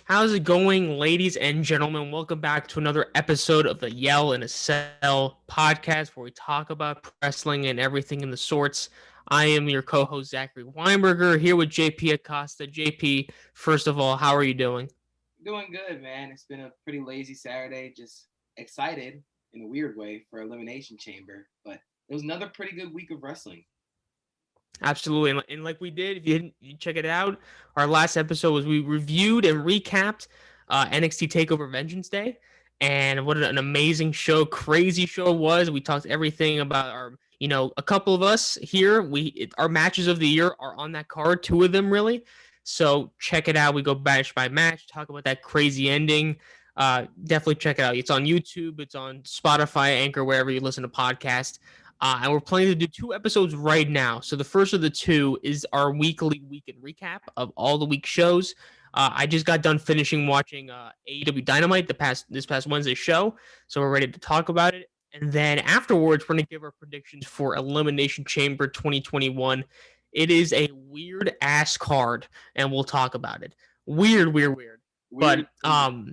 How's it going, ladies and gentlemen? Welcome back to another episode of the Yell in a Cell podcast where we talk about wrestling and everything in the sorts. I am your co-host, Zachary Weinberger, here with JP Acosta. JP, first of all, how are you doing? Doing good, man. It's been a pretty lazy Saturday. Just excited in a weird way for Elimination Chamber, but it was another pretty good week of wrestling. Absolutely. And like we did, if you didn't you check it out, our last episode was we reviewed and recapped NXT TakeOver Vengeance Day. And what an amazing show, crazy show it was. We talked everything about a couple of us here. Our matches of the year are on that card, two of them really. So check it out. We go match by match, talk about that crazy ending. Definitely check it out. It's on YouTube, it's on Spotify, Anchor, wherever you listen to podcasts. And we're planning to do two episodes right now. So the first of the two is our weekly weekend recap of all the week shows. I just got done finishing watching AEW Dynamite this past Wednesday show, so we're ready to talk about it. And then afterwards, we're gonna give our predictions for Elimination Chamber 2021. It is a weird ass card, and we'll talk about it. Weird, weird, weird. Weird. But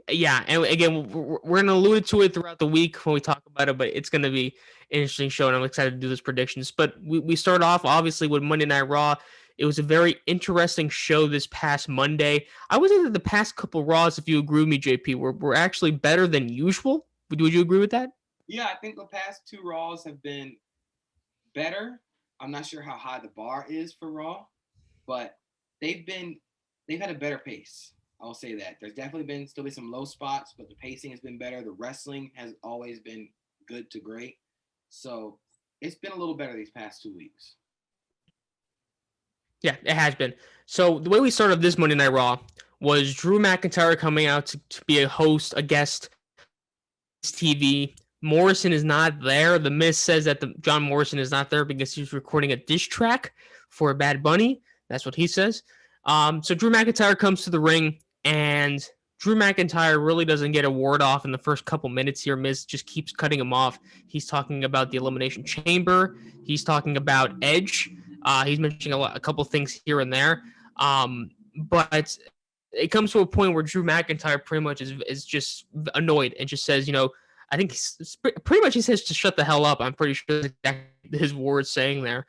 yeah, and again, we're gonna allude to it throughout the week when we talk about it, but it's gonna be an interesting show, and I'm excited to do those predictions. But we start off obviously with Monday Night Raw. It was a very interesting show this past Monday. I would say that the past couple Raws, if you agree with me, JP, were actually better than usual. Would you agree with that? Yeah, I think the past two Raws have been better. I'm not sure how high the bar is for Raw, but they've been they've had a better pace. I'll say that. There's definitely been still be some low spots, but the pacing has been better. The wrestling has always been good to great. So it's been a little better these past 2 weeks. Yeah, it has been. So the way we started this Monday Night Raw was Drew McIntyre coming out to be a host, a guest, TV. Morrison is not there. The Miz says that John Morrison is not there because he's recording a diss track for Bad Bunny. That's what he says. So Drew McIntyre comes to the ring, and Drew McIntyre really doesn't get a word off in the first couple minutes here. Miz just keeps cutting him off. He's talking about the Elimination Chamber. He's talking about Edge. He's mentioning a couple things here and there. But it comes to a point where Drew McIntyre pretty much is just annoyed and just says, I think pretty much he says to shut the hell up. I'm pretty sure that's exactly his words saying there.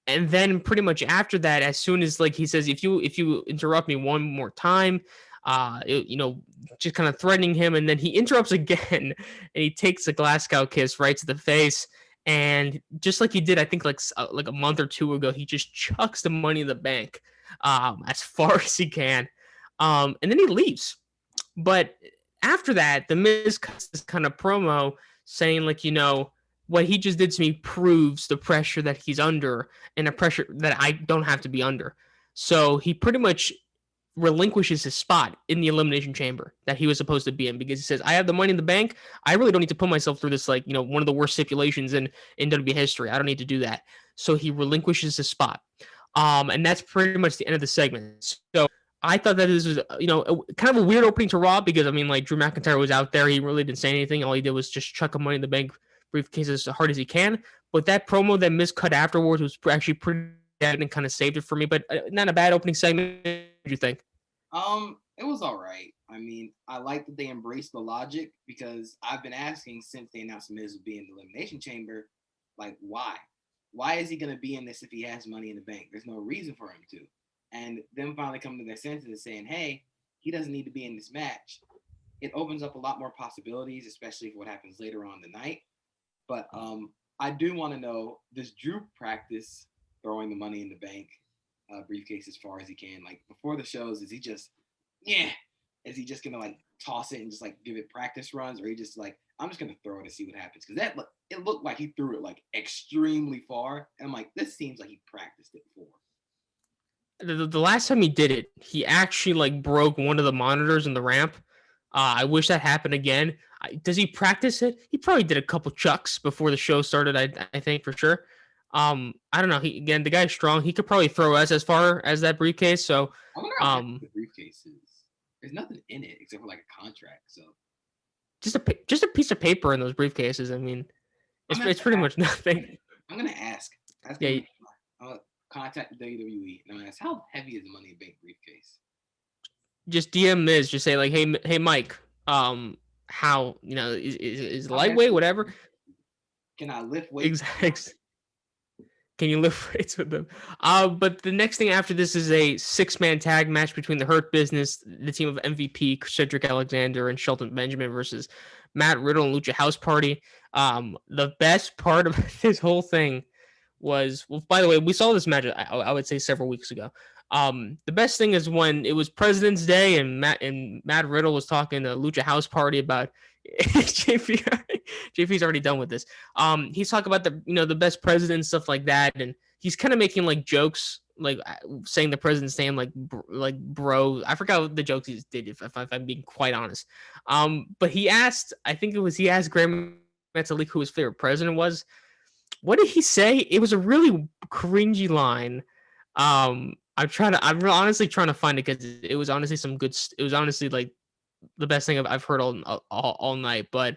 And then pretty much after that, as soon as like he says, if you interrupt me one more time, just kind of threatening him, and then he interrupts again, and he takes a Glasgow kiss right to the face, and just like he did, I think like a month or two ago, he just chucks the Money in the Bank, as far as he can, and then he leaves. But after that, the Miz cuts this kind of promo saying like, what he just did to me proves the pressure that he's under and a pressure that I don't have to be under. So he pretty much relinquishes his spot in the Elimination Chamber that he was supposed to be in because he says, I have the Money in the Bank. I really don't need to put myself through this, like, one of the worst stipulations in WWE history. I don't need to do that. So he relinquishes his spot. And that's pretty much the end of the segment. So I thought that this was, kind of a weird opening to Raw because, I mean, like, Drew McIntyre was out there. He really didn't say anything. All he did was just chuck a Money in the Bank briefcase as hard as he can. But that promo that Miz cut afterwards was actually pretty bad and kind of saved it for me. But not a bad opening segment. What do you think? It was all right. I mean, I like that they embraced the logic because I've been asking since they announced Miz would be in the Elimination Chamber, like, why? Why is he going to be in this if he has Money in the Bank? There's no reason for him to. And them finally coming to their senses and saying, hey, he doesn't need to be in this match. It opens up a lot more possibilities, especially for what happens later on in the night. But I do want to know, does Drew practice throwing the Money in the Bank briefcase as far as he can? Like, before the shows, is he just, is he just going to, like, toss it and just, like, give it practice runs? Or he just, like, I'm just going to throw it and see what happens? Because it looked like he threw it, like, extremely far. And I'm like, this seems like he practiced it before. The last time he did it, he actually, like, broke one of the monitors in the ramp. I wish that happened again. Does he practice it? He probably did a couple chucks before the show started, I think, for sure. I don't know. The guy's strong. He could probably throw us as far as that briefcase. So, I wonder how much the briefcase is. There's nothing in it except for, like, a contract. So just a piece of paper in those briefcases. I mean, it's pretty much nothing. I'm gonna ask. Yeah. I'm gonna contact the WWE and I'm gonna ask, how heavy is the Money in the Bank briefcase? Just DM Miz, just say like, hey Mike, how is How heavy lightweight, whatever. can I lift weights? Exactly. Can you lift weights with them? But the next thing after this is a 6-man tag match between the Hurt Business, the team of MVP, Cedric Alexander, and Shelton Benjamin versus Matt Riddle and Lucha House Party. The best part of this whole thing was, well, by the way, we saw this match, I would say, several weeks ago. The best thing is when it was President's Day and Matt Riddle was talking to Lucha House Party about JP. JP's already done with this. He's talking about the best president and stuff like that, and he's kind of making like jokes, like saying the president's name, like bro. I forgot what the jokes he did, if I'm being quite honest. But he asked, I think he asked Graham Metalik who his favorite president was. What did he say? It was a really cringy line. I'm honestly trying to find it because it was honestly some good. It was honestly like the best thing I've heard all night. But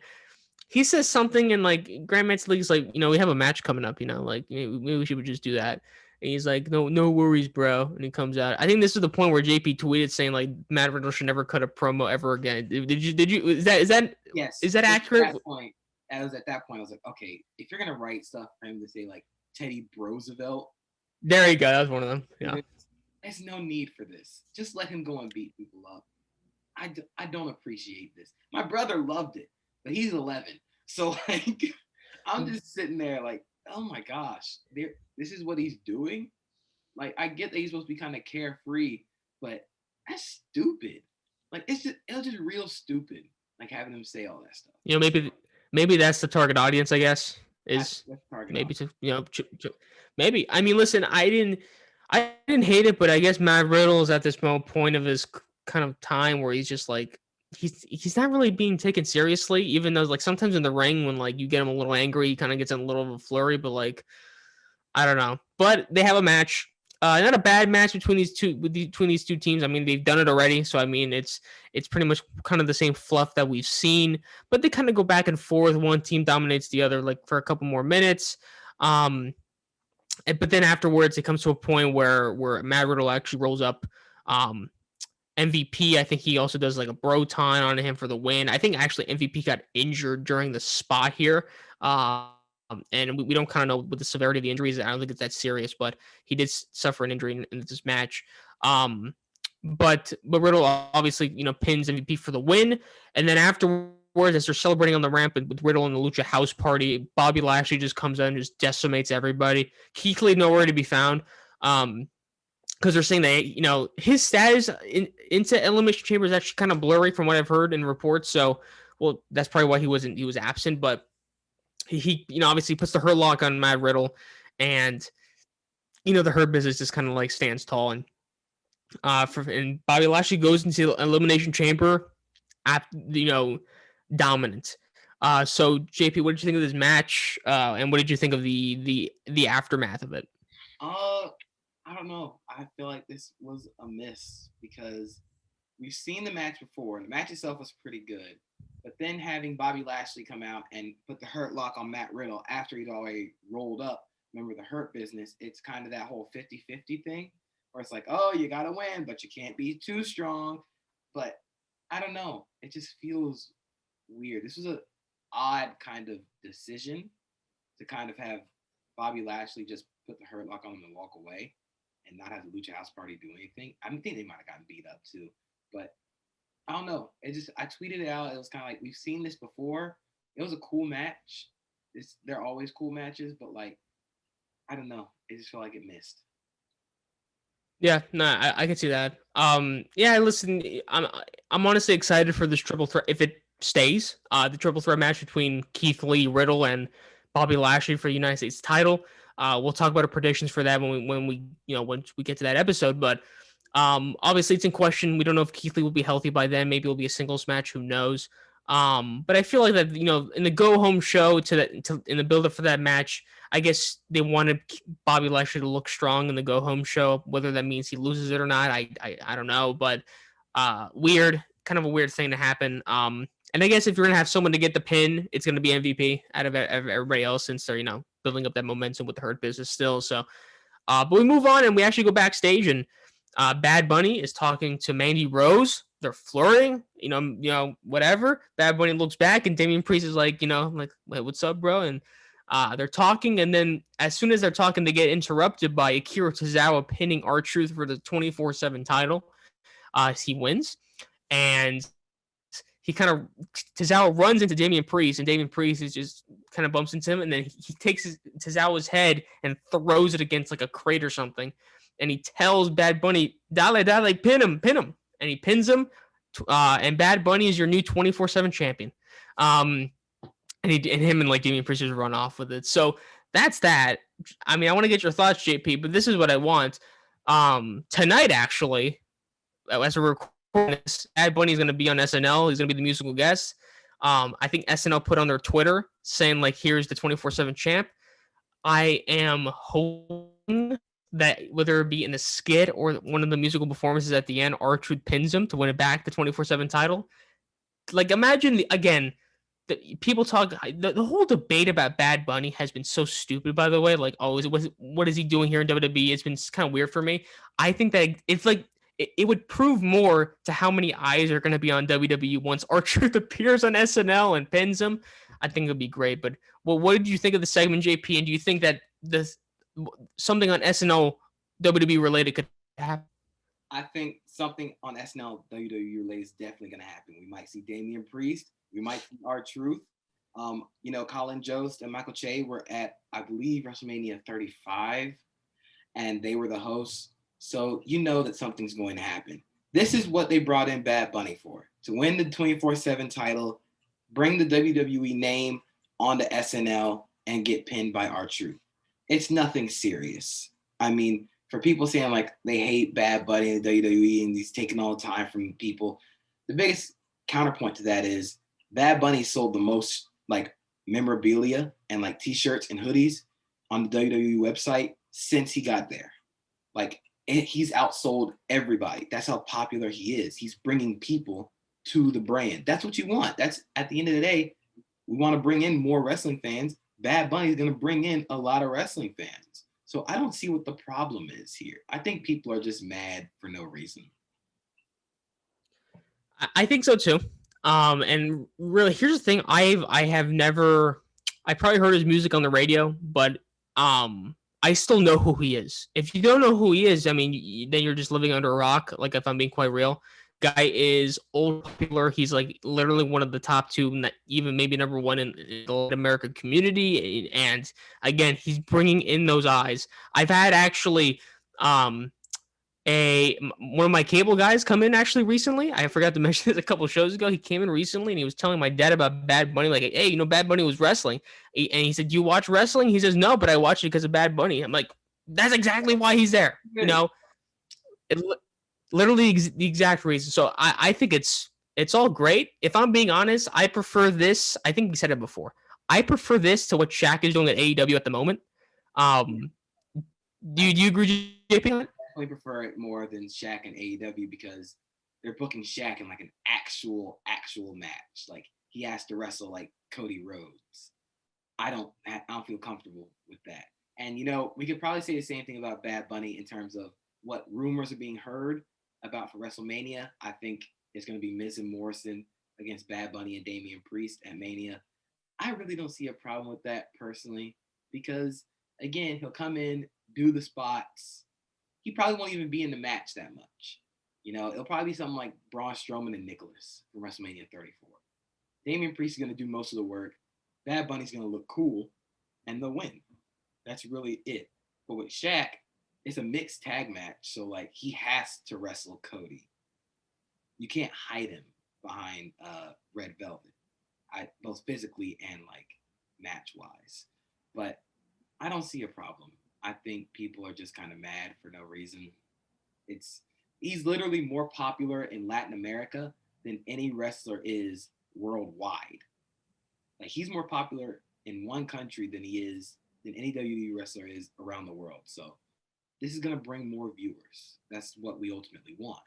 he says something, and like Grand Metalik's like, we have a match coming up, like maybe we should just do that. And he's like, no worries, bro. And he comes out. I think this is the point where JP tweeted saying like Matt Riddle should never cut a promo ever again. Did you? Is that Yes. Is that accurate? At that point, I was like, okay, if you're gonna write stuff for him to say like Teddy Roosevelt, there you go. That was one of them. Yeah. There's no need for this. Just let him go and beat people up. I don't appreciate this. My brother loved it, but he's 11. So like, I'm just sitting there like, oh my gosh, this is what he's doing. Like, I get that he's supposed to be kind of carefree, but that's stupid. Like, it was just real stupid. Like having him say all that stuff. Maybe that's the target audience, I guess. Is maybe audience. Maybe. I mean, listen, I didn't hate it, but I guess Matt Riddle is at this point of his kind of time where he's just like he's not really being taken seriously, even though like sometimes in the ring when like you get him a little angry, he kind of gets in a little of a flurry, but like I don't know. But they have a match. Not a bad match between these two teams. I mean, they've done it already, so I mean, it's pretty much kind of the same fluff that we've seen. But they kind of go back and forth. One team dominates the other, like for a couple more minutes. But then afterwards, it comes to a point where Matt Riddle actually rolls up MVP. I think he also does like a bro time on him for the win. I think actually MVP got injured during the spot here. And we don't kind of know what the severity of the injuries. I don't think it's that serious, but he did suffer an injury in this match. But Riddle obviously pins MVP for the win, and then afterwards, as they're celebrating on the ramp with Riddle and the Lucha House Party, Bobby Lashley just comes out and just decimates everybody. Keith Lee nowhere to be found. Because they're saying that his status into Elimination Chamber is actually kind of blurry from what I've heard in reports. So, well, that's probably why he was absent, but. He obviously puts the Hurt Lock on Matt Riddle, and the Hurt Business just kind of like stands tall, and Bobby Lashley goes into the Elimination Chamber, dominant. So JP, what did you think of this match, and what did you think of the aftermath of it? I don't know. I feel like this was a miss because we've seen the match before, and the match itself was pretty good. But then having Bobby Lashley come out and put the Hurt Lock on Matt Riddle after he'd already rolled up, remember the Hurt Business, it's kind of that whole 50-50 thing where it's like, oh, you got to win, but you can't be too strong. But I don't know. It just feels weird. This was an odd kind of decision to kind of have Bobby Lashley just put the Hurt Lock on him and walk away and not have the Lucha House Party do anything. I think they might have gotten beat up too, but I don't know. I tweeted it out. It was kind of like, we've seen this before. It was a cool match. They're always cool matches, but like, I don't know. It just felt like it missed. Yeah, no, I can see that. Yeah, listen, I'm honestly excited for this triple threat if it stays. The triple threat match between Keith Lee, Riddle, and Bobby Lashley for the United States title. We'll talk about our predictions for that when we get to that episode, but. Obviously it's in question. We don't know if Keith Lee will be healthy by then. Maybe it'll be a singles match. Who knows? But I feel like that, in the go home show in the build up for that match, I guess they wanted Bobby Lashley to look strong in the go home show. Whether that means he loses it or not, I don't know. But weird, kind of a weird thing to happen. And I guess if you're gonna have someone to get the pin, it's gonna be MVP out of everybody else since they're building up that momentum with the Hurt Business still. So, but we move on and we actually go backstage and. Bad Bunny is talking to Mandy Rose. They're flirting, whatever. Bad Bunny looks back, and Damian Priest is like, "Wait, what's up, bro?" And they're talking, and then as soon as they're talking, they get interrupted by Akira Tozawa pinning R-Truth for the 24/7 title. He wins, and he kind of Tozawa runs into Damian Priest, and Damian Priest is just kind of bumps into him, and then he takes Tozawa's head and throws it against like a crate or something, and he tells Bad Bunny, "Dale, dale, pin him," and he pins him, and Bad Bunny is your new 24/7 champion. And him and like Damian Priest just run off with it. So that's that. I mean, I want to get your thoughts, JP, but this is what I want. Tonight, actually, as we're recording this, Bad Bunny is going to be on SNL. He's going to be the musical guest. I think SNL put on their Twitter saying like, "Here's the 24/7 champ." I am hoping that whether it be in the skit or one of the musical performances at the end, R-Truth pins him to win it back the 24/7 title. Like, imagine again. People talk the whole debate about Bad Bunny has been so stupid, by the way. Like, oh, what is he doing here in WWE? It's been kind of weird for me. I think that it's like it would prove more to how many eyes are going to be on WWE once R-Truth appears on SNL and pins him. I think it would be great. But well, what did you think of the segment, JP? And do you think that this something on SNL WWE related could happen? I think something on SNL WWE related is definitely going to happen. We might see Damian Priest. We might see R-Truth. Colin Jost and Michael Che were at, I believe, WrestleMania 35, and they were the hosts. So you know that something's going to happen. This is what they brought in Bad Bunny for, to win the 24/7 title, bring the WWE name onto SNL, and get pinned by R-Truth. It's nothing serious. I mean, for people saying like they hate Bad Bunny and WWE and he's taking all the time from people, the biggest counterpoint to that is Bad Bunny sold the most like memorabilia and like t-shirts and hoodies on the WWE website since he got there. Like, he's outsold everybody. That's how popular he is. He's bringing people to the brand. That's what you want. That's, at the end of the day, we want to bring in more wrestling fans. Bad Bunny is going to bring in a lot of wrestling fans. So I don't see what the problem is here. I think people are just mad for no reason. I think so too. And really, here's the thing: I have never, I probably heard his music on the radio, but I still know who he is. If you don't know who he is, I mean, then you're just living under a rock. Like, if I'm being quite real, guy is old, popular. He's like literally one of the top two, even maybe number one in the Latin American community. And again, he's bringing in those eyes. I've had actually, one of my cable guys come in actually recently. I forgot to mention this a couple of shows ago. He came in recently and he was telling my dad about Bad Bunny. Like, hey, Bad Bunny was wrestling. And he said, "Do you watch wrestling?" He says, "No, but I watch it because of Bad Bunny." I'm like, that's exactly why he's there. It, literally the exact reason. So I think it's all great. If I'm being honest, I prefer this. I think we said it before. I prefer this to what Shaq is doing at AEW at the moment. Do you agree, JP? I definitely prefer it more than Shaq and AEW because they're booking Shaq in like an actual match. Like, he has to wrestle like Cody Rhodes. I don't feel comfortable with that. And we could probably say the same thing about Bad Bunny in terms of what rumors are being heard about for WrestleMania. I think it's going to be Miz and Morrison against Bad Bunny and Damian Priest at Mania. I really don't see a problem with that personally because, again, he'll come in, do the spots. He probably won't even be in the match that much. It'll probably be something like Braun Strowman and Nicholas from WrestleMania 34. Damian Priest is going to do most of the work. Bad Bunny's going to look cool, and they'll win. That's really it. But with Shaq, it's a mixed tag match, so like he has to wrestle Cody. You can't hide him behind Red Velvet, both physically and like match wise. But I don't see a problem. I think people are just kind of mad for no reason. He's literally more popular in Latin America than any wrestler is worldwide. Like, he's more popular in one country than any WWE wrestler is around the world. So this is going to bring more viewers. That's what we ultimately want.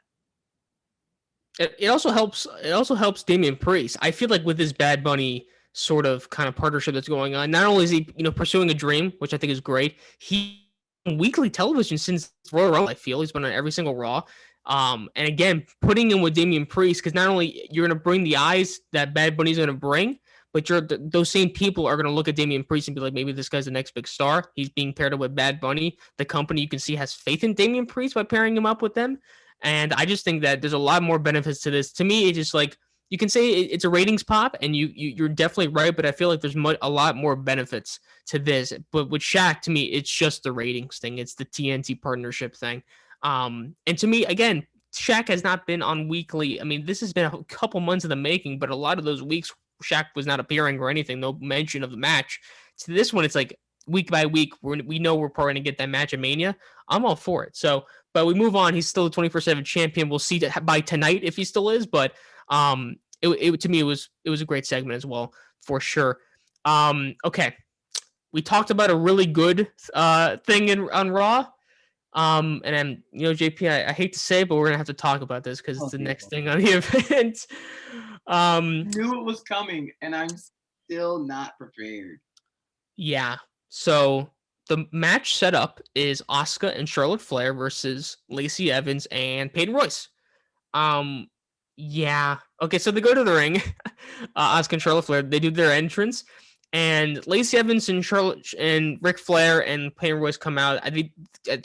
It also helps Damian Priest. I feel like with this Bad Bunny sort of kind of partnership that's going on, not only is he pursuing a dream, which I think is great, he weekly television since Royal Rumble. I feel he's been on every single Raw. And again, putting him with Damian Priest, because not only you're going to bring the eyes that Bad Bunny's going to bring, but those same people are going to look at Damian Priest and be like, maybe this guy's the next big star. He's being paired up with Bad Bunny. The company, you can see, has faith in Damian Priest by pairing him up with them. And I just think that there's a lot more benefits to this. To me, it's just like, you can say it's a ratings pop, and you're definitely right, but I feel like there's a lot more benefits to this. But with Shaq, to me, it's just the ratings thing. It's the TNT partnership thing. And to me, again, Shaq has not been on weekly. I mean, this has been a couple months in the making, but a lot of those weeks, Shaq was not appearing or anything. No mention of the match. To this one, it's like week by week, we know we're probably going to get that match at Mania. I'm all for it. So, but we move on. He's still a 24/7 champion. We'll see by tonight if he still is. But to me, it was a great segment as well, for sure. Okay. We talked about a really good thing on Raw. And then, JP, I hate to say it, but we're gonna have to talk about this because it's the next thing on the event. I knew it was coming, and I'm still not prepared. Yeah. So the match setup is Asuka and Charlotte Flair versus Lacey Evans and Peyton Royce. Yeah. Okay, so they go to the ring. Asuka and Charlotte Flair, they do their entrance, and Lacey Evans and Charlotte and Ric Flair and Peyton Royce come out. I think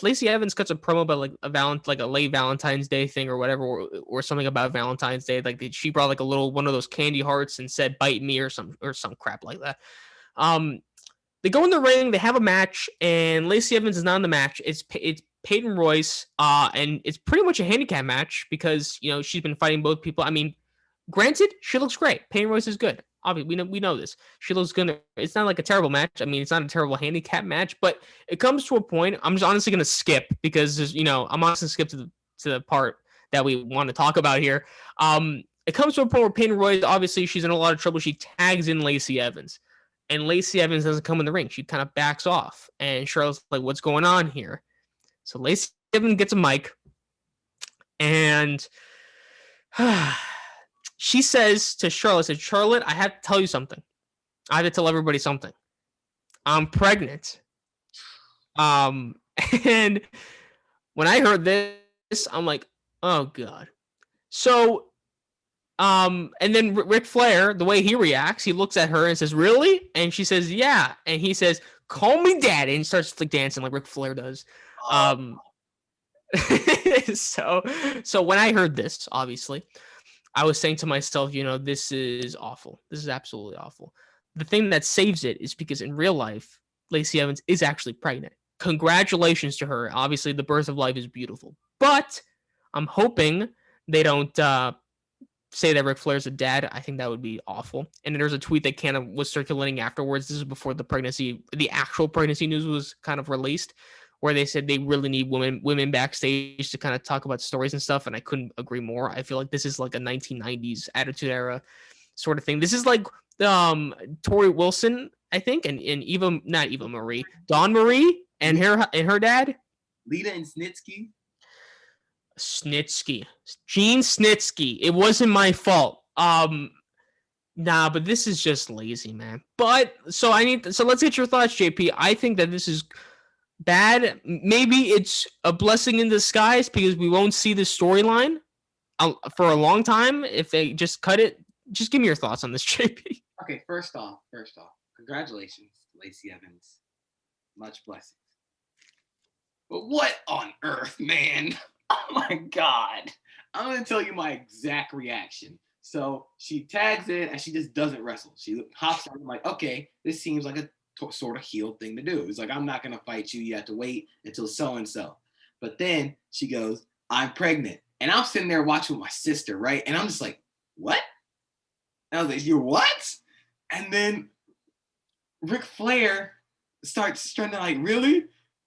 Lacey Evans cuts a promo about like a late Valentine's Day thing or whatever, or something about Valentine's Day. Like she brought like a little one of those candy hearts and said "bite me" or some crap like that. They go in the ring, they have a match, and Lacey Evans is not in the match. It's Peyton Royce, and it's pretty much a handicap match because she's been fighting both people. I mean, granted, she looks great. Peyton Royce is good. Obviously, we know this. She looks good. It's not like a terrible match. I mean, it's not a terrible handicap match, but it comes to a point. I'm just honestly gonna skip because I'm honestly skip to the part that we want to talk about here. It comes to a point where Peyton Royce, obviously, she's in a lot of trouble. She tags in Lacey Evans. And Lacey Evans doesn't come in the ring. She kind of backs off. And Charlotte's like, what's going on here? So Lacey Evans gets a mic. And she says to Charlotte, Charlotte, I have to tell you something. I have to tell everybody something. I'm pregnant. And when I heard this, I'm like, oh, God. So and then Ric Flair, the way he reacts, he looks at her and says, "Really?" And she says, "Yeah." And he says, "Call me daddy," and he starts like dancing like Ric Flair does. So when I heard this, obviously, I was saying to myself, this is awful. This is absolutely awful. The thing that saves it is because in real life, Lacey Evans is actually pregnant. Congratulations to her. Obviously, the birth of life is beautiful, but I'm hoping they don't say that Ric Flair's a dad. I think that would be awful. And then there's a tweet that kind of was circulating afterwards. This is before the actual pregnancy news was kind of released, where they said they really need women backstage to kind of talk about stories and stuff. And I couldn't agree more. I feel like this is like a 1990s Attitude Era sort of thing. This is like Tori Wilson, I think, and not Eva Marie, Dawn Marie and her dad. Lita and Snitsky. Gene Snitsky. It wasn't my fault. Nah, but this is just lazy, man. But so let's get your thoughts, JP. I think that this is bad. Maybe it's a blessing in disguise because we won't see this storyline for a long time if they just cut it. Just give me your thoughts on this, JP. Okay, first off, congratulations, Lacey Evans. Much blessings. But what on earth, man? Oh my God. I'm going to tell you my exact reaction. So she tags in and she just doesn't wrestle. She hops on. I'm like, okay, this seems like a sort of heel thing to do. It's like, I'm not going to fight you. You have to wait until so-and-so. But then she goes, I'm pregnant. And I'm sitting there watching with my sister, right? And I'm just like, what? And I was like, you're what? And then Ric Flair starts strutting like, really?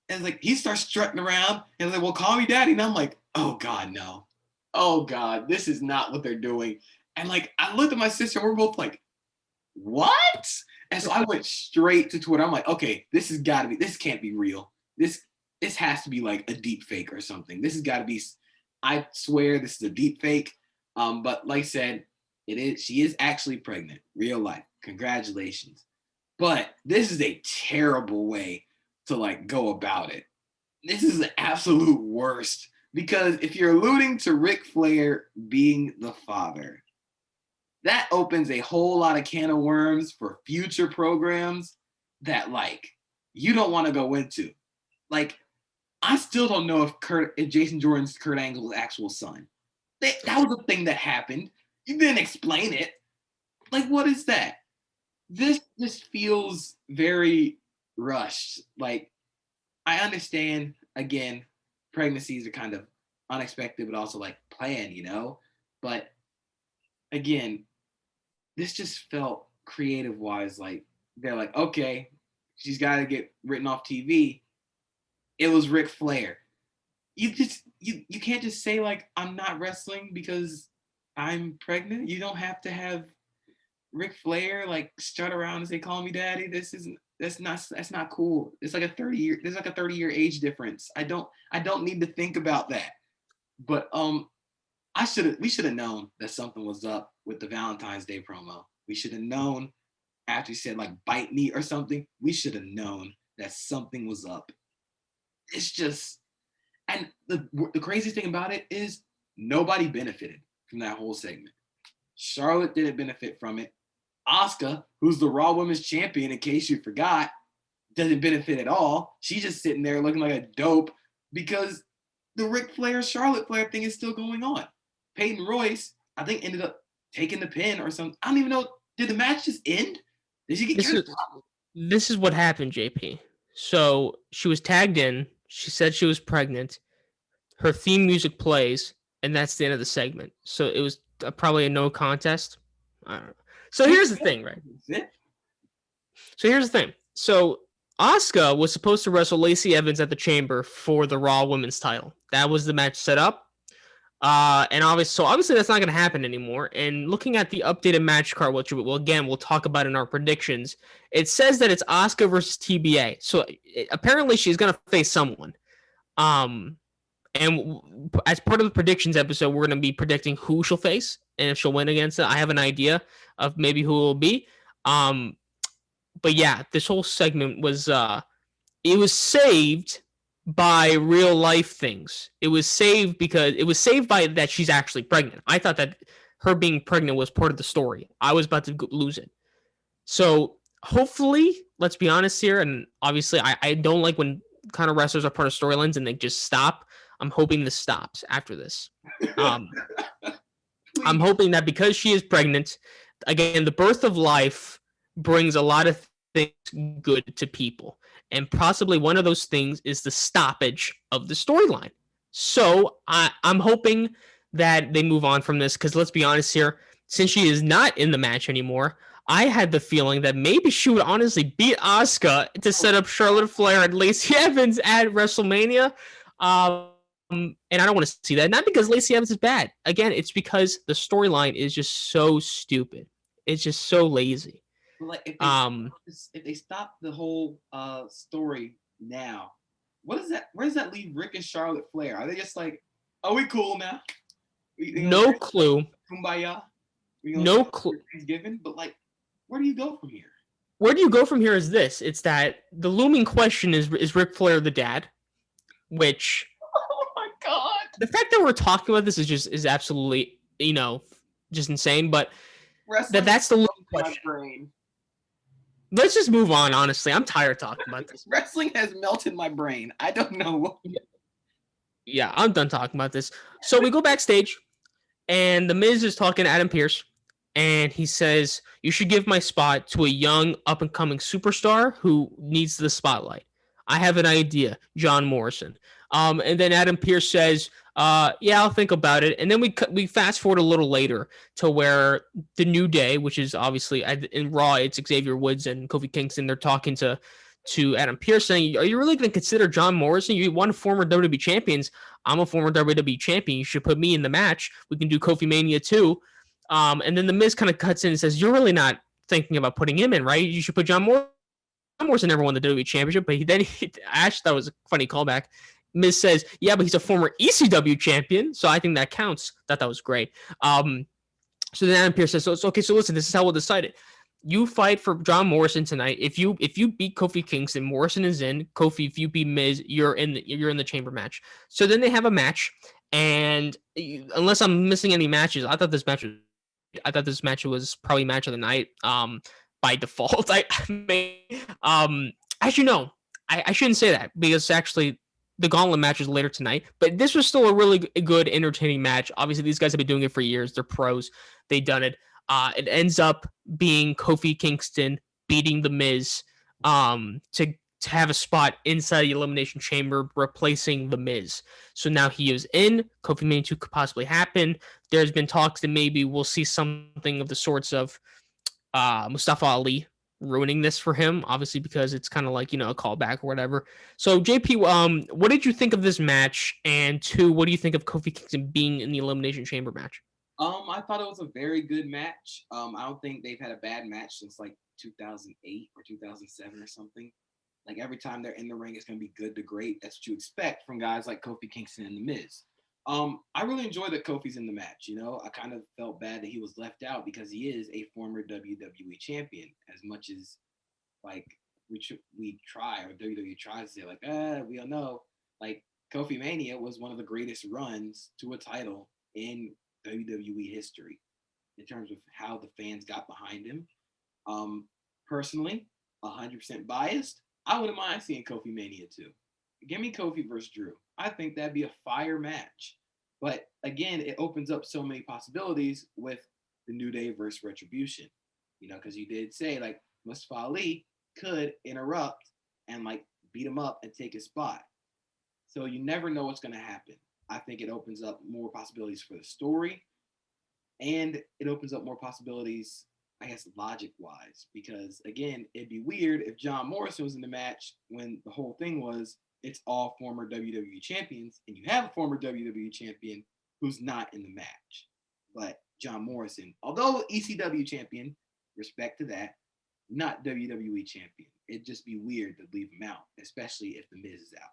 And like he starts strutting around and like, well, call me daddy. And I'm like, oh God, no. Oh God, this is not what they're doing. And like I looked at my sister and we're both like, what? And so I went straight to Twitter. I'm like, okay, this can't be real. This has to be like a deep fake or something. This has got to be, I swear this is a deep fake. But like I said, she is actually pregnant, real life. Congratulations. But this is a terrible way to like go about it. this is the absolute worst because if you're alluding to Ric Flair being the father, that opens a whole lot of can of worms for future programs that like you don't want to go into. Like, I still don't know if Jason Jordan's Kurt Angle's actual son. That was a thing that happened. You didn't explain it. Like, what is that? This just feels very rushed. Like, I understand, again, pregnancies are kind of unexpected, but also like planned, you know? But again, this just felt creative wise like they're like, okay, she's got to get written off TV. It was Ric Flair. You can't just say like I'm not wrestling because I'm pregnant. You don't have to have Ric Flair like strut around and say call me daddy. That's not cool. It's like a 30-year age difference. I don't need to think about that. But we should have known that something was up with the Valentine's Day promo. We should have known after he said like bite me or something. We should have known that something was up. It's just, and the crazy thing about it is nobody benefited from that whole segment. Charlotte didn't benefit from it. Asuka, who's the Raw Women's Champion, in case you forgot, doesn't benefit at all. She's just sitting there looking like a dope because the Ric Flair Charlotte Flair thing is still going on. Peyton Royce, I think, ended up taking the pin or something. I don't even know. Did the match just end? Did she get killed? This is what happened, JP. So she was tagged in. She said she was pregnant. Her theme music plays, and that's the end of the segment. So it was probably a no contest. I don't know. So here's the thing, right? So Asuka was supposed to wrestle Lacey Evans at the Chamber for the Raw Women's title. That was the match set up. And obviously that's not going to happen anymore. And looking at the updated match card, which we'll talk about in our predictions, it says that it's Asuka versus TBA. So apparently she's going to face someone. And as part of the predictions episode, we're going to be predicting who she'll face and if she'll win against it. I have an idea of maybe who it will be. But yeah, this whole segment was it was saved by real life things. It was saved by that she's actually pregnant. I thought that her being pregnant was part of the story. I was about to lose it. So hopefully, let's be honest here, and obviously I don't like when kind of wrestlers are part of storylines and they just stop. I'm hoping this stops after this. I'm hoping that because she is pregnant, again, the birth of life brings a lot of things good to people. And possibly one of those things is the stoppage of the storyline. So I'm hoping that they move on from this because let's be honest here, since she is not in the match anymore, I had the feeling that maybe she would honestly beat Asuka to set up Charlotte Flair and Lacey Evans at WrestleMania. And I don't want to see that. Not because Lacey Evans is bad. Again, it's because the storyline is just so stupid. It's just so lazy. Like if they stop the whole story now, what is that? Where does that leave Rick and Charlotte Flair? Are they just like, are we cool now? No clue. Kumbaya. No clue. Thanksgiving, but like, where do you go from here? Where do you go from here is this. It's that the looming question is Ric Flair the dad? Which, oh my God. The fact that we're talking about this is absolutely, just insane. But that's the looming question. Let's just move on, honestly. I'm tired talking about this. Wrestling has melted my brain. I don't know. Yeah, I'm done talking about this. So we go backstage, and The Miz is talking to Adam Pearce, and he says, you should give my spot to a young, up-and-coming superstar who needs the spotlight. I have an idea, John Morrison. And then Adam Pearce says, yeah, I'll think about it. And then we fast forward a little later to where the New Day, which is obviously in Raw, it's Xavier Woods and Kofi Kingston. They're talking to Adam Pearce saying, are you really going to consider John Morrison? You one former WWE champions. I'm a former WWE champion. You should put me in the match. We can do Kofi Mania too. And then The Miz kind of cuts in and says, you're really not thinking about putting him in, right? You should put John Morrison never won the WWE championship, but I actually thought it was a funny callback. Miz says, yeah, but he's a former ECW champion, so I think that counts. Thought that was great. So then Adam Pearce says, so it's okay, so listen, this is how we'll decide it. You fight for John Morrison tonight. If you beat Kofi Kingston, Morrison is in. Kofi, if you beat Miz, you're in the chamber match. So then they have a match, and unless I'm missing any matches, I thought this match was probably match of the night. By default, I may actually no, I shouldn't say that because actually the gauntlet match is later tonight. But this was still a really good, entertaining match. Obviously, these guys have been doing it for years. They're pros. They've done it. It ends up being Kofi Kingston beating The Miz to have a spot inside the Elimination Chamber, replacing The Miz. So now he is in. Kofi Mania 2 could possibly happen. There's been talks that maybe we'll see something of the sorts of Mustafa Ali ruining this for him, obviously because it's kind of like, a callback or whatever. So JP, what did you think of this match? And two, what do you think of Kofi Kingston being in the Elimination Chamber match? I thought it was a very good match. I don't think they've had a bad match since like 2008 or 2007 or something. Like every time they're in the ring, it's going to be good to great. That's what you expect from guys like Kofi Kingston and The Miz. I really enjoy that Kofi's in the match. I kind of felt bad that he was left out because he is a former WWE champion. As much as like we try or WWE tries to say like, we don't know. Like Kofi Mania was one of the greatest runs to a title in WWE history in terms of how the fans got behind him. Personally, 100% biased. I wouldn't mind seeing Kofi Mania 2. Give me Kofi versus Drew. I think that'd be a fire match. But again, it opens up so many possibilities with the New Day versus Retribution. Because you did say like Mustafa Ali could interrupt and like beat him up and take his spot. So you never know what's going to happen. I think it opens up more possibilities for the story, and it opens up more possibilities, I guess, logic-wise. Because again, it'd be weird if John Morrison was in the match when the whole thing was it's all former WWE champions, and you have a former WWE champion who's not in the match. But John Morrison, although ECW champion, respect to that, not WWE champion. It'd just be weird to leave him out, especially if The Miz is out.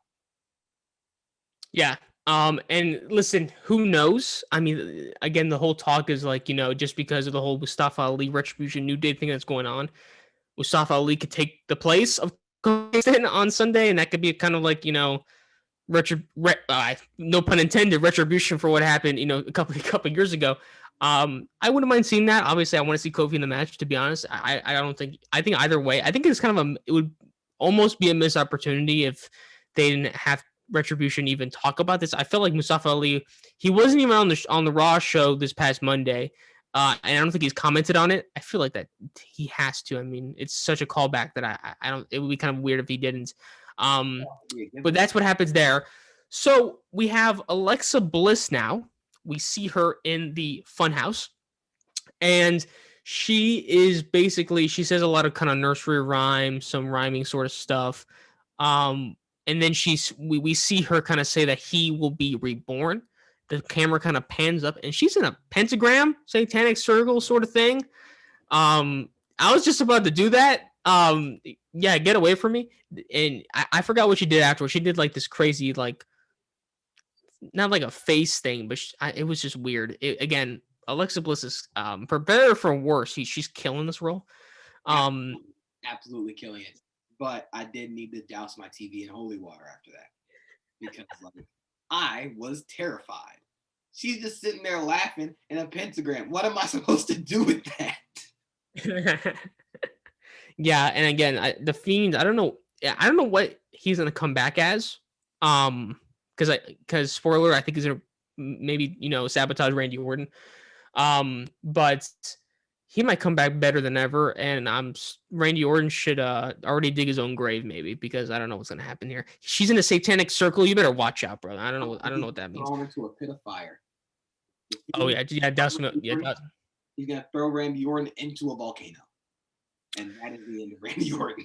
Yeah. And listen, who knows? I mean, again, the whole talk is like, just because of the whole Mustafa Ali Retribution New Day thing that's going on, Mustafa Ali could take the place of Kingston on Sunday, and that could be kind of like, no pun intended, retribution for what happened, a couple years ago. I wouldn't mind seeing that. Obviously, I want to see Kofi in the match. To be honest, I don't think. I think either way, I think it's kind of it would almost be a missed opportunity if they didn't have Retribution even talk about this. I feel like Mustafa Ali, he wasn't even on the Raw show this past Monday, and I don't think he's commented on it. I feel like that he has to. I mean, it's such a callback that I don't. It would be kind of weird if he didn't. But that's what happens there. So we have Alexa Bliss now. We see her in the Funhouse, and she says a lot of kind of nursery rhymes, some rhyming sort of stuff. And then we see her kind of say that he will be reborn. The camera kind of pans up, and she's in a pentagram, satanic circle sort of thing. I was just about to do that. Yeah, get away from me. And I forgot what she did afterwards. She did like this crazy, like, not like a face thing, but it was just weird. Again, Alexa Bliss is, for better or for worse, she's killing this role. Absolutely killing it. But I did need to douse my TV in holy water after that because like I was terrified. She's just sitting there laughing in a pentagram. What am I supposed to do with that? Yeah, and again, the Fiend. I don't know what he's gonna come back as. Because spoiler, I think he's gonna maybe sabotage Randy Orton. But he might come back better than ever, and Randy Orton should already dig his own grave maybe, because I don't know what's gonna happen here. She's in a satanic circle. You better watch out, brother. I don't know what that means. Thrown into a pit of fire. Oh yeah, that's he's gonna throw Randy Orton into a volcano, and that is the end of Randy Orton.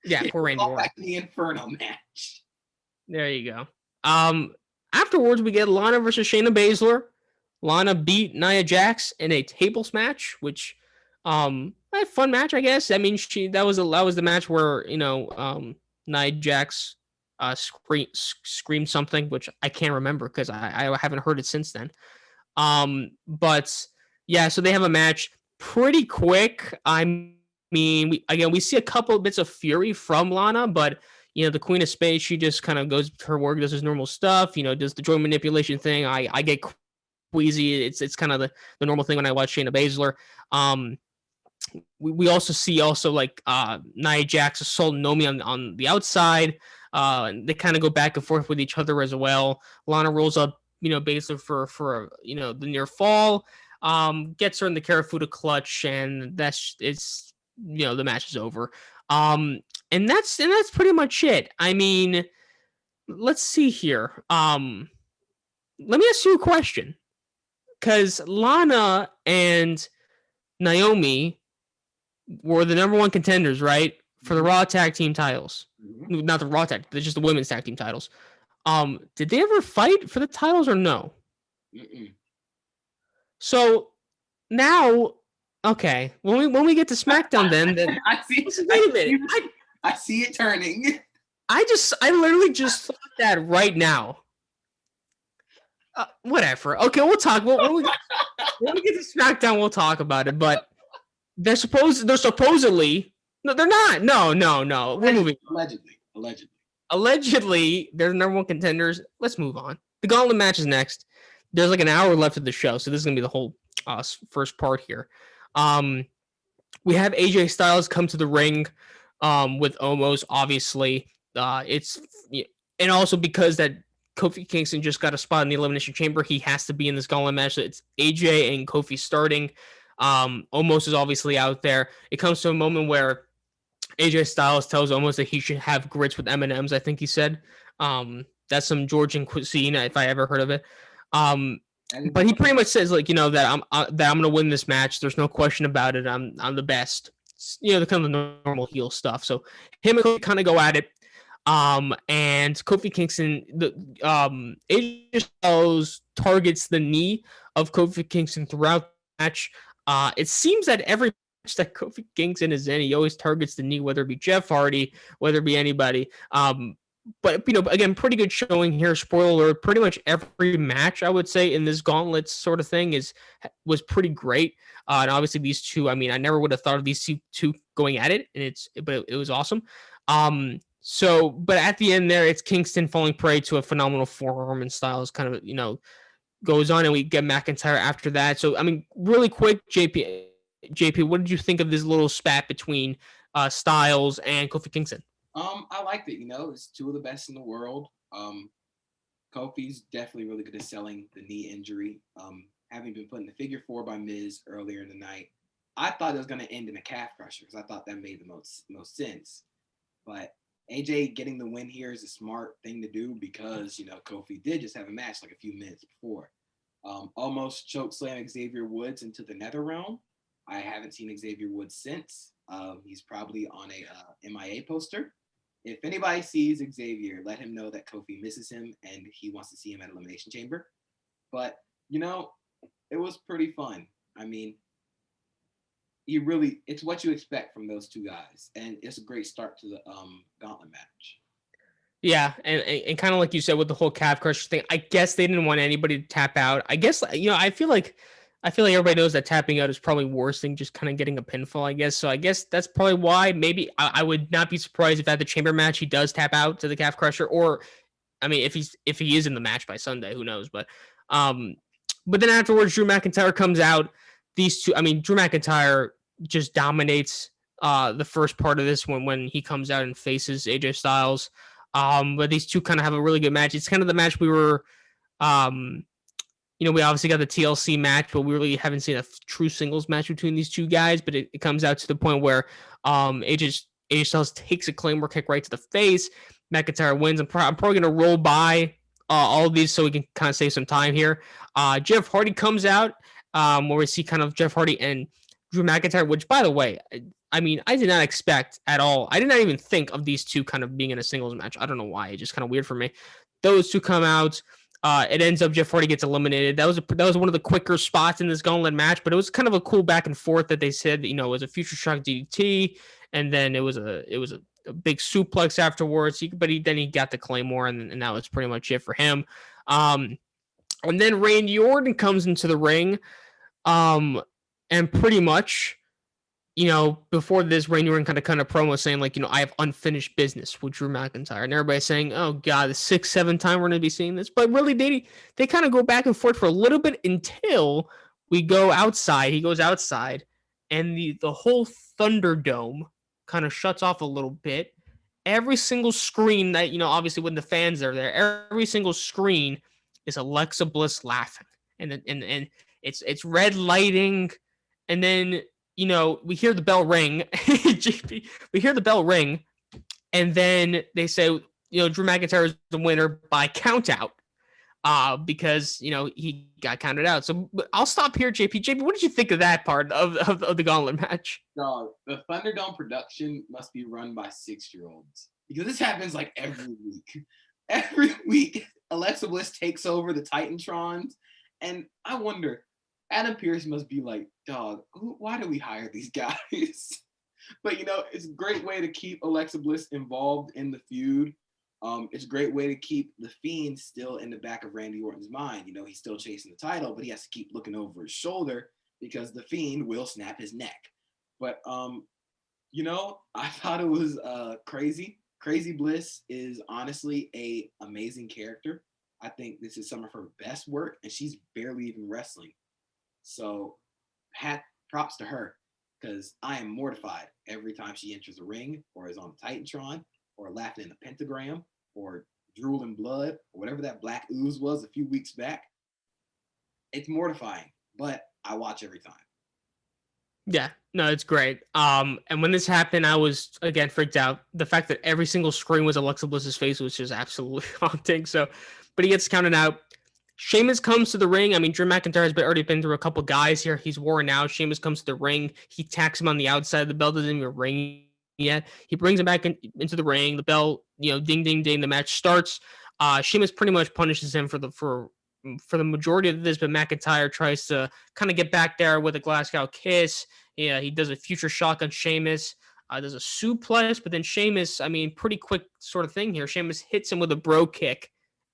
Yeah, poor Randy Orton. Back to the Inferno match. There you go. Afterwards, we get Lana versus Shayna Baszler. Lana beat Nia Jax in a tables match, which a fun match, I guess. I mean, that was the match where Nia Jax screamed something, which I can't remember because I haven't heard it since then. But yeah, so they have a match. pretty quick. I mean, we see a couple of bits of fury from Lana, but the Queen of Spades, she just kind of goes to her work, does his normal stuff. Does the joint manipulation thing. I get queasy. It's kind of the normal thing when I watch Shayna Baszler. Um, we also see like Nia Jax assault Nomi on the outside. And they kind of go back and forth with each other as well. Lana rolls up, Baszler for the near fall. Gets her in the Karafuda clutch, and that's it's the match is over. And that's pretty much it. I mean, let's see here. Let me ask you a question, because Lana and Naomi were the number one contenders, right, for the Raw tag team titles. Not the Raw tag, just the women's tag team titles. Did they ever fight for the titles or no? So now, okay, when we get to SmackDown, then I see. Wait a minute. I see it turning. I literally just thought that right now. Whatever. Okay, we'll talk. When we get to SmackDown, we'll talk about it. But they're supposedly. No, they're not. No. We're moving. Allegedly, they're the number one contenders. Let's move on. The Gauntlet match is next. There's like an hour left of the show, so this is gonna be the whole first part here. We have AJ Styles come to the ring with Omos. Obviously, and also because that Kofi Kingston just got a spot in the Elimination Chamber, he has to be in this Gauntlet match. So it's AJ and Kofi starting. Omos is obviously out there. It comes to a moment where AJ Styles tells Omos that he should have grits with M&Ms, I think he said. That's some Georgian cuisine, if I ever heard of it. But he pretty much says, like, that I'm gonna win this match. There's no question about it. I'm the best. The kind of the normal heel stuff. So him and Kofi kind of go at it. And Kofi Kingston, AJ Styles targets the knee of Kofi Kingston throughout the match. It seems that every match that Kofi Kingston is in, he always targets the knee, whether it be Jeff Hardy, whether it be anybody. But again, pretty good showing here. Spoiler alert, pretty much every match I would say in this gauntlet sort of thing was pretty great. And obviously these two, I mean, I never would have thought of these two going at it, and it was awesome. But at the end there, it's Kingston falling prey to a phenomenal forearm, and Styles kind of, goes on, and we get McIntyre after that. So, I mean, really quick, JP, what did you think of this little spat between Styles and Kofi Kingston? I liked it. It's two of the best in the world. Kofi's definitely really good at selling the knee injury. Having been put in the figure 4 by Miz earlier in the night, I thought it was going to end in a calf crusher because I thought that made the most sense. But AJ getting the win here is a smart thing to do because, Kofi did just have a match like a few minutes before. Almost chokeslam Xavier Woods into the nether realm. I haven't seen Xavier Woods since. He's probably on a MIA poster. If anybody sees Xavier, let him know that Kofi misses him and he wants to see him at Elimination Chamber. But, it was pretty fun. I mean, it's what you expect from those two guys. And it's a great start to the gauntlet match. Yeah, and kind of like you said with the whole calf crusher thing, I guess they didn't want anybody to tap out. I guess, I feel like everybody knows that tapping out is probably worse than just kind of getting a pinfall, I guess. So I guess that's probably why. Maybe I would not be surprised if at the chamber match he does tap out to the calf crusher, or I mean, if he is in the match by Sunday, who knows? But then afterwards, Drew McIntyre comes out. These two, I mean, Drew McIntyre just dominates the first part of this when he comes out and faces AJ Styles. But these two kind of have a really good match. It's kind of the match we were, we obviously got the TLC match, but we really haven't seen a true singles match between these two guys. But it comes out to the point where AJ Styles takes a Claymore kick right to the face. McIntyre wins. I'm probably going to roll by all of these so we can kind of save some time here. Jeff Hardy comes out, where we see kind of Jeff Hardy and Drew McIntyre, which, by the way, I mean, I did not expect at all. I did not even think of these two kind of being in a singles match. I don't know why. It's just kind of weird for me. Those two come out. It ends up Jeff Hardy gets eliminated. That was one of the quicker spots in this gauntlet match, but it was kind of a cool back and forth that they said, it was a future shock DDT, and then it was a big suplex afterwards. Then he got the Claymore, and that was pretty much it for him. And then Randy Orton comes into the ring. And pretty much, before this, Randy Orton kind of promo saying like, I have unfinished business with Drew McIntyre, and everybody's saying, oh god, the sixth, seventh time we're gonna be seeing this. But really, they kind of go back and forth for a little bit until we go outside. He goes outside, and the whole Thunderdome kind of shuts off a little bit. Every single screen that obviously when the fans are there, every single screen is Alexa Bliss laughing, and it's red lighting, and then we hear the bell ring. We hear the bell ring, and then they say, Drew McIntyre is the winner by count out. Because he got counted out. So I'll stop here, JP. JP, what did you think of that part of the Gauntlet match? Dog, the Thunderdome production must be run by 6-year-olds because this happens like every week. Every week, Alexa Bliss takes over the Titantrons, and I wonder, Adam Pearce must be like, dog, why do we hire these guys? But it's a great way to keep Alexa Bliss involved in the feud. It's a great way to keep the Fiend still in the back of Randy Orton's mind. He's still chasing the title, but he has to keep looking over his shoulder because the Fiend will snap his neck. But I thought it was crazy. Crazy Bliss is honestly a amazing character. I think this is some of her best work, and she's barely even wrestling. So, props to her, because I am mortified every time she enters a ring or is on the Titantron or laughing in the pentagram or drooling blood or whatever that black ooze was a few weeks back. It's mortifying, but I watch every time. Yeah, no, it's great. And when this happened, I was again freaked out. The fact that every single screen was Alexa Bliss's face was just absolutely haunting. So, but he gets counted out. Sheamus comes to the ring. I mean, Drew McIntyre has already been through a couple guys here. He's worn out. Sheamus comes to the ring. He attacks him on the outside. The bell doesn't even ring yet. He brings him back into the ring. The bell, ding, ding, ding. The match starts. Sheamus pretty much punishes him for the majority of this, but McIntyre tries to kind of get back there with a Glasgow kiss. Yeah, he does a future shock on Sheamus. Does a suplex, but then Sheamus, I mean, pretty quick sort of thing here. Sheamus hits him with a bro kick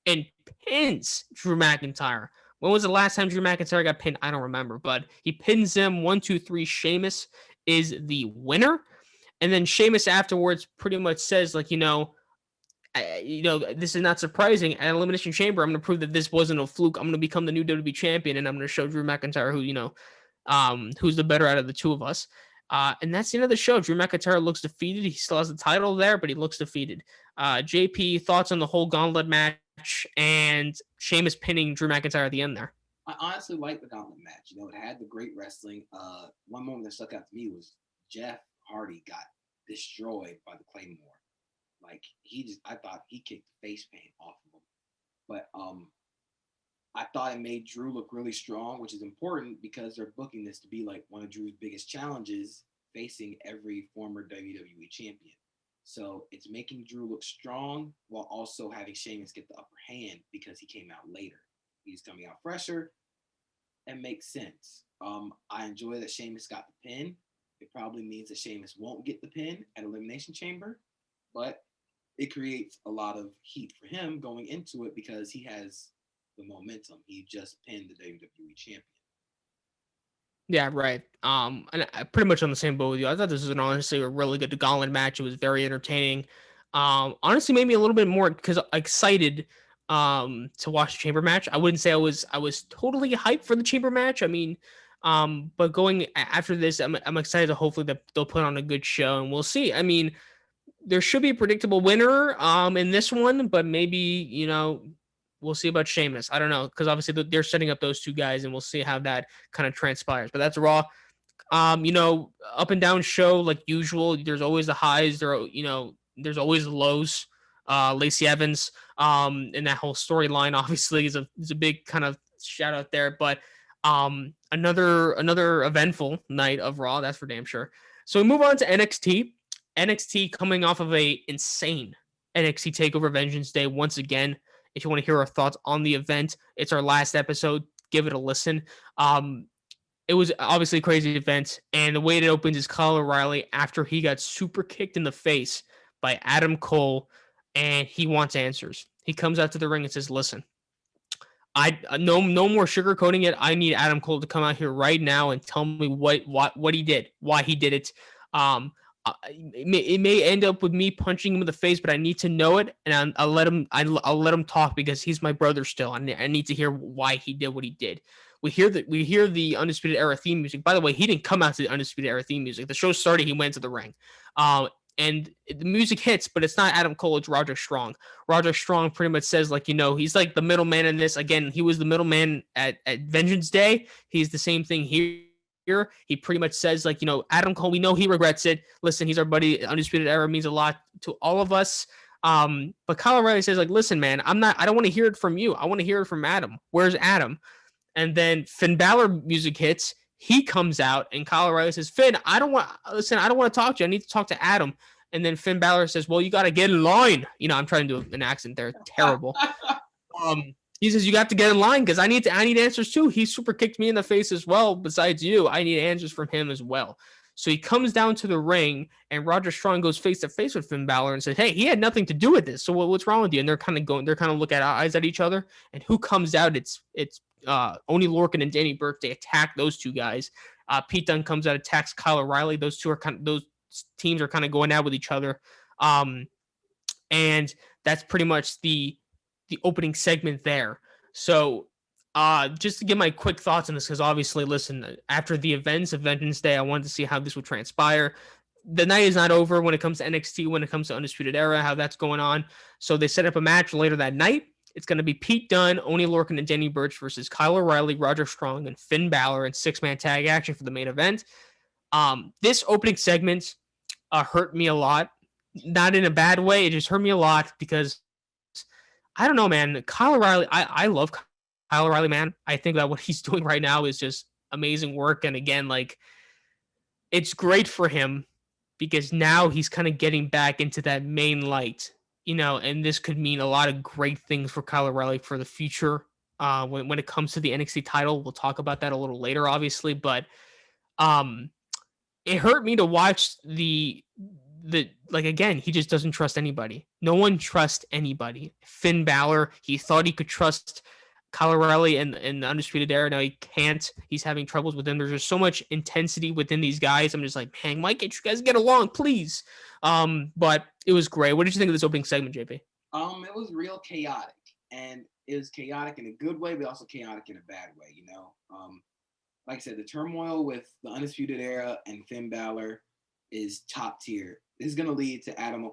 and pins Drew McIntyre. When was the last time Drew McIntyre got pinned? I don't remember, but he pins him 1, 2, 3. Sheamus is the winner. And then Sheamus afterwards pretty much says, like, this is not surprising. At Elimination Chamber, I'm going to prove that this wasn't a fluke. I'm going to become the new WWE champion, and I'm going to show Drew McIntyre who's the better out of the two of us. And that's the end of the show. Drew McIntyre looks defeated. He still has the title there, but he looks defeated. JP, thoughts on the whole Gauntlet match and Sheamus pinning Drew McIntyre at the end there? I honestly like the Gauntlet match. It had the great wrestling. One moment that stuck out to me was Jeff Hardy got destroyed by the Claymore. Like I thought he kicked the face paint off of him. But I thought it made Drew look really strong, which is important because they're booking this to be like one of Drew's biggest challenges, facing every former WWE champion. So it's making Drew look strong while also having Sheamus get the upper hand because he came out later. He's coming out fresher and makes sense. I enjoy that Sheamus got the pin. It probably means that Sheamus won't get the pin at Elimination Chamber, but it creates a lot of heat for him going into it because he has the momentum. He just pinned the WWE champion. Yeah, right. And I pretty much on the same boat with you. I thought this was honestly a really good Gauntlet match. It was very entertaining. Honestly, made me a little bit more excited to watch the Chamber match. I wouldn't say I was totally hyped for the Chamber match. I mean, but going after this, I'm excited to hopefully that they'll put on a good show, and we'll see. I mean, there should be a predictable winner in this one, but maybe we'll see about Sheamus. I don't know, because obviously they're setting up those two guys, and we'll see how that kind of transpires. But that's Raw. Up and down show like usual. There's always the highs. There's always the lows. Lacey Evans, and that whole storyline obviously is a big kind of shout out there. But another eventful night of Raw, that's for damn sure. So we move on to NXT. NXT coming off of a insane NXT Takeover Vengeance Day once again. If you want to hear our thoughts on the event, it's our last episode. Give it a listen. It was obviously a crazy event, and the way it opens is Kyle O'Reilly after he got super kicked in the face by Adam Cole, and he wants answers. He comes out to the ring and says, listen, No more sugarcoating it. I need Adam Cole to come out here right now and tell me what he did, why he did it. It may end up with me punching him in the face, but I need to know it, and I'll let him. I'll let him talk because he's my brother still. I need to hear why he did what he did. We hear the Undisputed Era theme music. By the way, he didn't come out to the Undisputed Era theme music. The show started, he went to the ring, and the music hits, but it's not Adam Cole. It's Roger Strong. Roger Strong pretty much says, like, he's like the middleman in this. Again, he was the middleman at Vengeance Day. He's the same thing here. He pretty much says, like, Adam Cole, we know he regrets it. Listen, he's our buddy. Undisputed Era means a lot to all of us. But Kyle O'Reilly says, like, listen, man, I don't want to hear it from you. I want to hear it from Adam. Where's Adam? And then Finn Balor music hits. He comes out, and Kyle O'Reilly says, Finn, I don't want to talk to you. I need to talk to Adam. And then Finn Balor says, well, you got to get in line. I'm trying to do an accent there. Terrible. He says, you got to get in line because I need answers too. He super kicked me in the face as well. Besides you, I need answers from him as well. So he comes down to the ring, and Roger Strong goes face to face with Finn Balor and says, hey, he had nothing to do with this. So what's wrong with you? And they're kind of looking at eyes at each other. And who comes out? It's Oney Lorcan and Danny Burke. They attack those two guys. Pete Dunne comes out, attacks Kyle O'Reilly. Those teams are kind of going out with each other. And that's pretty much the opening segment there. So just to give my quick thoughts on this, because obviously, listen, after the events of Vengeance Day, I wanted to see how this would transpire. The night is not over when it comes to NXT, when it comes to Undisputed Era, how that's going on. So they set up a match later that night. It's going to be Pete Dunne, Oney Lorcan, and Danny Burch versus Kyle O'Reilly, Roger Strong, and Finn Balor in 6-man tag action for the main event. This opening segment hurt me a lot. Not in a bad way. It just hurt me a lot because I don't know, man. Kyle O'Reilly, I love Kyle O'Reilly, man. I think that what he's doing right now is just amazing work. And again, like, it's great for him because now he's kind of getting back into that main light, and this could mean a lot of great things for Kyle O'Reilly for the future. When it comes to the NXT title, we'll talk about that a little later, obviously, but it hurt me to watch again, he just doesn't trust anybody. No one trusts anybody. Finn Balor, he thought he could trust Kyle O'Reilly and the Undisputed Era. Now he can't. He's having troubles with them. There's just so much intensity within these guys. I'm just like, man, why can't you guys get along, please? But it was great. What did you think of this opening segment, JP? It was real chaotic, and it was chaotic in a good way, but also chaotic in a bad way. Like I said, the turmoil with the Undisputed Era and Finn Balor is top tier. This is going to lead to Adam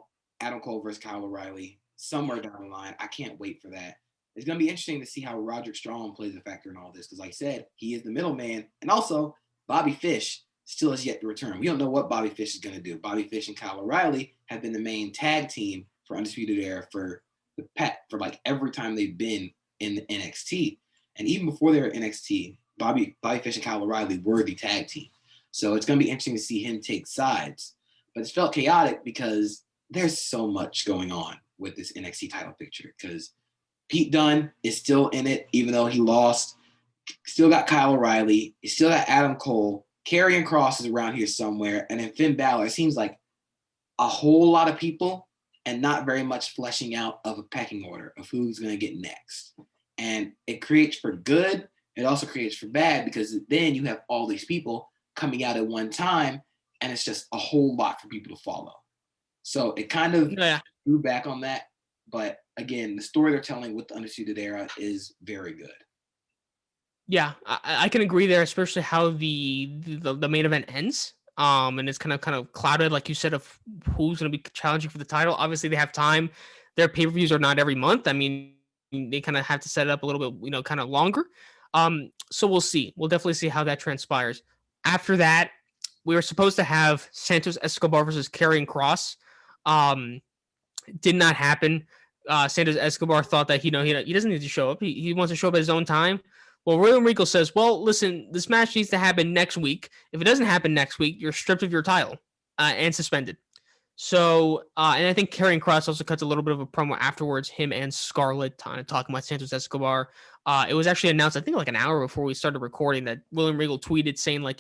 Cole versus Kyle O'Reilly somewhere down the line. I can't wait for that. It's going to be interesting to see how Roderick Strong plays a factor in all this because, like I said, he is the middleman. And also, Bobby Fish still has yet to return. We don't know what Bobby Fish is going to do. Bobby Fish and Kyle O'Reilly have been the main tag team for Undisputed Era for like every time they've been in the NXT. And even before they were NXT, Bobby Fish and Kyle O'Reilly were the tag team. So it's going to be interesting to see him take sides. But it's felt chaotic because there's so much going on with this NXT title picture because Pete Dunne is still in it, even though he lost. Still got Kyle O'Reilly. You still got Adam Cole. Karrion Kross is around here somewhere. And then Finn Balor. It seems like a whole lot of people and not very much fleshing out of a pecking order of who's going to get next. And it creates for good. It also creates for bad because then you have all these people coming out at one time, and it's just a whole lot for people to follow. So it kind of drew back on that. But again, the story they're telling with the Undisputed Era is very good. Yeah, I can agree there, especially how the main event ends. And it's kind of clouded, like you said, of who's going to be challenging for the title. Obviously, they have time. Their pay-per-views are not every month. I mean, they kind of have to set it up a little bit, kind of longer. So we'll see. We'll definitely see how that transpires. After that, we were supposed to have Santos Escobar versus Karrion Kross. Did not happen. Santos Escobar thought that he doesn't need to show up. He wants to show up at his own time. Well, William Regal says, well, listen, this match needs to happen next week. If it doesn't happen next week, you're stripped of your title and suspended. So, and I think Karrion Kross also cuts a little bit of a promo afterwards, him and Scarlett talking about Santos Escobar. It was actually announced, I think, like an hour before we started recording that William Regal tweeted saying, like,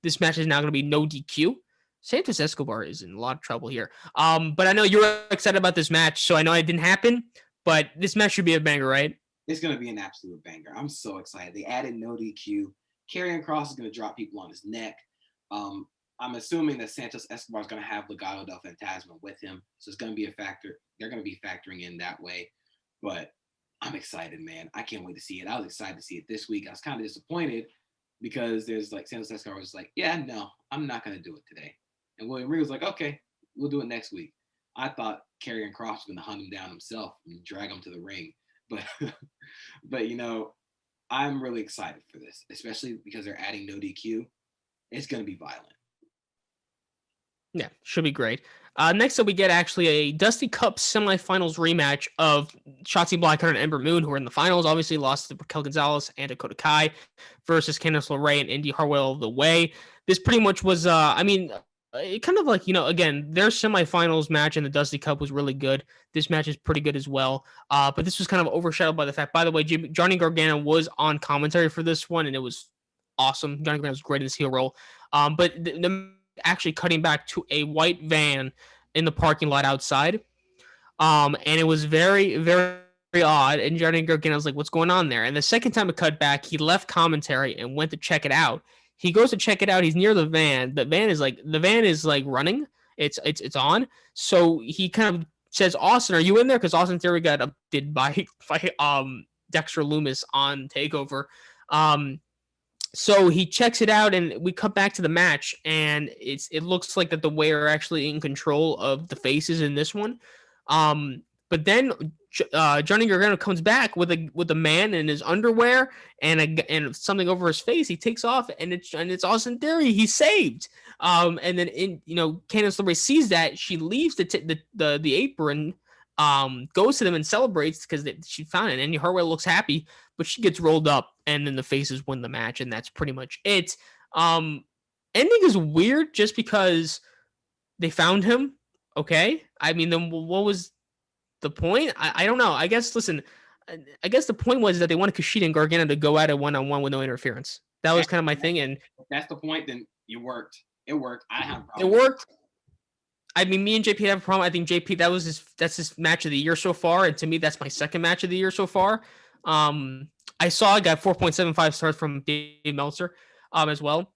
this match is now going to be no DQ. Santos Escobar is in a lot of trouble here. But I know you're excited about this match, so I know it didn't happen, but this match should be a banger, right? It's going to be an absolute banger. I'm so excited. They added no DQ. Karrion Kross is going to drop people on his neck. Um, I'm assuming that Santos Escobar is going to have Legado del Fantasma with him, so it's going to be a factor. They're going to be factoring in that way, but I'm excited, man. I can't wait to see it. I was excited to see it this week. I was kind of disappointed because there's like Santos Escobar was like, yeah, no, I'm not going to do it today, and William Regal was like, okay, we'll do it next week. I thought Karrion Kross was going to hunt him down himself and drag him to the ring, but but I'm really excited for this, especially because they're adding no DQ. It's going to be violent. Yeah, should be great. Next up, we get actually a Dusty Cup semifinals rematch of Shotzi Blackheart and Ember Moon, who were in the finals. Obviously, lost to Raquel Gonzalez and Dakota Kai versus Candice LeRae and Indy Hartwell the way. This pretty much was, it kind of like, again, their semifinals match in the Dusty Cup was really good. This match is pretty good as well. But this was kind of overshadowed by the fact, by the way, Johnny Gargano was on commentary for this one, and it was awesome. Johnny Gargano was great in his heel role. But the actually cutting back to a white van in the parking lot outside. And it was very, very, very odd. And Johnny Gargano was like, what's going on there? And the second time it cut back, he left commentary and went to check it out. He goes to check it out. He's near the van. The van is like running. It's on. So he kind of says, Austin, are you in there? Because Austin Theory got updated by Dexter Lumis on TakeOver. So he checks it out, and we cut back to the match, and it looks like that the Way are actually in control of the faces in this one. But then Johnny Gargano comes back with a man in his underwear and something over his face. He takes off, and it's Austin Theory. He's saved. And then Candice LeRae sees that, she leaves the apron, goes to them and celebrates because she found it. And Hartwell looks happy, but she gets rolled up, and then the faces win the match, and that's pretty much it. Ending is weird just because they found him. Okay, I mean, then what was the point? I don't know. I guess the point was that they wanted Kushida and Gargano to go at it one-on-one with no interference. That was kind of my thing, and if that's the point, then it worked. It worked. I have a problem. It worked. I mean, me and JP have a problem. I think JP that's his match of the year so far, and to me, that's my second match of the year so far. I saw I got 4.75 stars from Dave Meltzer, as well.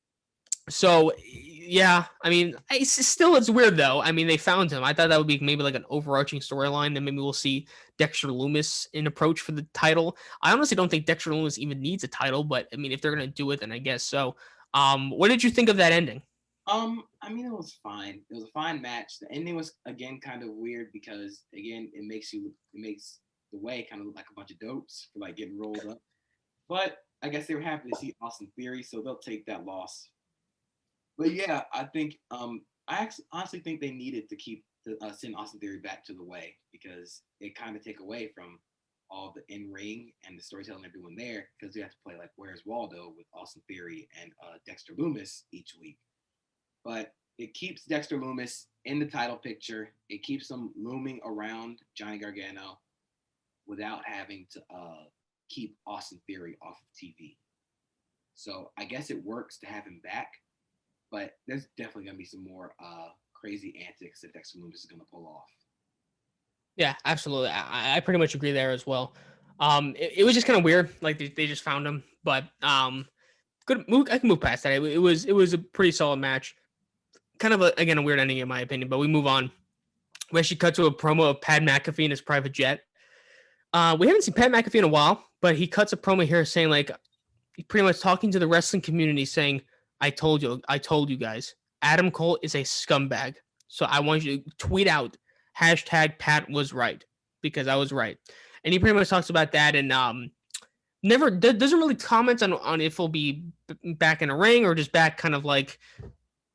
So yeah, I mean, it's weird though. I mean, they found him. I thought that would be maybe like an overarching storyline. Then maybe we'll see Dexter Lumis in approach for the title. I honestly don't think Dexter Lumis even needs a title, but I mean, if they're gonna do it, then I guess so. What did you think of that ending? I mean, it was fine. It was a fine match. The ending was again kind of weird because again, it makes the Way kind of look like a bunch of dopes for like getting rolled up. But I guess they were happy to see Austin Theory, so they'll take that loss. But yeah, I think I honestly think they needed to send Austin Theory back to the Way because it kind of take away from all the in ring and the storytelling they're doing there because you have to play like Where's Waldo with Austin Theory and Dexter Lumis each week. But it keeps Dexter Lumis in the title picture. It keeps him looming around Johnny Gargano without having to keep Austin Theory off of TV. So I guess it works to have him back, but there's definitely going to be some more crazy antics that Dexter Lumis is going to pull off. Yeah, absolutely. I pretty much agree there as well. It was just kind of weird. Like they just found him, but good move. I can move past that. It was a pretty solid match. Kind of a weird ending in my opinion, but we move on. We actually cut to a promo of Pat McAfee in his private jet. We haven't seen Pat McAfee in a while, but he cuts a promo here saying like, pretty much talking to the wrestling community saying, I told you guys, Adam Cole is a scumbag. So I want you to tweet out hashtag Pat was right because I was right. And he pretty much talks about that and never doesn't really comment on if he'll be back in a ring or just back kind of like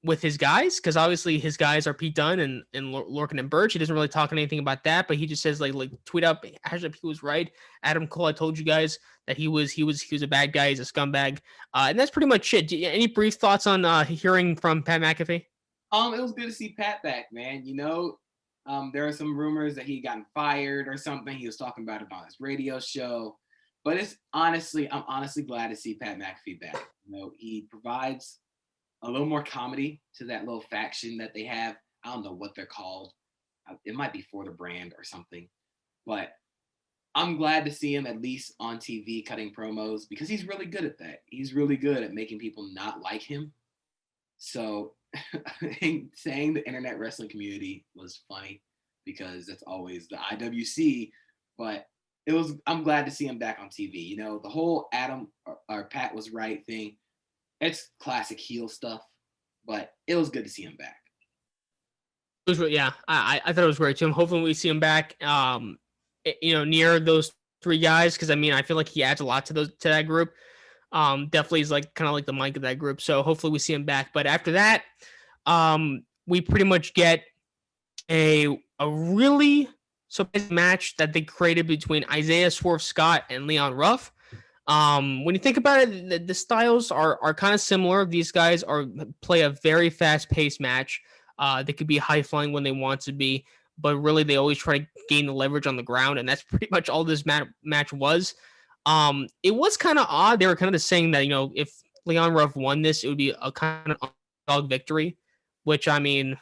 with his guys, because obviously his guys are Pete Dunne and Lorcan and Birch. He doesn't really talk anything about that, but he just says like tweet up hashtag he was right. Adam Cole, I told you guys that he was a bad guy, he's a scumbag, and that's pretty much it. Any brief thoughts on hearing from Pat McAfee? It was good to see Pat back, man. There are some rumors that he gotten fired or something. He was talking about it on his radio show, but I'm honestly glad to see Pat McAfee back. He provides a little more comedy to that little faction that they have. I don't know what they're called. It might be For the Brand or something. But I'm glad to see him at least on TV cutting promos because he's really good at that. He's really good at making people not like him. So saying the internet wrestling community was funny because that's always the IWC, but it was I'm glad to see him back on TV. You know, the whole Adam or Pat was right thing. It's classic heel stuff, but it was good to see him back. It was, yeah, I thought it was great too. I'm hoping we see him back. Near those three guys because I mean I feel like he adds a lot to that group. Definitely is like kind of like the mic of that group. So hopefully we see him back. But after that, we pretty much get a really surprising match that they created between Isaiah Swerve Scott and Leon Ruff. When you think about it, the styles are kind of similar. These guys play a very fast paced match. They could be high flying when they want to be, but really they always try to gain the leverage on the ground, and that's pretty much all this match was. It was kind of odd. They were kind of saying that if Leon Ruff won this, it would be a kind of underdog victory, which I mean,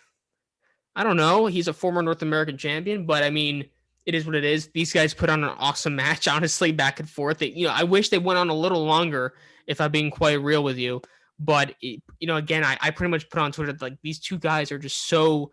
I don't know. He's a former North American champion, but I mean, it is what it is. These guys put on an awesome match, honestly, back and forth. I wish they went on a little longer, if I'm being quite real with you. But again, I pretty much put on Twitter that, like, these two guys are just so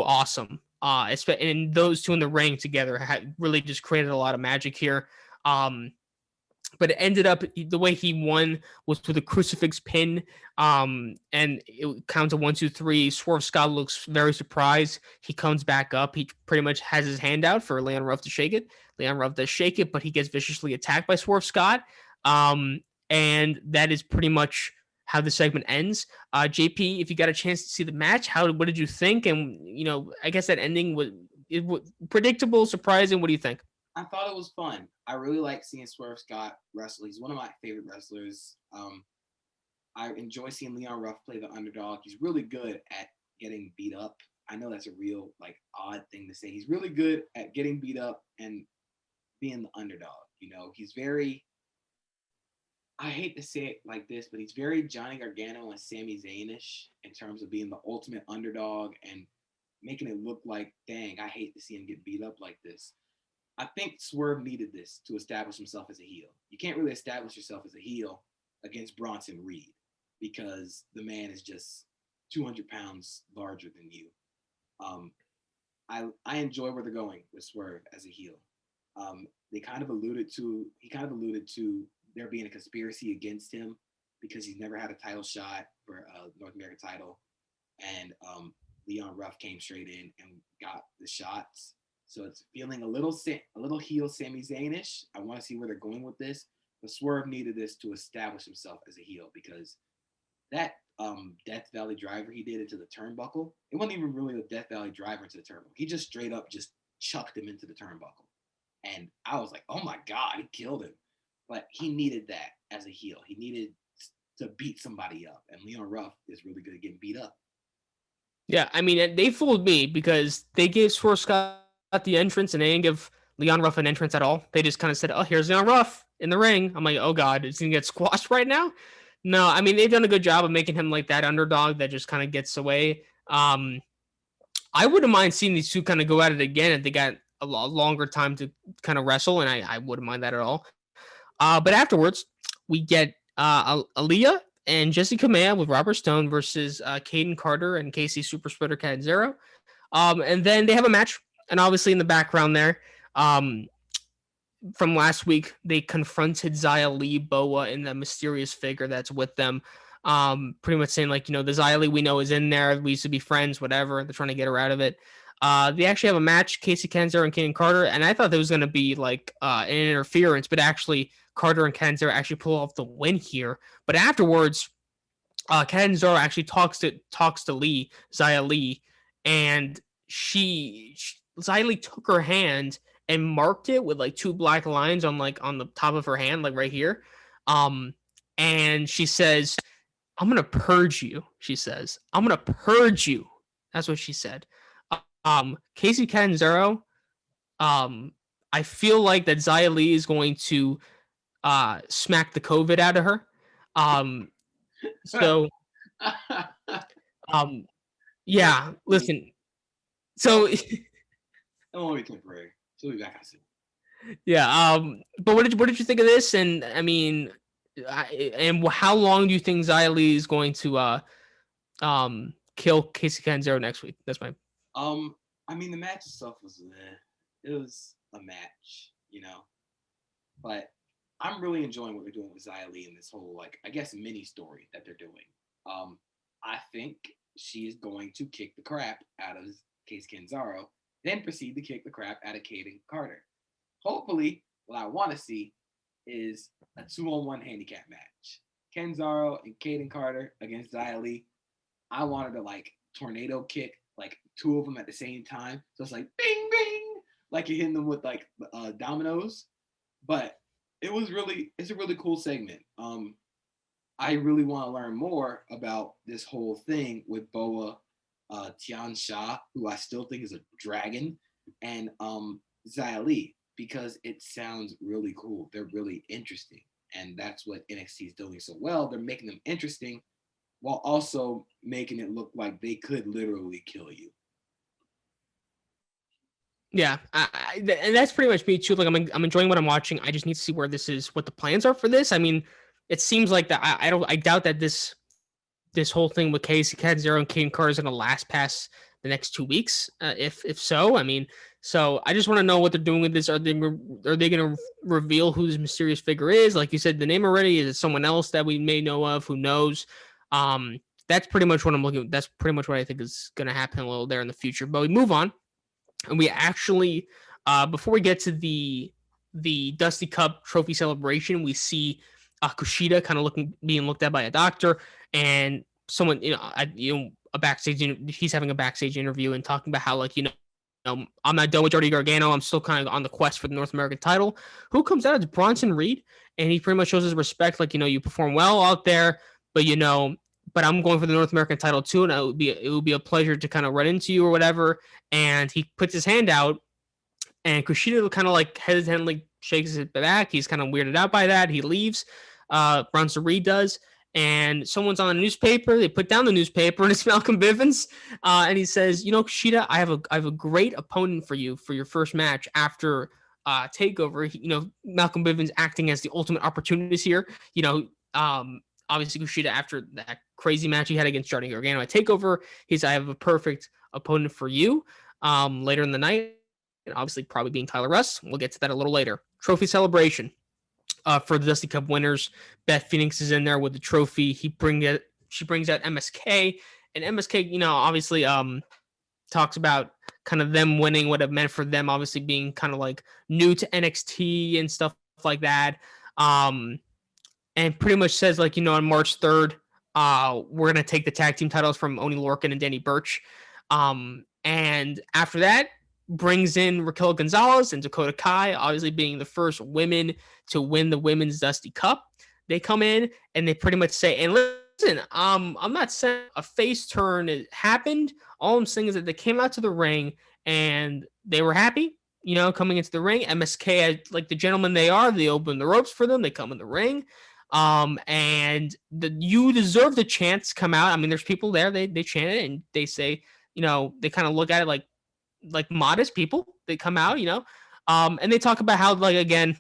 awesome. And those two in the ring together had really just created a lot of magic here. But it ended up the way he won was with a crucifix pin. And it counts to 1, 2, 3. Swerve Scott looks very surprised. He comes back up. He pretty much has his hand out for Leon Ruff to shake it. Leon Ruff does shake it, but he gets viciously attacked by Swerve Scott. And that is pretty much how the segment ends. JP, if you got a chance to see the match, what did you think? And I guess that ending was predictable, surprising. What do you think? I thought it was fun. I really like seeing Swerve Scott wrestle. He's one of my favorite wrestlers. I enjoy seeing Leon Ruff play the underdog. He's really good at getting beat up. I know that's a real odd thing to say. He's really good at getting beat up and being the underdog. He's very, I hate to say it like this, but he's very Johnny Gargano and Sami Zayn-ish in terms of being the ultimate underdog and making it look like, dang, I hate to see him get beat up like this. I think Swerve needed this to establish himself as a heel. You can't really establish yourself as a heel against Bronson Reed because the man is just 200 pounds larger than you. I enjoy where they're going with Swerve as a heel. He kind of alluded to there being a conspiracy against him because he's never had a title shot for a North American title, and Leon Ruff came straight in and got the shots. So it's feeling a little heel Sami Zayn-ish. I want to see where they're going with this. But Swerve needed this to establish himself as a heel because that Death Valley driver he did into the turnbuckle, it wasn't even really a Death Valley driver into the turnbuckle. He just straight up just chucked him into the turnbuckle. And I was like, oh my God, he killed him. But he needed that as a heel. He needed to beat somebody up. And Leon Ruff is really good at getting beat up. Yeah, I mean, they fooled me because they gave Swerve Scott the entrance and they didn't give Leon Ruff an entrance at all. They just kind of said, oh, here's Leon Ruff in the ring. I'm like, oh God, is he gonna get squashed right now? No, I mean, they've done a good job of making him like that underdog that just kind of gets away. I wouldn't mind seeing these two kind of go at it again if they got a longer time to kind of wrestle, and I wouldn't mind that at all. But afterwards, we get Aaliyah and Jessie Kamea with Robert Stone versus Caden Carter and Casey Super Spreader Catanzaro. And then they have a match, and obviously in the background there, from last week, they confronted Xia Li, Boa, and the mysterious figure that's with them. Pretty much saying, like, the Xia Li we know is in there. We used to be friends, whatever. They're trying to get her out of it. They actually have a match, Casey Catanzaro and Caden Carter, and I thought there was going to be like an interference, but actually Carter and Catanzaro actually pull off the win here. But afterwards, Catanzaro actually talks to Xia Li, and Xia Li took her hand and marked it with like 2 black lines on the top of her hand, like right here. And she says, I'm gonna purge you. She says, I'm gonna purge you. That's what she said. Casey Catanzaro, I feel like that Xia Li is going to smack the COVID out of her. So yeah, listen. So Don't want to be temporary. She'll be back soon. Yeah. But what did you think of this? And I mean, and how long do you think Xia Li is going to kill Casey Canzero next week? That's my. Um, I mean, the match itself was it was a match, but I'm really enjoying what they're doing with Xia Li in this whole like I guess mini story that they're doing. Um, I think she is going to kick the crap out of Case Canzaro, then proceed to kick the crap out of Caden Carter. Hopefully, what I want to see is a 2-on-1 handicap match. Canzaro and Caden Carter against Xia Li. I wanted to like tornado kick like two of them at the same time. So it's like bing bing, like you're hitting them with like dominoes. But it's a really cool segment. I really want to learn more about this whole thing with Boa Tian Sha, who I still think is a dragon, and Xia Li, because it sounds really cool. They're really interesting. And that's what NXT is doing so well. They're making them interesting while also making it look like they could literally kill you. Yeah, and that's pretty much me too. Like I'm enjoying what I'm watching. I just need to see where this is, what the plans are for this. I mean, it seems like that. I doubt that this whole thing with Casey Canzero and Kane Carter is going to last past the next 2 weeks. If so, I mean, so I just want to know what they're doing with this. Are they going to reveal who this mysterious figure is? Like you said, the name already. Is it someone else that we may know of? Who knows? That's pretty much what I'm looking. That's pretty much what I think is going to happen a little there in the future. But we move on, and we actually, before we get to the Dusty Cup Trophy celebration, we see Kushida kind of being looked at by a doctor, and someone, a backstage. He's having a backstage interview and talking about how, like, I'm not done with Johnny Gargano. I'm still kind of on the quest for the North American title. Who comes out is Bronson Reed, and he pretty much shows his respect. Like, you perform well out there, but but I'm going for the North American title too, and it would be a pleasure to kind of run into you or whatever. And he puts his hand out, and Kushida kind of like hesitantly shakes his back. He's kind of weirded out by that. He leaves. Bronson Reed does. And someone's on a newspaper. They put down the newspaper, and it's Malcolm Bivens. And he says, Kushida, I have a great opponent for you for your first match after Takeover. Malcolm Bivens acting as the ultimate opportunist here. Obviously Kushida, after that crazy match he had against Johnny Gargano at Takeover, I have a perfect opponent for you later in the night. And obviously probably being Tyler Russ. We'll get to that a little later. Trophy celebration for the Dusty Cup winners. Beth Phoenix is in there with the trophy. She brings out MSK, and MSK, obviously talks about kind of them winning, what it meant for them, obviously being kind of like new to NXT and stuff like that. And pretty much says, like, on March 3rd, we're gonna take the tag team titles from Oni Lorcan and Danny Burch. And after that, brings in Raquel Gonzalez and Dakota Kai, obviously being the first women to win the Women's Dusty Cup. They come in and they pretty much say, and listen, I'm not saying a face turn happened. All I'm saying is that they came out to the ring and they were happy, coming into the ring. MSK, like the gentlemen they are, they open the ropes for them. They come in the ring. And you deserve the chance. Come out. I mean, there's people there. They chant it and they say, they kind of look at it like modest people. They come out, and they talk about how, like, again,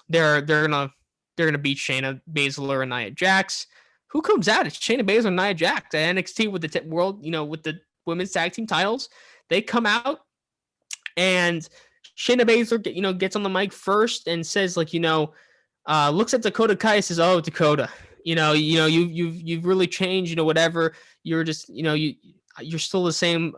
they're gonna beat Shayna Baszler and Nia Jax. Who comes out? It's Shayna Baszler and Nia Jax at NXT with the world, with the women's tag team titles. They come out and Shayna Baszler, gets on the mic first and says, like, looks at Dakota Kai and says, "Oh, Dakota, you've really changed, whatever. You're just, you're still the same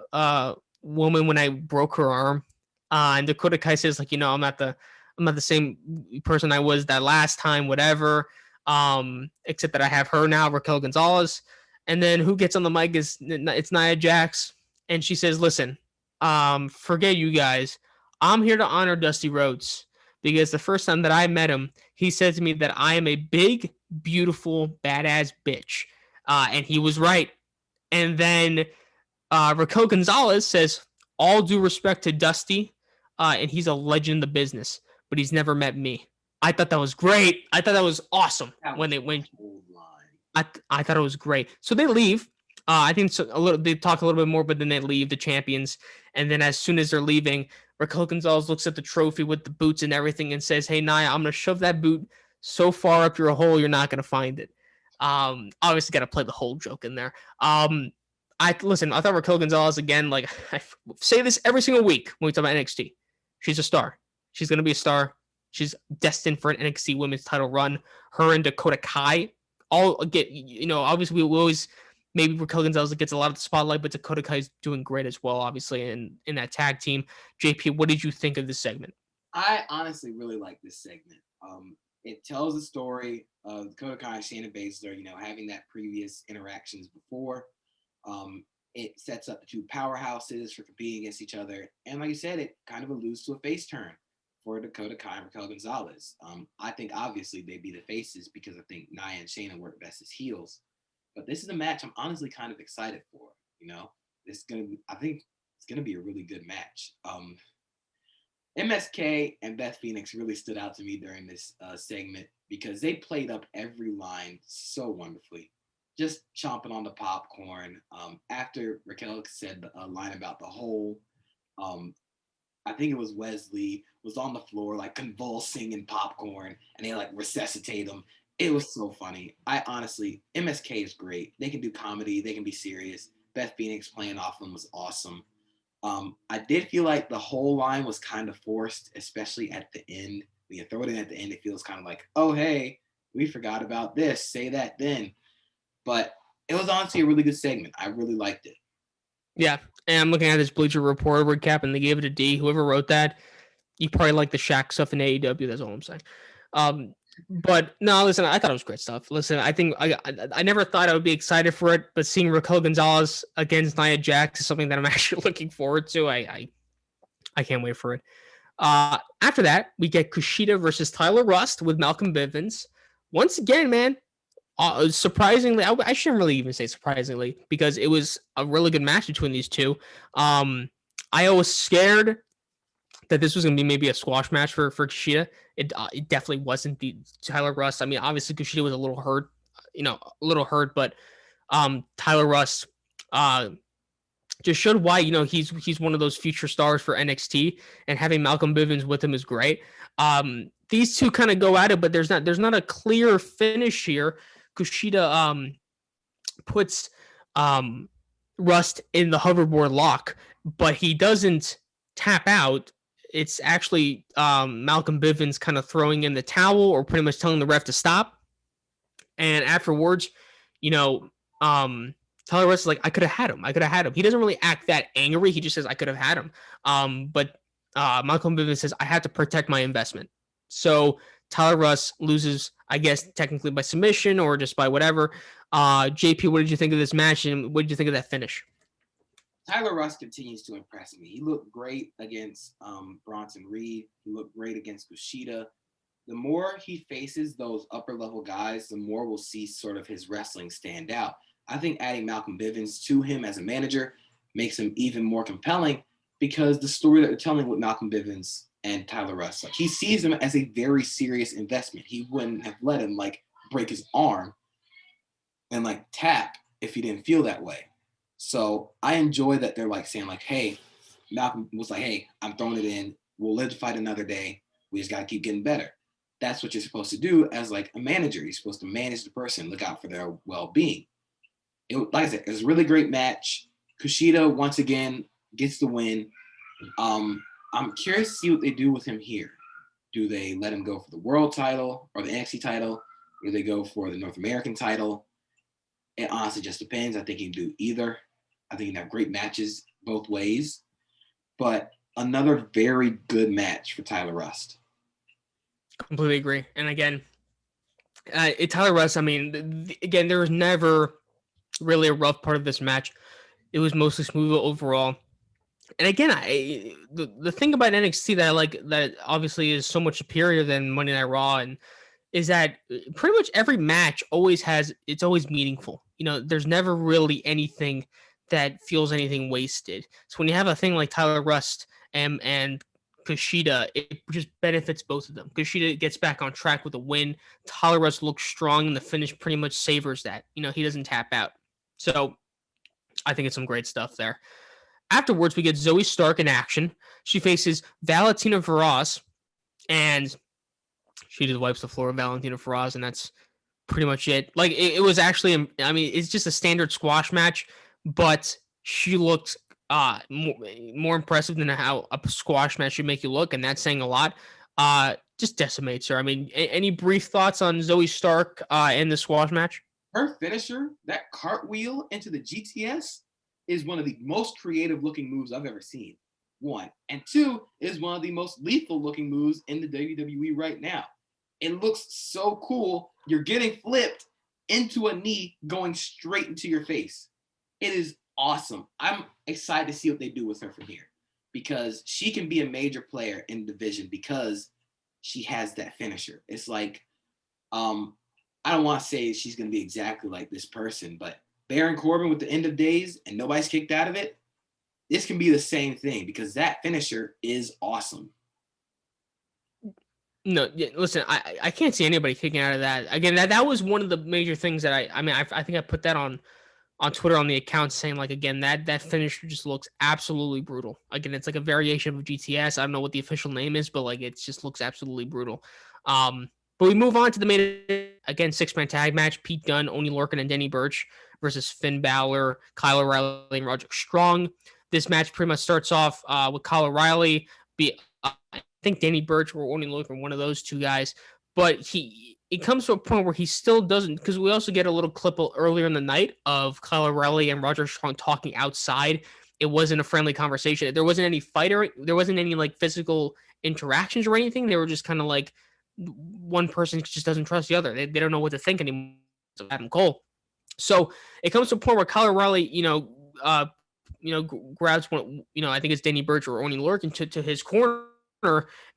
woman when I broke her arm." And Dakota Kai says, like, I'm not the same person I was that last time, whatever. Except that I have her now, Raquel Gonzalez. And then who gets on the mic it's Nia Jax, and she says, "Listen, forget you guys. I'm here to honor Dusty Rhodes." Because the first time that I met him, he said to me that I am a big, beautiful, badass bitch. And he was right. And then Raquel Gonzalez says, "All due respect to Dusty, and he's a legend in the business, but he's never met me." I thought that was great. I thought that was awesome when they went. I thought it was great. So they leave. I think so, they talk a little bit more, but then they leave, the champions. And then as soon as they're leaving, Raquel Gonzalez looks at the trophy with the boots and everything and says, "Hey Nia, I'm gonna shove that boot so far up your hole you're not gonna find it." Obviously got to play the whole joke in there. I listen. I thought Raquel Gonzalez again. Like I say this every single week when we talk about NXT. She's a star. She's gonna be a star. She's destined for an NXT Women's Title run. Her and Dakota Kai all get. Obviously we always maybe Raquel Gonzalez gets a lot of the spotlight, but Dakota Kai is doing great as well. Obviously in that tag team. JP, what did you think of this segment? I honestly really like this segment. It tells the story of Dakota Kai and Shayna Baszler, having that previous interactions before. It sets up the two powerhouses for competing against each other. And like you said, it kind of alludes to a face turn for Dakota Kai and Raquel Gonzalez. I think obviously they'd be the faces because I think Nia and Shayna work best as heels. But this is a match I'm honestly kind of excited for. I think it's gonna be a really good match. MSK and Beth Phoenix really stood out to me during this segment because they played up every line so wonderfully, just chomping on the popcorn. After Raquel said a line about the hole, I think it was Wesley was on the floor like convulsing in popcorn, and they like resuscitate him. It was so funny. MSK is great. They can do comedy. They can be serious. Beth Phoenix playing off them was awesome. I did feel like the whole line was kind of forced, especially at the end. When you throw it in at the end, it feels kind of like, oh, hey, we forgot about this. Say that then. But it was honestly a really good segment. I really liked it. Yeah, and I'm looking at this Bleacher Report recap, and they gave it a D. Whoever wrote that, you probably like the Shaq stuff in AEW. That's all I'm saying. But no, listen, I thought it was great stuff. Listen, I think I never thought I would be excited for it, but seeing Raquel Gonzalez against Nia Jax is something that I'm actually looking forward to. I can't wait for it. After that, we get Kushida versus Tyler Rust with Malcolm Bivens. Once again, man, surprisingly, I shouldn't really even say surprisingly because it was a really good match between these two. I was scared that this was going to be maybe a squash match for Kushida. It definitely wasn't. The Tyler Rust. I mean, obviously Kushida was a little hurt, but Tyler Rust just showed why he's one of those future stars for NXT, and having Malcolm Bivens with him is great. These two kind of go at it, but there's not a clear finish here. Kushida puts Rust in the hoverboard lock, but he doesn't tap out. It's actually Malcolm Bivens kind of throwing in the towel or pretty much telling the ref to stop. And afterwards, Tyler Rust is like, I could have had him. He doesn't really act that angry. He just says, I could have had him. But Malcolm Bivens says, I had to protect my investment. So Tyler Rust loses, I guess, technically by submission or just by whatever. JP, what did you think of this match, and what did you think of that finish? Tyler Rust continues to impress me. He looked great against Bronson Reed. He looked great against Kushida. The more he faces those upper level guys, the more we'll see sort of his wrestling stand out. I think adding Malcolm Bivens to him as a manager makes him even more compelling because the story that they're telling with Malcolm Bivens and Tyler Rust, like he sees him as a very serious investment. He wouldn't have let him like break his arm and like tap if he didn't feel that way. So I enjoy that they're like saying like, hey, Malcolm was like, hey, I'm throwing it in. We'll live to fight another day. We just got to keep getting better. That's what you're supposed to do as like a manager. You're supposed to manage the person, look out for their well-being. Like I said, it was a really great match. Kushida once again gets the win. I'm curious to see what they do with him here. Do they let him go for the world title or the NXT title? Or do they go for the North American title? It honestly just depends. I think he can do either. I think he can have great matches both ways. But another very good match for Tyler Rust. Completely agree. And again, Tyler Rust, I mean, again, there was never really a rough part of this match. It was mostly smooth overall. And again, the thing about NXT that I like that obviously is so much superior than Monday Night Raw and is that pretty much every match it's always meaningful. There's never really anything that feels anything wasted. So when you have a thing like Tyler Rust and Kushida, it just benefits both of them. Kushida gets back on track with a win. Tyler Rust looks strong, and the finish pretty much savors that. He doesn't tap out. So I think it's some great stuff there. Afterwards, we get Zoe Stark in action. She faces Valentina Feroz, and she just wipes the floor with Valentina Feroz, and that's pretty much it. Like it was actually, I mean, it's just a standard squash match, but she looked more impressive than how a squash match should make you look, and that's saying a lot. Just decimates her. I mean, any brief thoughts on Zoe Stark in the squash match? Her finisher, that cartwheel into the GTS, is one of the most creative looking moves I've ever seen. One. And two, is one of the most lethal looking moves in the WWE right now. It looks so cool. You're getting flipped into a knee going straight into your face. It is awesome. I'm excited to see what they do with her from here because she can be a major player in the division because she has that finisher. It's like, I don't want to say she's going to be exactly like this person, but Baron Corbin with the end of days and nobody's kicked out of it, this can be the same thing because that finisher is awesome. No, yeah, listen, I can't see anybody kicking out of that. Again, that was one of the major things that I mean, I think I put that on Twitter on the account saying like again that finisher just looks absolutely brutal. Again, it's like a variation of GTS. I don't know what the official name is, but like it just looks absolutely brutal. But we move on to the main again 6-man tag match: Pete Dunne, Oney Lorcan, and Denny Burch versus Finn Balor, Kyle O'Reilly, and Roderick Strong. This match pretty much starts off with Kyle O'Reilly. I think Danny Burch or Oney Lorcan, one of those two guys, but it comes to a point where he still doesn't, because we also get a little clip earlier in the night of Kyle O'Reilly and Roger Strong talking outside. It wasn't a friendly conversation. There wasn't any fighter. There wasn't any like physical interactions or anything. They were just kind of like one person just doesn't trust the other. They don't know what to think anymore. So Adam Cole. So it comes to a point where Kyle O'Reilly, grabs one, I think it's Danny Burch or Oney Lorcan to his corner,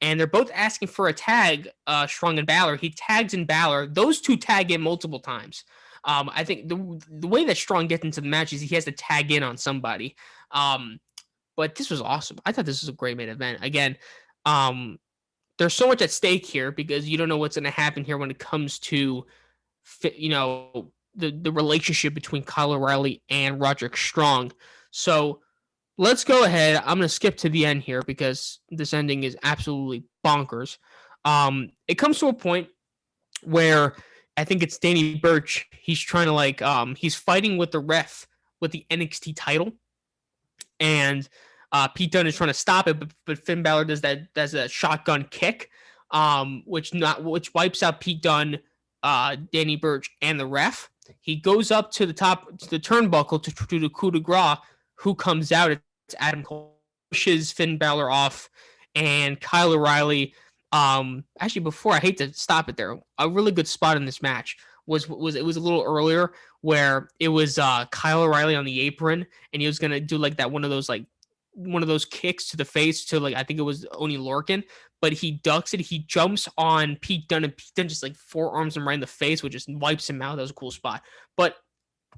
and they're both asking for a tag, Strong and Balor. He tags in Balor. Those two tag in multiple times. I think the way that Strong gets into the match is he has to tag in on somebody. But this was awesome. I thought this was a great main event. Again, there's so much at stake here because you don't know what's going to happen here when it comes to, the relationship between Kyle O'Reilly and Roderick Strong. So let's go ahead. I'm going to skip to the end here because this ending is absolutely bonkers. It comes to a point where I think it's Danny Burch. He's trying to he's fighting with the ref with the NXT title, and Pete Dunne is trying to stop it, but Finn Balor does a shotgun kick, which wipes out Pete Dunne, Danny Burch, and the ref. He goes up to the top to the turnbuckle to do the coup de grace. Who comes out? It's Adam Cole, pushes Finn Balor off, and Kyle O'Reilly. Actually, before I hate to stop it there, a really good spot in this match was it was a little earlier where it was Kyle O'Reilly on the apron, and he was gonna do like that one of those kicks to the face to I think it was Oney Lorcan, but he ducks it. He jumps on Pete Dunne, and Pete Dunne just forearms him right in the face, which just wipes him out. That was a cool spot. But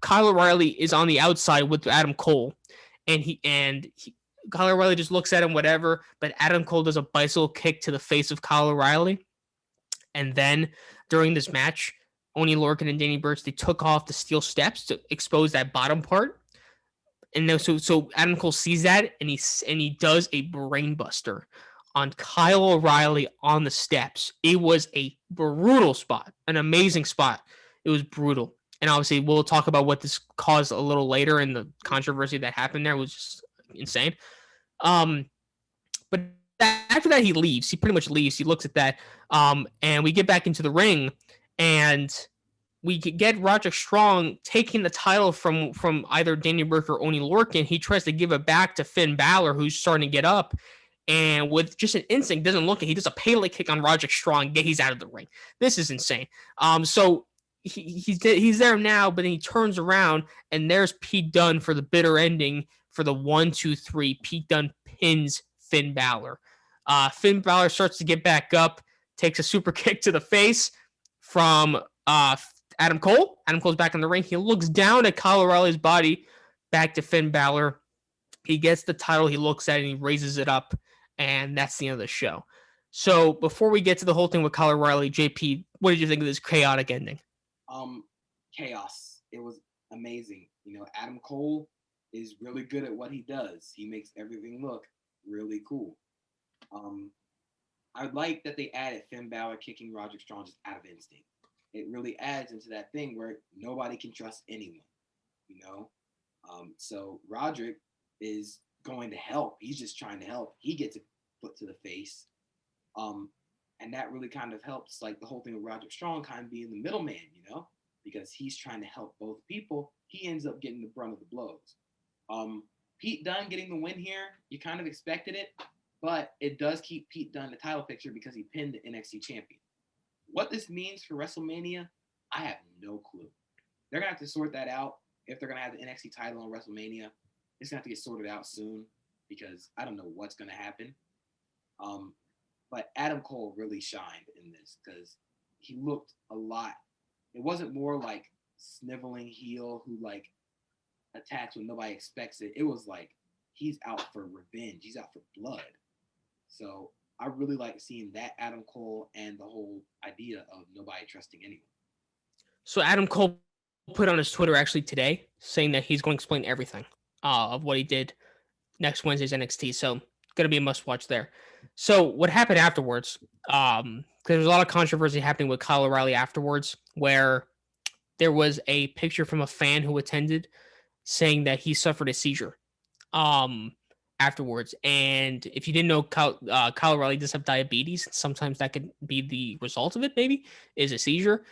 Kyle O'Reilly is on the outside with Adam Cole, and Kyle O'Reilly just looks at him, whatever. But Adam Cole does a bicycle kick to the face of Kyle O'Reilly, and then during this match, Oney Lorcan and Danny Burch, they took off the steel steps to expose that bottom part. And so Adam Cole sees that, and he does a brainbuster on Kyle O'Reilly on the steps. It was a brutal spot, an amazing spot. It was brutal. And obviously, we'll talk about what this caused a little later in the controversy that happened there. It was just insane. But after that, he leaves. He pretty much leaves. He looks at that. And we get back into the ring, and we get Roderick Strong taking the title from either Danny Burch or Oney Lorcan. He tries to give it back to Finn Balor, who's starting to get up. And with just an instinct, doesn't look at, he does a Pele kick on Roderick Strong. He's out of the ring. This is insane. So he's there now, but then he turns around, and there's Pete Dunne for the bitter ending for the 1-2-3. Pete Dunne pins Finn Balor. Finn Balor starts to get back up, takes a super kick to the face from Adam Cole. Adam Cole's back in the ring. He looks down at Kyle O'Reilly's body, back to Finn Balor. He gets the title. He looks at it, and he raises it up, and that's the end of the show. So before we get to the whole thing with Kyle O'Reilly, JP, what did you think of this chaotic ending? Chaos. It was amazing. Adam Cole is really good at what he does. He makes everything look really cool. Um, I like that they added Finn Balor kicking Roderick Strong just out of instinct. It really adds into that thing where nobody can trust anyone, you know? So Roderick is going to help. He's just trying to help. He gets a foot to the face. Um, and that really kind of helps, like the whole thing with Roderick Strong kind of being the middleman, because he's trying to help both people. He ends up getting the brunt of the blows. Um, Pete Dunne getting the win here, you kind of expected it, but it does keep Pete Dunne the title picture because he pinned the NXT champion. What this means for WrestleMania, I have no clue. They're gonna have to sort that out if they're gonna have the NXT title on WrestleMania. It's gonna have to get sorted out soon because I don't know what's gonna happen. Um, but Adam Cole really shined in this because he looked a lot. It wasn't more like sniveling heel who like attacks when nobody expects it. It was like he's out for revenge. He's out for blood. So I really like seeing that Adam Cole and the whole idea of nobody trusting anyone. So Adam Cole put on his Twitter actually today saying that he's going to explain everything of what he did next Wednesday's NXT. So going to be a must watch there. So what happened afterwards? Because there's a lot of controversy happening with Kyle O'Reilly afterwards, where there was a picture from a fan who attended saying that he suffered a seizure afterwards. And if you didn't know, Kyle O'Reilly does have diabetes. Sometimes that could be the result of it, maybe, is a seizure,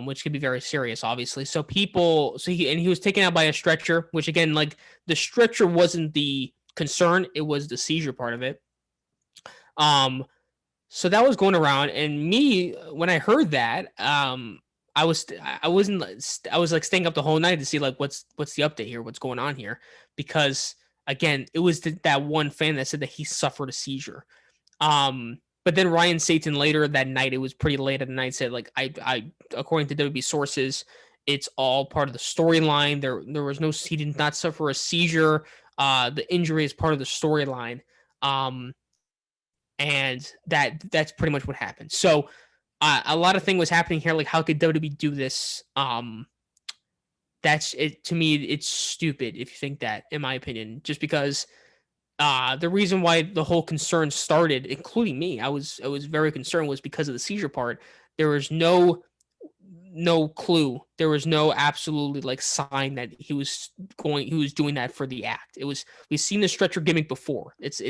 which could be very serious, obviously. So he was taken out by a stretcher, which again, like the stretcher wasn't the concern, it was the seizure part of it. So that was going around, and me when I heard that, I was like staying up the whole night to see like what's the update here, what's going on here, because again, it was that one fan that said that he suffered a seizure. But then Ryan Satan later that night, it was pretty late at the night, said like I according to WB sources, it's all part of the storyline. There was no, he did not suffer a seizure. The injury is part of the storyline. And that's pretty much what happened. So a lot of thing was happening here. Like, how could WWE do this? That's it to me. It's stupid if you think that, in my opinion, just because the reason why the whole concern started, including me, I was very concerned, was because of the seizure part. There was no clue. There was no absolutely like sign that he was doing that for the act. It was, we've seen the stretcher gimmick before. It's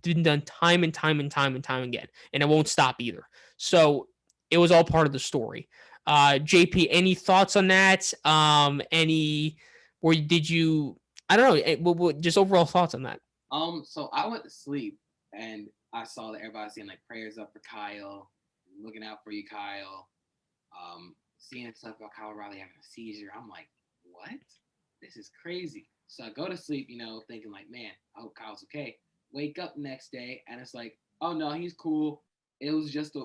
been done time and time and time and time again, and it won't stop either. So it was all part of the story. JP, any thoughts on that? Any, or did you? I don't know. Just overall thoughts on that. So I went to sleep and I saw that everybody saying like prayers up for Kyle, looking out for you, Kyle. Seeing stuff about Kyle O'Reilly having a seizure. I'm like, what? This is crazy. So I go to sleep, thinking like, man, I hope Kyle's okay. Wake up next day and it's like, oh no, he's cool. It was just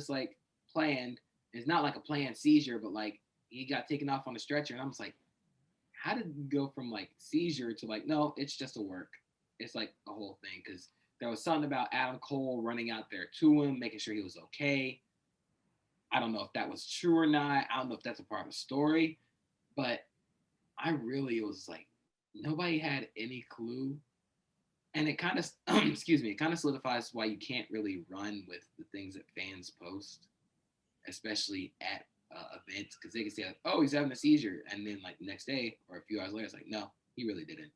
like planned. It's not like a planned seizure, but like he got taken off on a stretcher, and I'm just like, how did it go from like seizure to like, no, it's just a work. It's like a whole thing because there was something about Adam Cole running out there to him, making sure he was okay. I don't know if that was true or not. I don't know if that's a part of the story, but I really was like, nobody had any clue. And it kind of, excuse me, it kind of solidifies why you can't really run with the things that fans post, especially at events, because they can say like, oh, he's having a seizure, and then like the next day or a few hours later, it's like, no, he really didn't.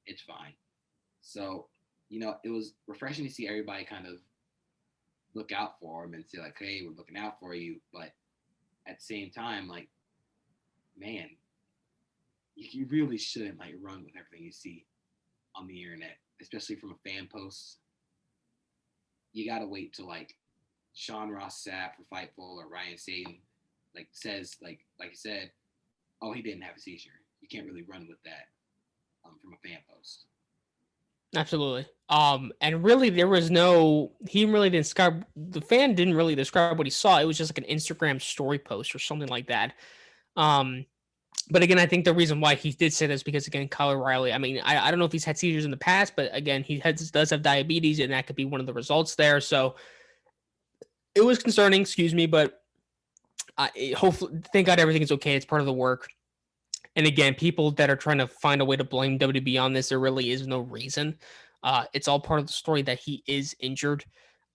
It's fine. So, it was refreshing to see everybody kind of look out for him and say like, hey, we're looking out for you. But at the same time, like, man, you really shouldn't like run with everything you see on the internet, especially from a fan post. You gotta wait till like Sean Ross Sapp for Fightful or Ryan Satan like says like you said, oh, he didn't have a seizure. You can't really run with that from a fan post. Absolutely. And really, there was no. He really didn't describe. The fan didn't really describe what he saw. It was just like an Instagram story post or something like that. Um, but again, I think the reason why he did say this is because again, Kyle O'Reilly. I mean, I don't know if he's had seizures in the past, but again, does have diabetes, and that could be one of the results there. So it was concerning. Excuse me, but hopefully, thank God everything is okay. It's part of the work. And again, people that are trying to find a way to blame WWE on this, there really is no reason. It's all part of the story that he is injured.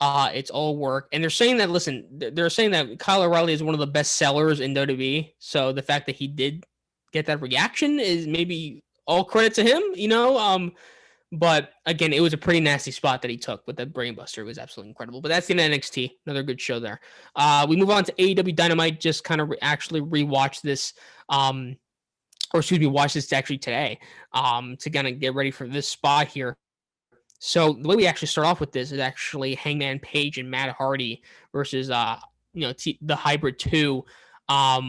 It's all work, and they're saying that. Listen, they're saying that Kyle O'Reilly is one of the best sellers in WWE. So the fact that he did get that reaction is maybe all credit to him. But again, it was a pretty nasty spot that he took with the brainbuster. It was absolutely incredible. But that's the NXT. Another good show there. We move on to AEW Dynamite. Just kind of actually rewatch this. Or excuse me, watch this actually today. To kind of get ready for this spot here. So the way we actually start off with this is actually Hangman Page and Matt Hardy versus the Hybrid 2. A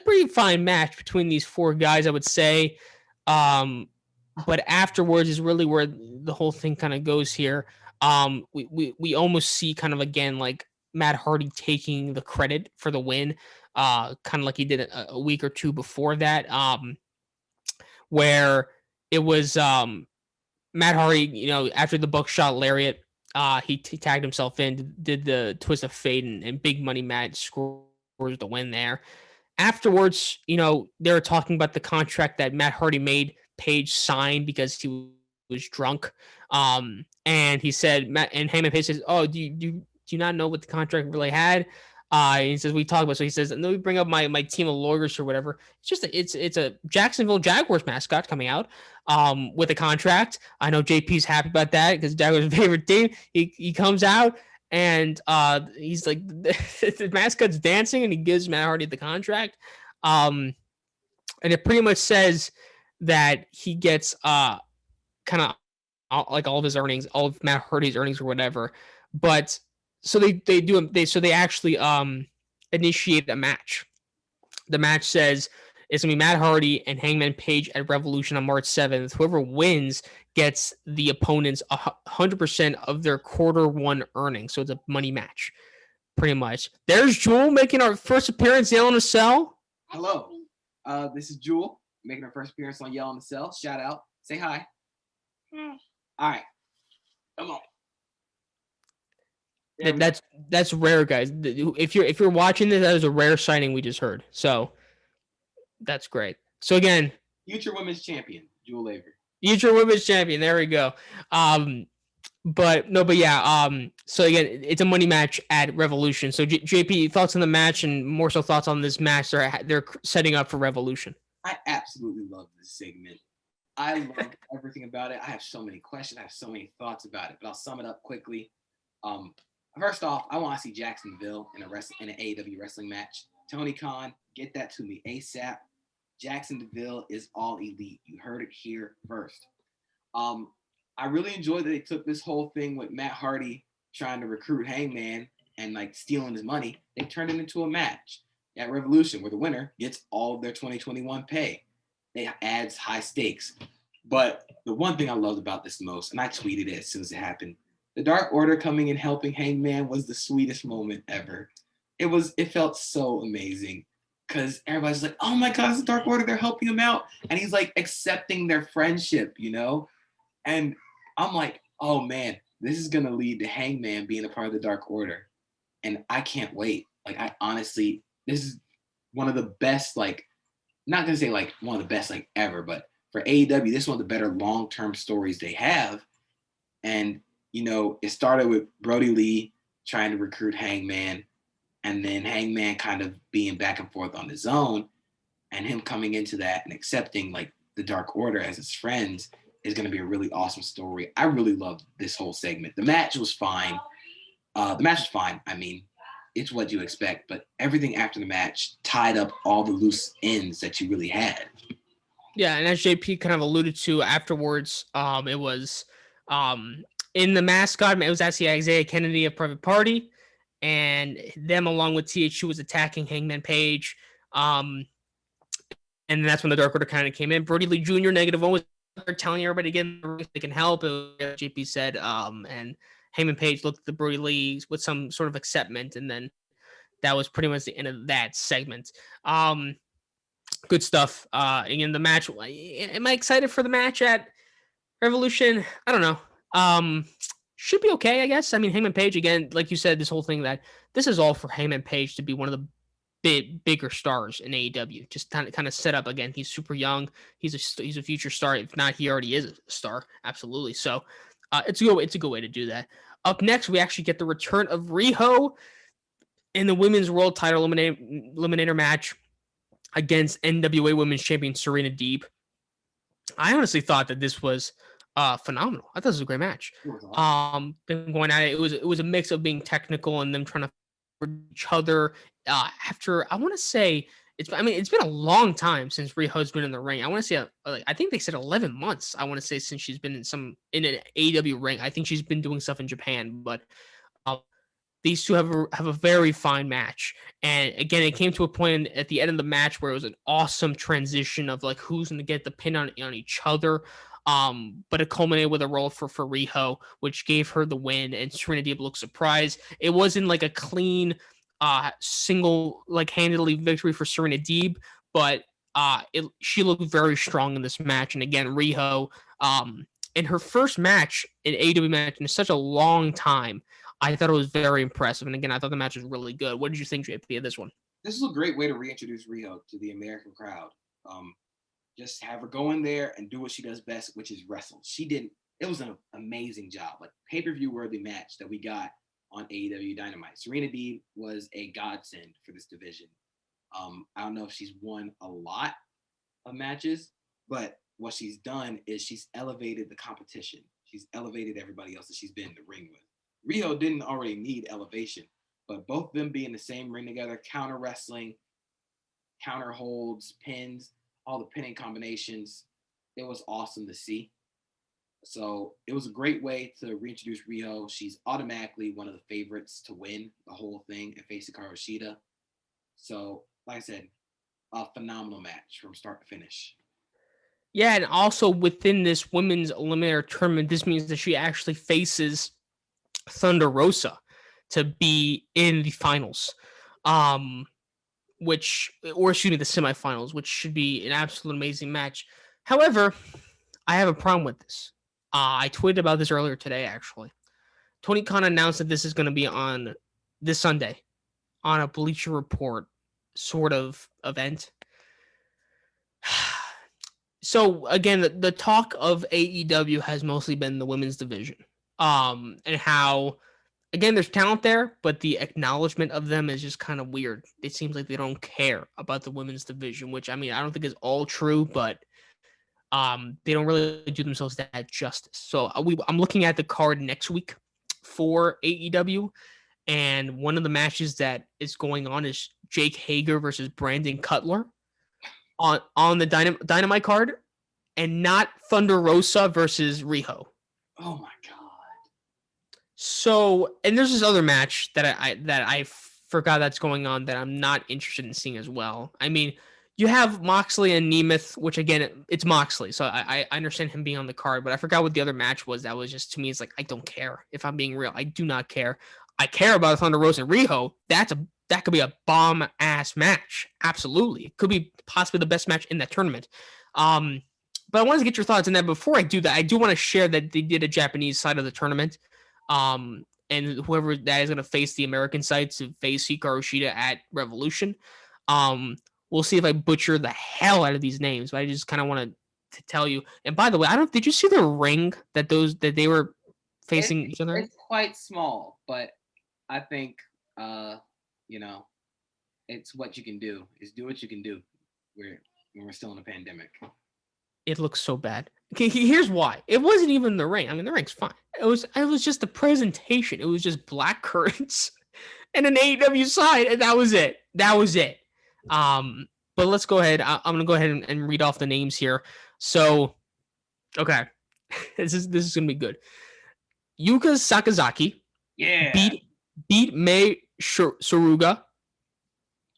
pretty fine match between these four guys, I would say. But afterwards is really where the whole thing kind of goes here. We almost see kind of again like Matt Hardy taking the credit for the win, kind of like he did a week or two before that, where it was Matt Hardy, after the buckshot lariat, he tagged himself in, did the twist of fate, and big money Matt scores the win there. Afterwards, they were talking about the contract that Matt Hardy made Page sign because he was drunk. And he said, Matt and Heyman Page says, "Oh, do you not know what the contract really had?" He says, "We talked about." So he says, "Let me bring up my team of lawyers or whatever." It's just it's a Jacksonville Jaguars mascot coming out with a contract. I know JP's happy about that because Jaguars' favorite team. He comes out and he's like the mascot's dancing and he gives Matt Hardy the contract. And it pretty much says that he gets kind of like all of his earnings, all of Matt Hardy's earnings or whatever. But so they actually initiate a match. The match says it's gonna be Matt Hardy and Hangman Page at Revolution on March 7th. Whoever wins gets the opponents 100% of their quarter one earnings. So it's a money match, pretty much. There's Jewel making our first appearance, Yell in a Cell. Hello, this is Jewel making her first appearance on Yell in the Cell. Shout out, say hi. All right, come on. That's rare, guys. If you're watching this, that is a rare sighting we just heard. So that's great. So again, future women's champion, Jewel Avery. Future women's champion. There we go. But yeah. So again, it's a money match at Revolution. So JP, thoughts on the match and more so thoughts on this match they're setting up for Revolution. I absolutely love this segment. I love everything about it. I have so many questions. I have so many thoughts about it, but I'll sum it up quickly. First off, I want to see Jacksonville in an AEW wrestling match. Tony Khan, get that to me ASAP. Jacksonville is all elite. You heard it here first. I really enjoyed that they took this whole thing with Matt Hardy trying to recruit Hangman and like stealing his money. They turned it into a match at Revolution where the winner gets all of their 2021 pay. It adds high stakes. But the one thing I loved about this most, and I tweeted it as soon as it happened, the Dark Order coming and helping Hangman was the sweetest moment ever. It felt so amazing because everybody's like, oh my God, it's the Dark Order. They're helping him out. And he's like accepting their friendship, And I'm like, oh man, this is going to lead to Hangman being a part of the Dark Order. And I can't wait. Like, I honestly, this is one of the best, like, not going to say like one of the best like ever, but for AEW, this is one of the better long-term stories they have. And, it started with Brody Lee trying to recruit Hangman and then Hangman kind of being back and forth on his own and him coming into that and accepting like the Dark Order as his friends is going to be a really awesome story. I really loved this whole segment. The match was fine. I mean, it's what you expect, but everything after the match tied up all the loose ends that you really had. Yeah, and as JP kind of alluded to afterwards, it was in the mascot, it was actually Isaiah Kennedy of Private Party, and them along with THU was attacking Hangman Page. And that's when the Dark Order kind of came in. Brody Lee Jr., -1 was telling everybody again they can help. JP said, and Hangman Page looked at the Brody Lee with some sort of acceptance, and then that was pretty much the end of that segment. Good stuff. In the match, am I excited for the match at Revolution? I don't know. Should be okay, I guess. I mean, Hangman Page, again, like you said, this whole thing that this is all for Hangman Page to be one of the bigger stars in AEW. Just kind of set up again. He's super young. He's a future star. If not, he already is a star. Absolutely. So it's a good way to do that. Up next, we actually get the return of Riho in the women's world title eliminator match against NWA Women's Champion Serena Deeb. I honestly thought that this was phenomenal. I thought it was a great match. It was awesome. Them going at it. It was a mix of being technical and them trying to each other. After I want to say it's been a long time since Riho's been in the ring. I want to say I think they said 11 months. I want to say since she's been in an AEW ring. I think she's been doing stuff in Japan, but um, these two have a very fine match. And again, it came to a point at the end of the match where it was an awesome transition of like who's going to get the pin on each other. But it culminated with a roll for Riho, which gave her the win, and Serena Deeb looked surprised. It wasn't like a clean, single like handedly victory for Serena Deeb, but she looked very strong in this match. And again, Riho, in her first match in AEW match in such a long time, I thought it was very impressive. And again, I thought the match was really good. What did you think, JP, of this one? This is a great way to reintroduce Riho to the American crowd. Just have her go in there and do what she does best, which is wrestle. It was an amazing job, like pay-per-view worthy match that we got on AEW Dynamite. Serena Deeb was a godsend for this division. I don't know if she's won a lot of matches, but what she's done is she's elevated the competition. She's elevated everybody else that she's been in the ring with. Riho didn't already need elevation, but both of them being in the same ring together, counter wrestling, counter holds, pins, all the pinning combinations, it was awesome to see. So it was a great way to reintroduce Riho. She's automatically one of the favorites to win the whole thing and face Hikaru Shida. So, like I said, a phenomenal match from start to finish. Yeah, and also within this women's eliminator tournament, this means that she actually faces Thunder Rosa to be in the finals. Or shooting the semifinals, which should be an absolute amazing match. However, I have a problem with this. I tweeted about this earlier today, actually. Tony Khan announced that this is going to be on this Sunday on a Bleacher Report sort of event. So again, the talk of AEW has mostly been the women's division, and how again there's talent there, but the acknowledgement of them is just kind of weird. It seems like they don't care about the women's division, which I mean I don't think is all true, but they don't really do themselves that justice. So I'm looking at the card next week for AEW, and one of the matches that is going on is Jake Hager versus Brandon Cutler on the Dynamite card, and not Thunder Rosa versus Riho. Oh my god! So, and there's this other match that I forgot that's going on that I'm not interested in seeing as well. I mean, you have Moxley and Nemeth, which again, it's Moxley, so I understand him being on the card, but I forgot what the other match was. That was just, to me, it's like I don't care. If I'm being real, I do not care. I care about Thunder Rosa and Riho. That could be a bomb ass match. Absolutely, it could be possibly the best match in that tournament. But I wanted to get your thoughts on that. Before I do that, I do want to share that they did a Japanese side of the tournament. And whoever that is going to face the American side to face Hikaru Shida at Revolution. We'll see if I butcher the hell out of these names, but I just kind of want to tell you. And by the way, did you see the ring that they were facing each other? It's quite small, but I think it's what you can do. Is do what you can do. When we're still in a pandemic. It looks so bad. Okay, here's why. It wasn't even the ring. I mean, the ring's fine. It was just the presentation. It was just black curtains and an AEW side, and that was it. But let's go ahead. I'm gonna go ahead and read off the names here. So, okay, this is gonna be good. Yuka Sakazaki, beat Mei Suruga.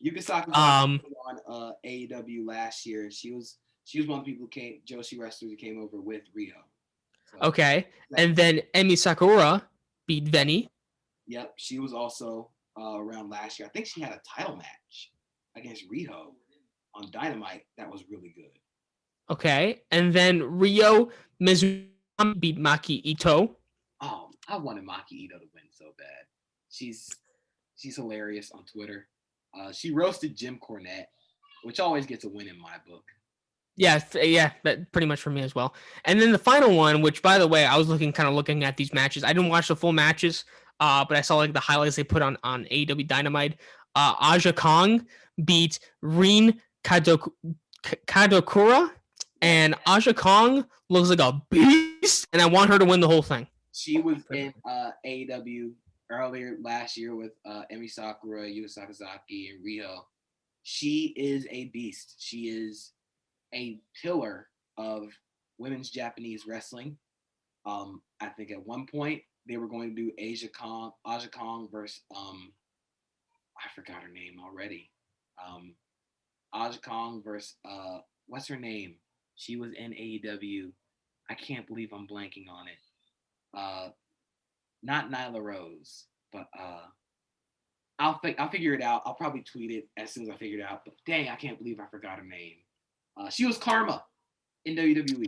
Yuka Sakazaki on AEW last year. She was one of the people Joshi wrestlers who came over with Riho. So, okay, and then Emi Sakura beat Veni. Yep, she was also around last year. I think she had a title match against Riho on Dynamite. That was really good. Okay, and then Ryo Mizunami beat Maki Ito. Oh, I wanted Maki Ito to win so bad. She's hilarious on Twitter. She roasted Jim Cornette, which always gets a win in my book. Yeah, that pretty much for me as well. And then the final one, which by the way, I was looking at these matches. I didn't watch the full matches, but I saw like the highlights they put on AEW Dynamite. Aja Kong beat Rin Kadokura, and Aja Kong looks like a beast, and I want her to win the whole thing. She was in AEW earlier last year with Emi Sakura, Yu Sakazaki, and Riho. She is a beast. She is a pillar of women's Japanese wrestling. I think at one point they were going to do Aja Kong versus I forgot her name already. Aja Kong versus what's her name? She was in AEW. I can't believe I'm blanking on it. Not Nyla Rose, but I'll figure it out. I'll probably tweet it as soon as I figure it out. But dang, I can't believe I forgot her name. She was Karma in WWE.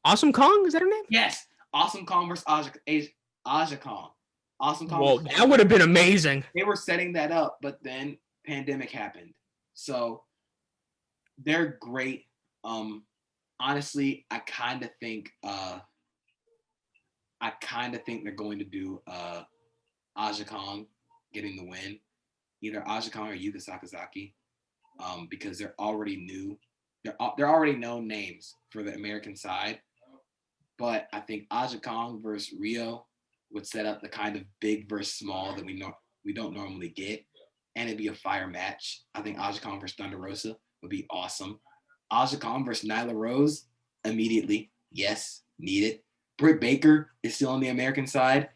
Awesome Kong, is that her name? Yes, Awesome Kong versus Aja Kong. Awesome Kong. Whoa, that would have been amazing. They were setting that up, but then pandemic happened. So they're great. Honestly, I kind of think they're going to do Aja Kong getting the win, either Aja Kong or Yuka Sakazaki, because they're already new. They're already known names for the American side, but I think Aja Kong versus Rio would set up the kind of big versus small that we don't normally get, and it'd be a fire match. I think Aja Kong versus Thunder Rosa would be awesome. Aja Kong versus Nyla Rose immediately, yes, need it. Britt Baker is still on the American side.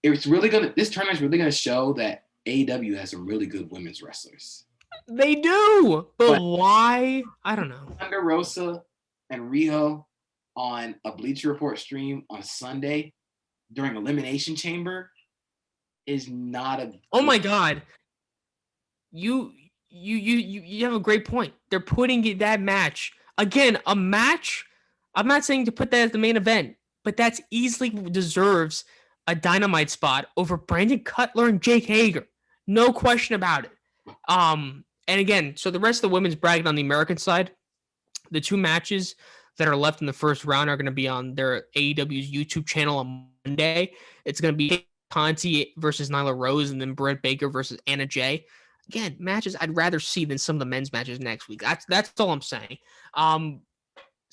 This tournament's really gonna show that AEW has some really good women's wrestlers. They do, but why? I don't know. Thunder Rosa and Riho on a Bleacher Report stream on Sunday during Elimination Chamber is not a. Oh my God, you have a great point. They're putting that match again, a match. I'm not saying to put that as the main event, but that's easily deserves a Dynamite spot over Brandon Cutler and Jake Hager. No question about it. And again, so the rest of the women's bracket on the American side, the two matches that are left in the first round are going to be on their AEW's YouTube channel on Monday. It's going to be Conti versus Nyla Rose and then Britt Baker versus Anna Jay. Again, matches I'd rather see than some of the men's matches next week. That's all I'm saying.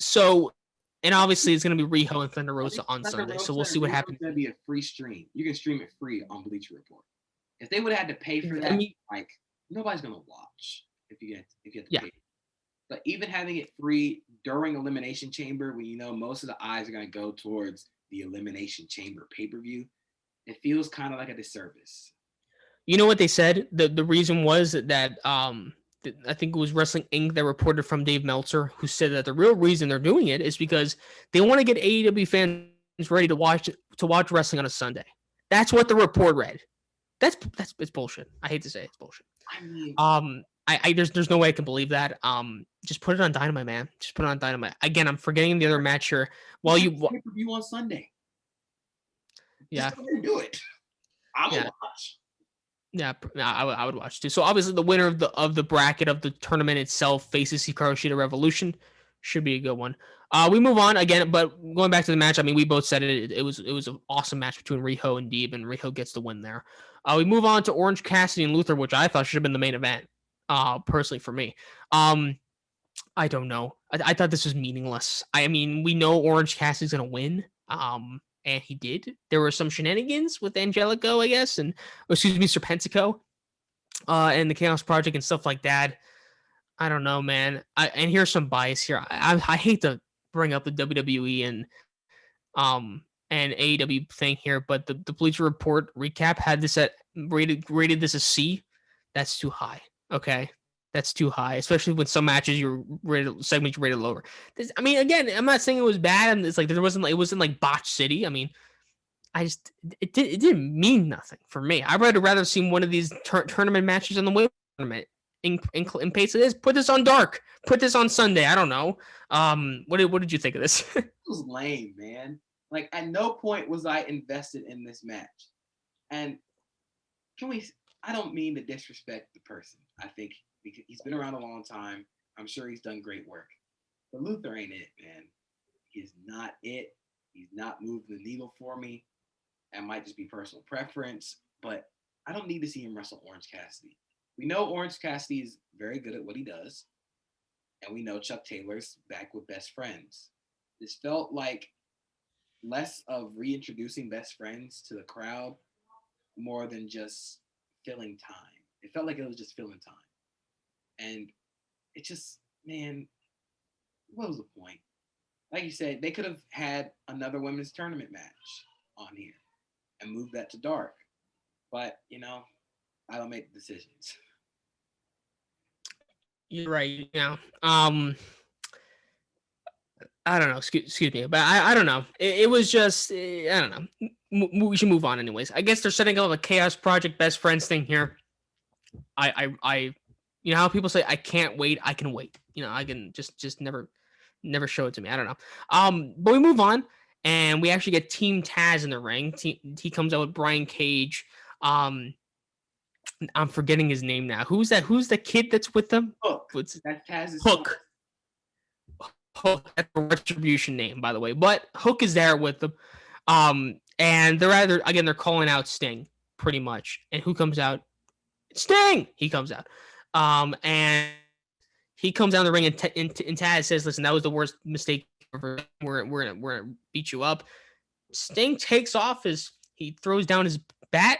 So, and obviously it's going to be Riho and Thunder Rosa on Sunday. So we'll see what happens. It's going to be a free stream. You can stream it free on Bleacher Report. If they would have had to pay for that, nobody's going to watch if you get to pay. But even having it free during Elimination Chamber, when most of the eyes are going to go towards the Elimination Chamber pay-per-view, it feels kind of like a disservice. You know what they said? The reason was that I think it was Wrestling Inc. that reported from Dave Meltzer, who said that the real reason they're doing it is because they want to get AEW fans ready to watch wrestling on a Sunday. That's what the report read. That's it's bullshit. I hate to say it's bullshit. I mean, there's no way I can believe that. Just put it on Dynamite, man. Just put it on Dynamite. Again, I'm forgetting the other match here. While you pay-per-view on Sunday. Yeah, just do it. I will watch. Yeah, I would watch too. So obviously the winner of the bracket of the tournament itself faces Hikaru Shida Revolution. Should be a good one. We move on again, but going back to the match, I mean, we both said it. It was an awesome match between Riho and Deeb, and Riho gets the win there. We move on to Orange Cassidy and Luther, which I thought should have been the main event. Personally for me, I don't know. I thought this was meaningless. I mean, we know Orange Cassidy's gonna win. And he did. There were some shenanigans with Angelico, I guess, and Serpentico, and the Chaos Project and stuff like that. I don't know, man. And here's some bias here. I hate to bring up the WWE and AEW thing here, but the Bleacher Report recap had this at rated this a C. That's too high. Okay. That's too high, especially with some matches segments rated lower. I mean, again, I'm not saying it was bad. It's like it wasn't like Botch City. I mean, it didn't mean nothing for me. I'd rather seen one of these tournament matches on the Women's tournament in pace of this. Put this on Dark. Put this on Sunday. I don't know. What did you think of this? It was lame, man. Like at no point was I invested in this match. And can we? I don't mean to disrespect the person. I think because he's been around a long time. I'm sure he's done great work. But Luther ain't it, man. He's not it. He's not moving the needle for me. That might just be personal preference, but I don't need to see him wrestle Orange Cassidy. We know Orange Cassidy is very good at what he does, and we know Chuck Taylor's back with Best Friends. This felt like less of reintroducing Best Friends to the crowd more than just filling time. It felt like it was just filling time. And it just, man, what was the point? Like you said, they could have had another women's tournament match on here and moved that to dark. But, I don't make decisions. You're right. I don't know. Excuse me, but I don't know. It was just I don't know. We should move on, anyways. I guess they're setting up a Chaos Project Best Friends thing here. I you know how people say I can't wait. I can wait. I can just never show it to me. I don't know. But we move on, and we actually get Team Taz in the ring. He comes out with Brian Cage. I'm forgetting his name now. Who's that? Who's the kid that's with them? Hook. That's Taz's Hook. Hook, that's a retribution name, by the way. But Hook is there with them. And they're calling out Sting, pretty much. And who comes out? Sting! He comes out. And he comes down the ring and Taz says, listen, that was the worst mistake ever. We're gonna beat you up. Sting takes off he throws down his bat,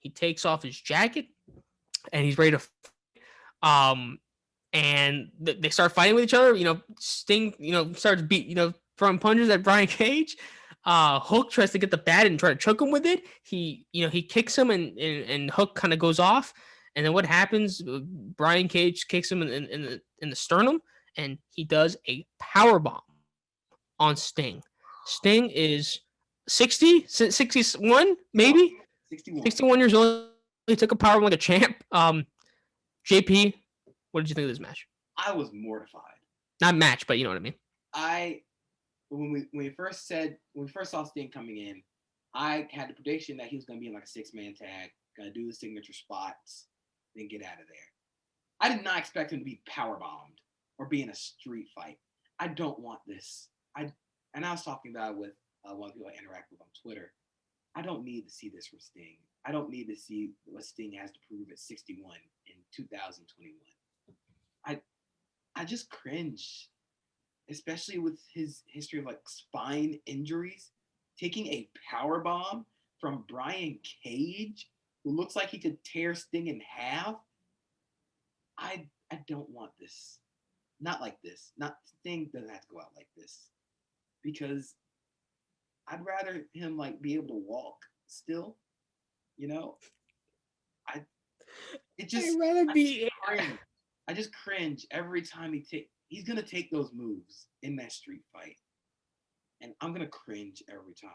he takes off his jacket, and he's ready to and they start fighting with each other. Sting, starts throwing punches at Brian Cage. Hook tries to get the bat and try to choke him with it. He kicks him and Hook kind of goes off. And then what happens? Brian Cage kicks him in the sternum, and he does a power bomb on Sting. Sting is 61, maybe 61 years old. He took a power bomb like a champ. JP, what did you think of this match? I was mortified. Not match, but you know what I mean. When we first saw Sting coming in, I had the prediction that he was going to be in like a 6-man tag, going to do the signature spots, then get out of there. I did not expect him to be power bombed or be in a street fight. I don't want this. I was talking about it with one of the people I interact with on Twitter. I don't need to see this from Sting. I don't need to see what Sting has to prove at 61 in 2021. I just cringe, especially with his history of like spine injuries. Taking a power bomb from Brian Cage, who looks like he could tear Sting in half. I don't want this. Not like this. Not Sting doesn't have to go out like this, because I'd rather him like be able to walk still. I'd rather be. I just cringe every time he's gonna take those moves in that street fight, and I'm gonna cringe every time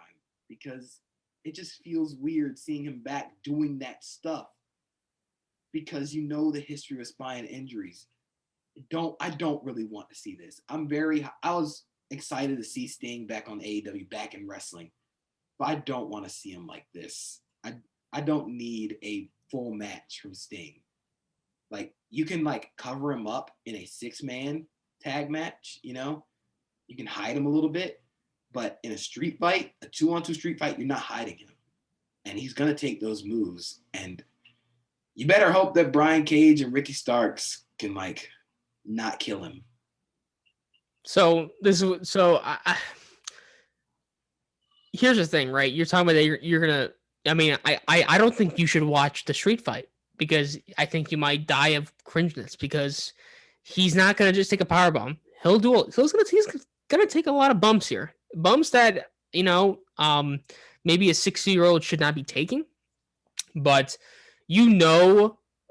because it just feels weird seeing him back doing that stuff, because the history of spine injuries. I don't really want to see this. I was excited to see Sting back on AEW, back in wrestling, but I don't want to see him like this. I don't need a full match from Sting. Like, you can like cover him up in a 6-man tag match, you can hide him a little bit, but in a street fight, a 2-on-2 street fight, you're not hiding him. And he's going to take those moves. And you better hope that Brian Cage and Ricky Starks can like not kill him. Here's the thing, right? You're talking about that you're going to, I don't think you should watch the street fight, because I think you might die of cringeness, because he's not going to just take a power bomb. He's going to take a lot of bumps here. Bumps that, maybe a 60-year-old should not be taking. But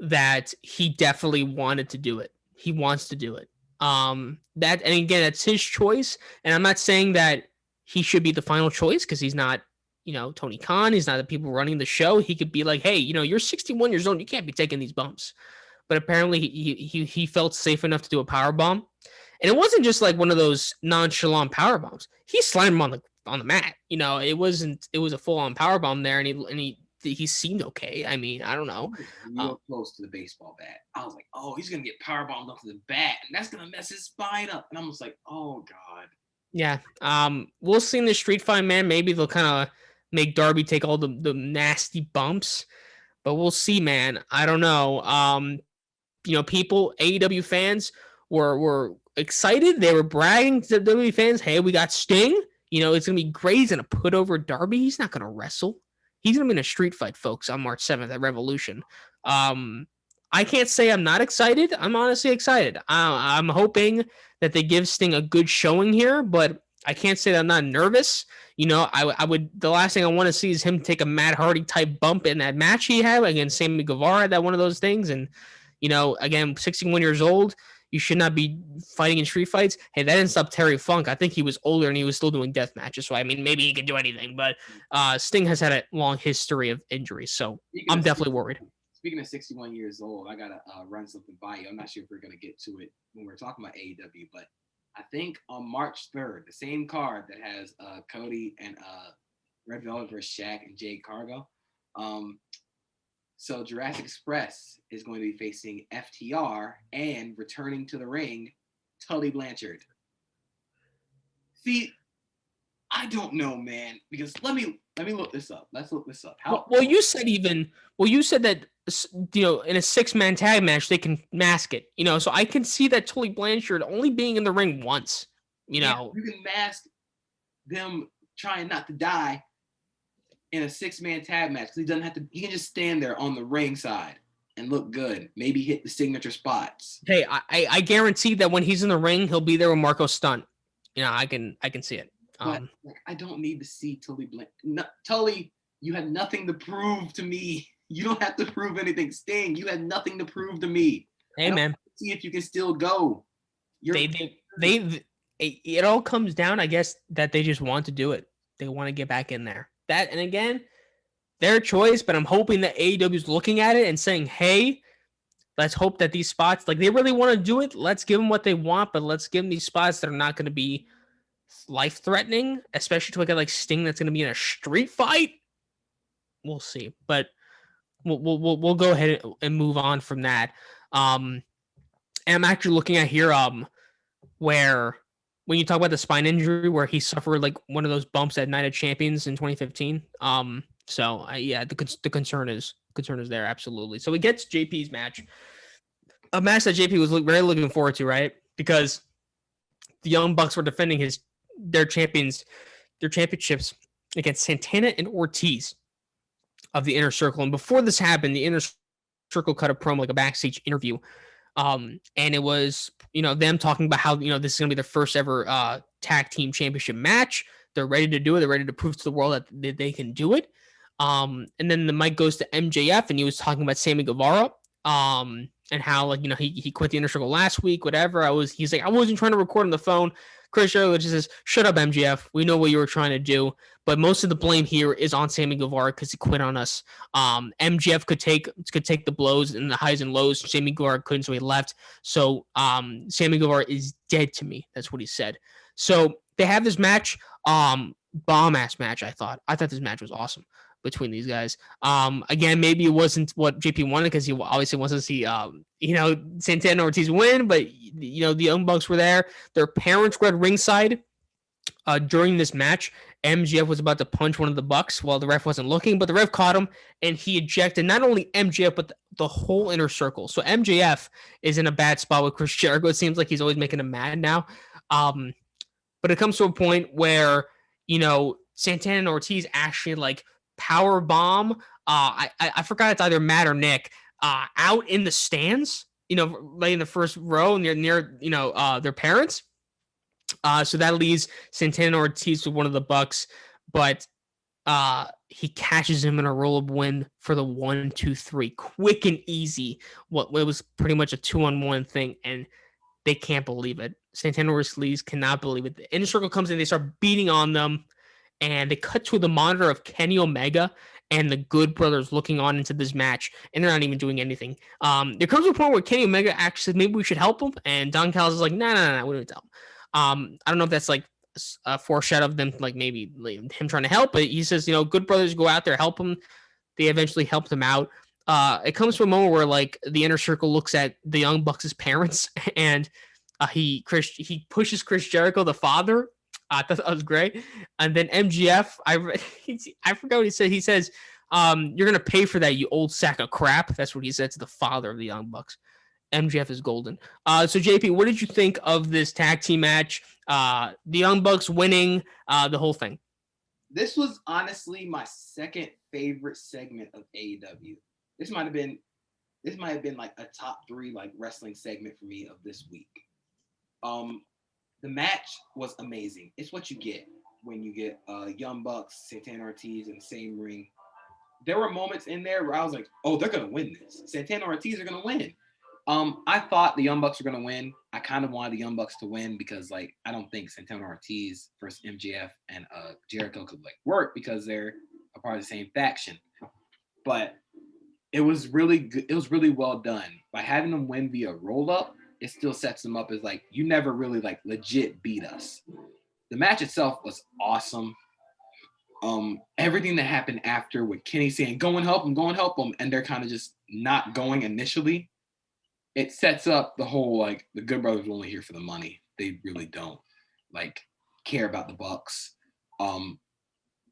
that he definitely wanted to do it. He wants to do it. And again, that's his choice. And I'm not saying that he should be the final choice, because he's not, Tony Khan. He's not the people running the show. He could be like, hey, you're 61 years old. You can't be taking these bumps. But apparently he felt safe enough to do a power bomb. And it wasn't just like one of those nonchalant power bombs. He slammed him on the mat. It was a full on power bomb there, and he he seemed okay. I mean, I don't He know. was Uh, real close to the baseball bat. I was like, oh, he's gonna get power bombed off the bat, and that's gonna mess his spine up. And I'm just like, oh god. yeah. We'll see in the street fight, man. Maybe they'll kind of make Darby take all the nasty bumps, but we'll see, man. I don't know. People, AEW fans were excited. They were bragging to WWE fans, "Hey, we got Sting. It's gonna be great. He's gonna put over Darby. He's not gonna wrestle. He's gonna be in a street fight, folks, on March 7th at Revolution." Um, I can't say I'm not excited. I'm honestly excited. I'm hoping that they give Sting a good showing here, but I can't say that I'm not nervous. I would. The last thing I want to see is him take a Matt Hardy type bump in that match he had against Sammy Guevara. That one of those things, and again, 61 years old, you should not be fighting in street fights. Hey, that didn't stop Terry Funk. I think he was older and he was still doing death matches. So, I mean, maybe he can do anything. But Sting has had a long history of injuries. So Speaking I'm of definitely worried. Speaking of 61 years old, I gotta run something by you. I'm not sure if we're gonna get to it when we're talking about AEW, but I think on March 3rd, the same card that has Cody and Red Velvet versus Shaq and Jade Cargo. So Jurassic Express is going to be facing FTR and returning to the ring, Tully Blanchard. See, I don't know, man, because let me look this up. Let's look this up. You said that in a 6-man tag match they can mask it. So I can see that Tully Blanchard only being in the ring once. You can mask them trying not to die in a 6-man tag match because he doesn't have to. He can just stand there on the ring side and look good. Maybe hit the signature spots. Hey, I guarantee that when he's in the ring, he'll be there with Marco Stunt. I can see it. But I don't need to see Tully Tully, you had nothing to prove to me. You don't have to prove anything. Sting, you had nothing to prove to me. Hey, man. See if you can still go. It all comes down, I guess, that they just want to do it. They want to get back in there. That, and again, their choice, but I'm hoping that AEW is looking at it and saying, hey, let's hope that these spots, like they really want to do it. Let's give them what they want, but let's give them these spots that are not going to be life-threatening, especially to a guy like Sting that's going to be in a street fight. We'll see, but we'll go ahead and move on from that. And I'm actually looking at here where when you talk about the spine injury where he suffered like one of those bumps at Night of Champions in 2015. The concern is there, absolutely. So we get to JP's match, a match that JP was very looking forward to, right? Because the Young Bucks were defending their championships against Santana and Ortiz of the Inner Circle. And before this happened, the Inner Circle cut a promo, like a backstage interview. And it was, them talking about how, this is going to be their first ever tag team championship match. They're ready to do it. They're ready to prove to the world that they can do it. And then the mic goes to MJF and he was talking about Sammy Guevara. And how, like, he quit the Inner Circle last week, whatever. He's like, I wasn't trying to record on the phone. Chris Jericho just says, shut up, MJF. We know what you were trying to do. But most of the blame here is on Sammy Guevara because he quit on us. MJF could take the blows and the highs and lows. Sammy Guevara couldn't, so he left. So Sammy Guevara is dead to me. That's what he said. So they have this match, bomb-ass match, I thought. I thought this match was awesome between these guys. Again, maybe it wasn't what JP wanted because he obviously wants to see, Santana Ortiz win, but, the Young Bucks were there. Their parents were at ringside during this match. MJF was about to punch one of the Bucks while the ref wasn't looking, but the ref caught him and he ejected not only MJF, but the whole Inner Circle. So MJF is in a bad spot with Chris Jericho. It seems like he's always making him mad now. But it comes to a point where, Santana and Ortiz actually like power bomb. I forgot it's either Matt or Nick out in the stands, like in the first row near their parents. So that leaves Santana Ortiz with one of the Bucks, but he catches him in a roll-up win for the 1-2-3, quick and easy. It was pretty much a 2-on-1 thing, and they can't believe it. Santana Ortiz cannot believe it. The Inner Circle comes in, they start beating on them, and they cut to the monitor of Kenny Omega and the Good Brothers looking on into this match, and they're not even doing anything. There comes a point where Kenny Omega actually said, maybe we should help him, and Don Callis is like, no, we don't tell him. I don't know if that's like a foreshadow of them, like maybe him trying to help, but he says, Good Brothers, go out there, help him. they eventually helped him out. It comes from a moment where like the inner circle looks at the Young Bucks' parents, and he pushes Chris Jericho, the father. I thought that was great. And then MGF, I forgot what he said. He says, "You're gonna pay for that, you old sack of crap." That's what he said to the father of the Young Bucks. MGF is golden. So JP, what did you think of this tag team match? The Young Bucks winning, the whole thing. This was honestly my second favorite segment of AEW. This might have been like a top 3 like wrestling segment for me of this week. The match was amazing. It's what you get when you get Young Bucks, Santana Ortiz in the same ring. There were moments in there where I was like, oh, they're gonna win this. Santana Ortiz are gonna win. I thought the Young Bucks were gonna win. I kind of wanted the Young Bucks to win because like I don't think Santana Ortiz versus MJF and Jericho could like work because they're a part of the same faction. But it was really good. It was really well done. By having them win via roll up, it still sets them up as like you never really like legit beat us. The match itself was awesome. Everything that happened after with Kenny saying go and help him, and they're kind of just not going initially. It sets up the whole like the Good Brothers are only here for the money. They really don't like care about the Bucks. And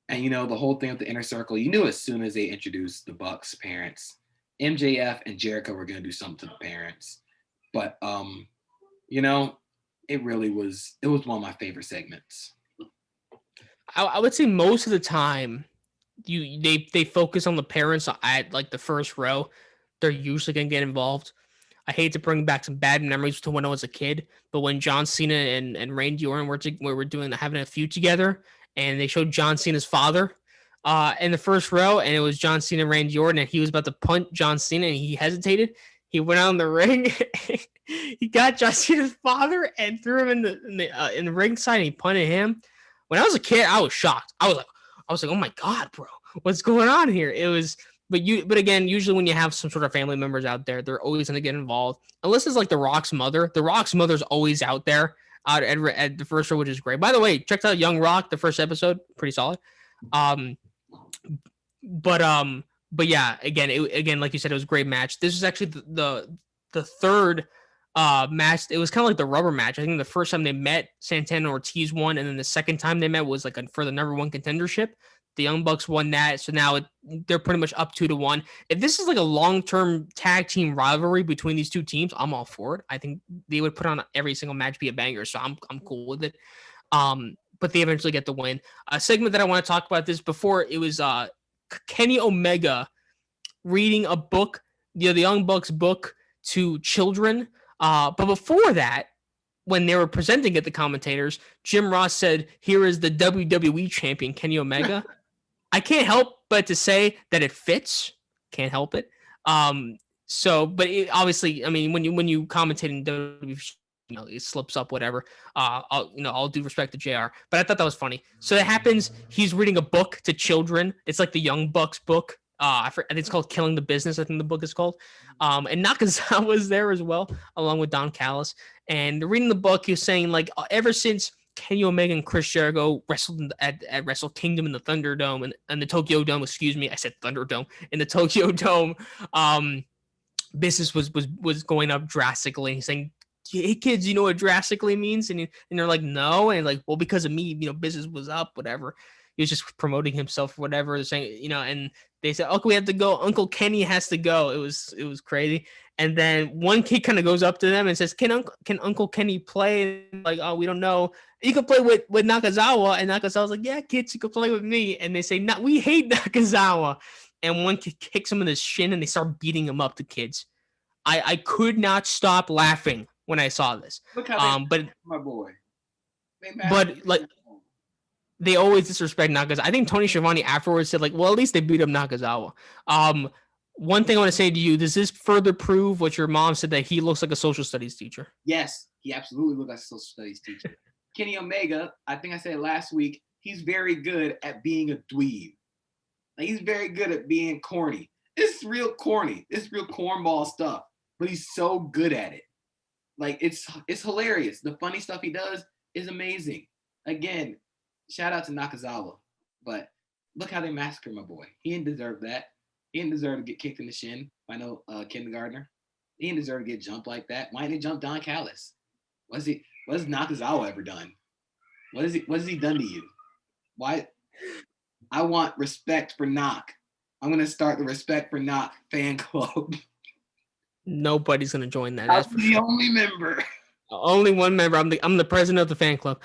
you know the whole thing with the inner circle. You knew as soon as they introduced the Bucks parents, MJF and Jericho were gonna do something to the parents. But you know, it was one of my favorite segments. I would say most of the time, they focus on the parents at like the first row. They're usually gonna get involved. I hate to bring back some bad memories to when I was a kid, but when John Cena and Randy Orton were doing having a feud together, and they showed John Cena's father in the first row, and it was John Cena and Randy Orton, and he was about to punt John Cena, and he hesitated. He went out in the ring. He got John Cena's father and threw him in the ring side, and he punted him. When I was a kid, I was shocked. I was like, oh my god, bro, what's going on here? It was but again, usually when you have some sort of family members out there, they're always going to get involved. Unless it's like The Rock's mother. The Rock's mother's always out there at the first show, which is great. By the way, checked out Young Rock, the first episode, pretty solid. Um, but yeah, again, like you said, it was a great match. This is actually the third match. It was kind of like the rubber match. I think the first time they met, Santana Ortiz won, and then the second time they met was like for the number one contendership. The Young Bucks won that, so now they're pretty much up 2-1. If this is like a long-term tag team rivalry between these two teams, I'm all for it. I think they would put on every single match be a banger, so I'm cool with it. But they eventually get the win. A segment that I want to talk about this before it was Kenny Omega reading a book, the Young Bucks book to children. But before that, when they were presenting it, the commentators, Jim Ross said, "Here is the WWE champion, Kenny Omega." I can't help but to say that it fits. Can't help it. But obviously, I mean, when you commentate in WWE, it slips up, whatever. I'll do respect to JR, but I thought that was funny. So it happens. He's reading a book to children. It's like the Young Bucks book. I think it's called Killing the Business. I think the book is called. And Nakazawa was there as well, along with Don Callis. And reading the book, he was saying like ever since Kenny Omega and Chris Jericho wrestled at Wrestle Kingdom in the Thunderdome and the Tokyo Dome. Excuse me, I said Thunderdome in the Tokyo Dome. Business was going up drastically. He's saying, "Hey kids, you know what drastically means?" And they're like, "No," and like, "Well, because of me, business was up, whatever." He was just promoting himself, whatever. They're saying, and they said, "Okay, we have to go. Uncle Kenny has to go." It was crazy. And then one kid kind of goes up to them and says, "Can Uncle Kenny play?" Like, "Oh, we don't know. You can play with Nakazawa." And Nakazawa's like, "Yeah, kids, you can play with me." And they say, "No, we hate Nakazawa." And one kid kicks him in the shin, and they start beating him up. The kids. I could not stop laughing when I saw this. Look how they my boy. But like they always disrespect Nakazawa. I think Tony Schiavone afterwards said like, well, at least they beat up Nakazawa. One thing I want to say to you, does this further prove what your mom said that he looks like a social studies teacher? Yes, he absolutely looks like a social studies teacher. Kenny Omega, I think I said last week, he's very good at being a dweeb. Like, he's very good at being corny. It's real corny. It's real cornball stuff, but he's so good at it. Like, it's hilarious. The funny stuff he does is amazing. Again, shout out to Nakazawa, but look how they massacred my boy. He didn't deserve that. He didn't deserve to get kicked in the shin by no kindergartner. He didn't deserve to get jumped like that. Why didn't he jump Don Callis? What has Nakazawa ever done? What has he done to you? Why I want respect for Knock. I'm gonna start the Respect for Knock fan club. Nobody's gonna join that. I'll That's for be the sure. only member. Only one member. I'm the president of the fan club.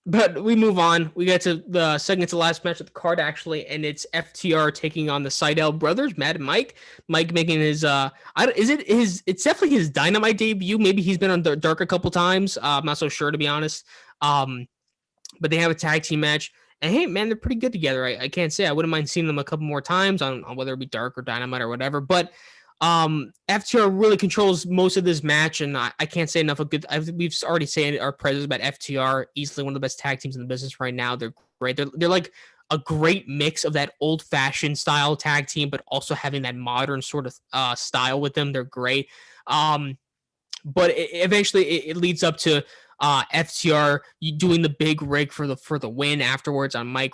But we move on. We get to the second to last match of the card actually, and it's FTR taking on the Seidel brothers, Matt and Mike. Mike making his it's definitely his Dynamite debut. Maybe he's been on Dark a couple times. I'm not so sure to be honest. But they have a tag team match. And hey, man, they're pretty good together. I can't say I wouldn't mind seeing them a couple more times on whether it be Dark or Dynamite or whatever. But FTR really controls most of this match, and I can't say enough of good. We've already said our praises about FTR. Easily one of the best tag teams in the business right now. They're great. They're like a great mix of that old fashioned style tag team, but also having that modern sort of style with them. They're great. But eventually it leads up to FTR doing the big rig for the win afterwards on Mike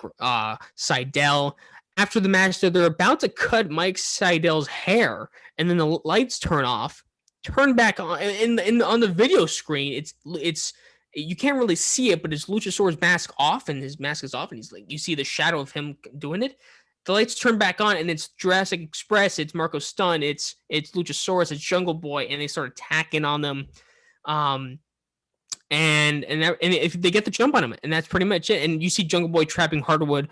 Seidel. After the match, they're about to cut Mike Seidel's hair, and then the lights turn off, turn back on, on the video screen. It's you can't really see it, but it's Luchasaurus mask off, and his mask is off, and he's like you see the shadow of him doing it. The lights turn back on, and it's Jurassic Express, it's Marco Stunt, it's Luchasaurus, it's Jungle Boy, and they start attacking on them. And if they get the jump on him, and that's pretty much it. And you see Jungle Boy trapping Hardwood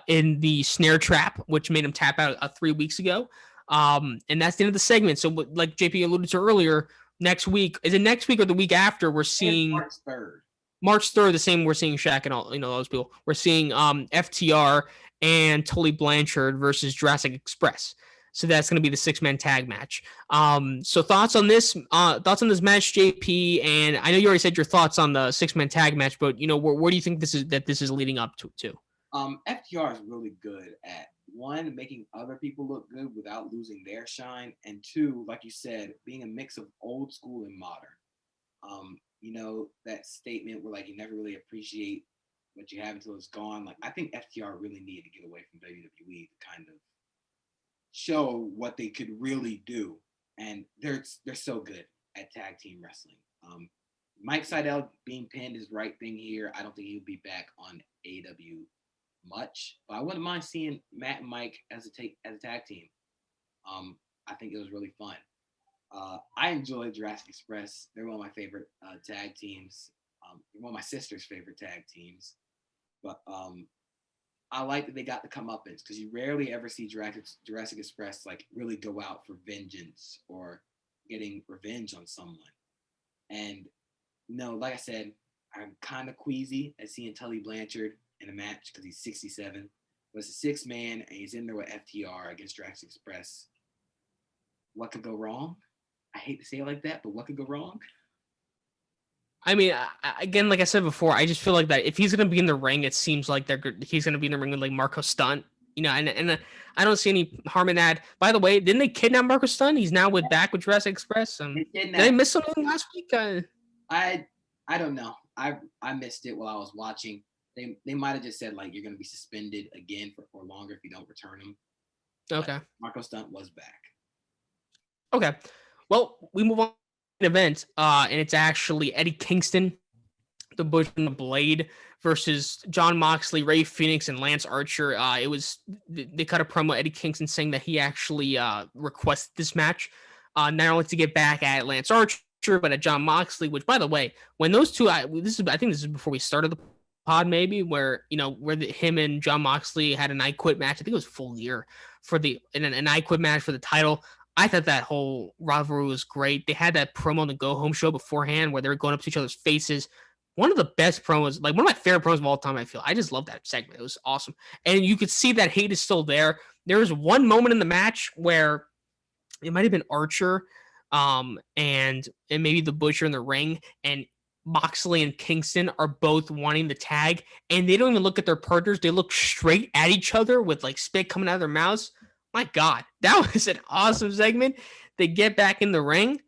in the snare trap, which made him tap out 3 weeks ago. And that's the end of the segment. So, like JP alluded to earlier, next week is it next week or the week after? We're seeing March 3rd. March 3rd, the same. We're seeing Shaq and all those people. We're seeing FTR and Tully Blanchard versus Jurassic Express. So that's going to be the 6-man tag match. So thoughts on this match, JP? And I know you already said your thoughts on the 6-man tag match, but where do you think this is leading up to? FTR is really good at one, making other people look good without losing their shine, and two, like you said, being a mix of old school and modern. That statement where like you never really appreciate what you have until it's gone. Like I think FTR really needed to get away from WWE to kind of show what they could really do, and they're so good at tag team wrestling. Mike Seidel being pinned is the right thing here. I don't think he'll be back on AEW much, but I wouldn't mind seeing Matt and Mike as a tag team. I think it was really fun. I enjoyed Jurassic Express. They're one of my favorite tag teams. They're one of my sister's favorite tag teams. But I like that they got the comeuppance because you rarely ever see Jurassic Express like really go out for vengeance or getting revenge on someone. And like I said, I'm kind of queasy at seeing Tully Blanchard in a match because he's 67. But it's a 6-man and he's in there with FTR against Jurassic Express. What could go wrong? I hate to say it like that, but what could go wrong? I mean, again, like I said before, I just feel like that if he's going to be in the ring, it seems like he's going to be in the ring with like Marco Stunt, and I don't see any harm in that. By the way, didn't they kidnap Marco Stunt? He's now back with Jurassic Express. Did I miss something last week? I don't know. I missed it while I was watching. They might have just said like you're going to be suspended again for longer if you don't return him. Okay. But Marco Stunt was back. Okay. Well, we move on to the event, and it's actually Eddie Kingston, the Bush and the Blade, versus Jon Moxley, Ray Phoenix, and Lance Archer. They cut a promo, Eddie Kingston saying that he actually requested this match, not only to get back at Lance Archer, but at Jon Moxley. Which, by the way, when those two, I think this is before we started the pod, maybe where him and Jon Moxley had an I Quit match. I think it was Full Gear for an I Quit match for the title. I thought that whole rivalry was great. They had that promo on the Go Home show beforehand where they were going up to each other's faces. One of the best promos, like one of my favorite promos of all time, I feel. I just love that segment. It was awesome. And you could see that hate is still there. There was one moment in the match where it might have been Archer and maybe the Butcher in the ring, and Moxley and Kingston are both wanting the tag, and they don't even look at their partners. They look straight at each other with like spit coming out of their mouths. My God, that was an awesome segment. They get back in the ring,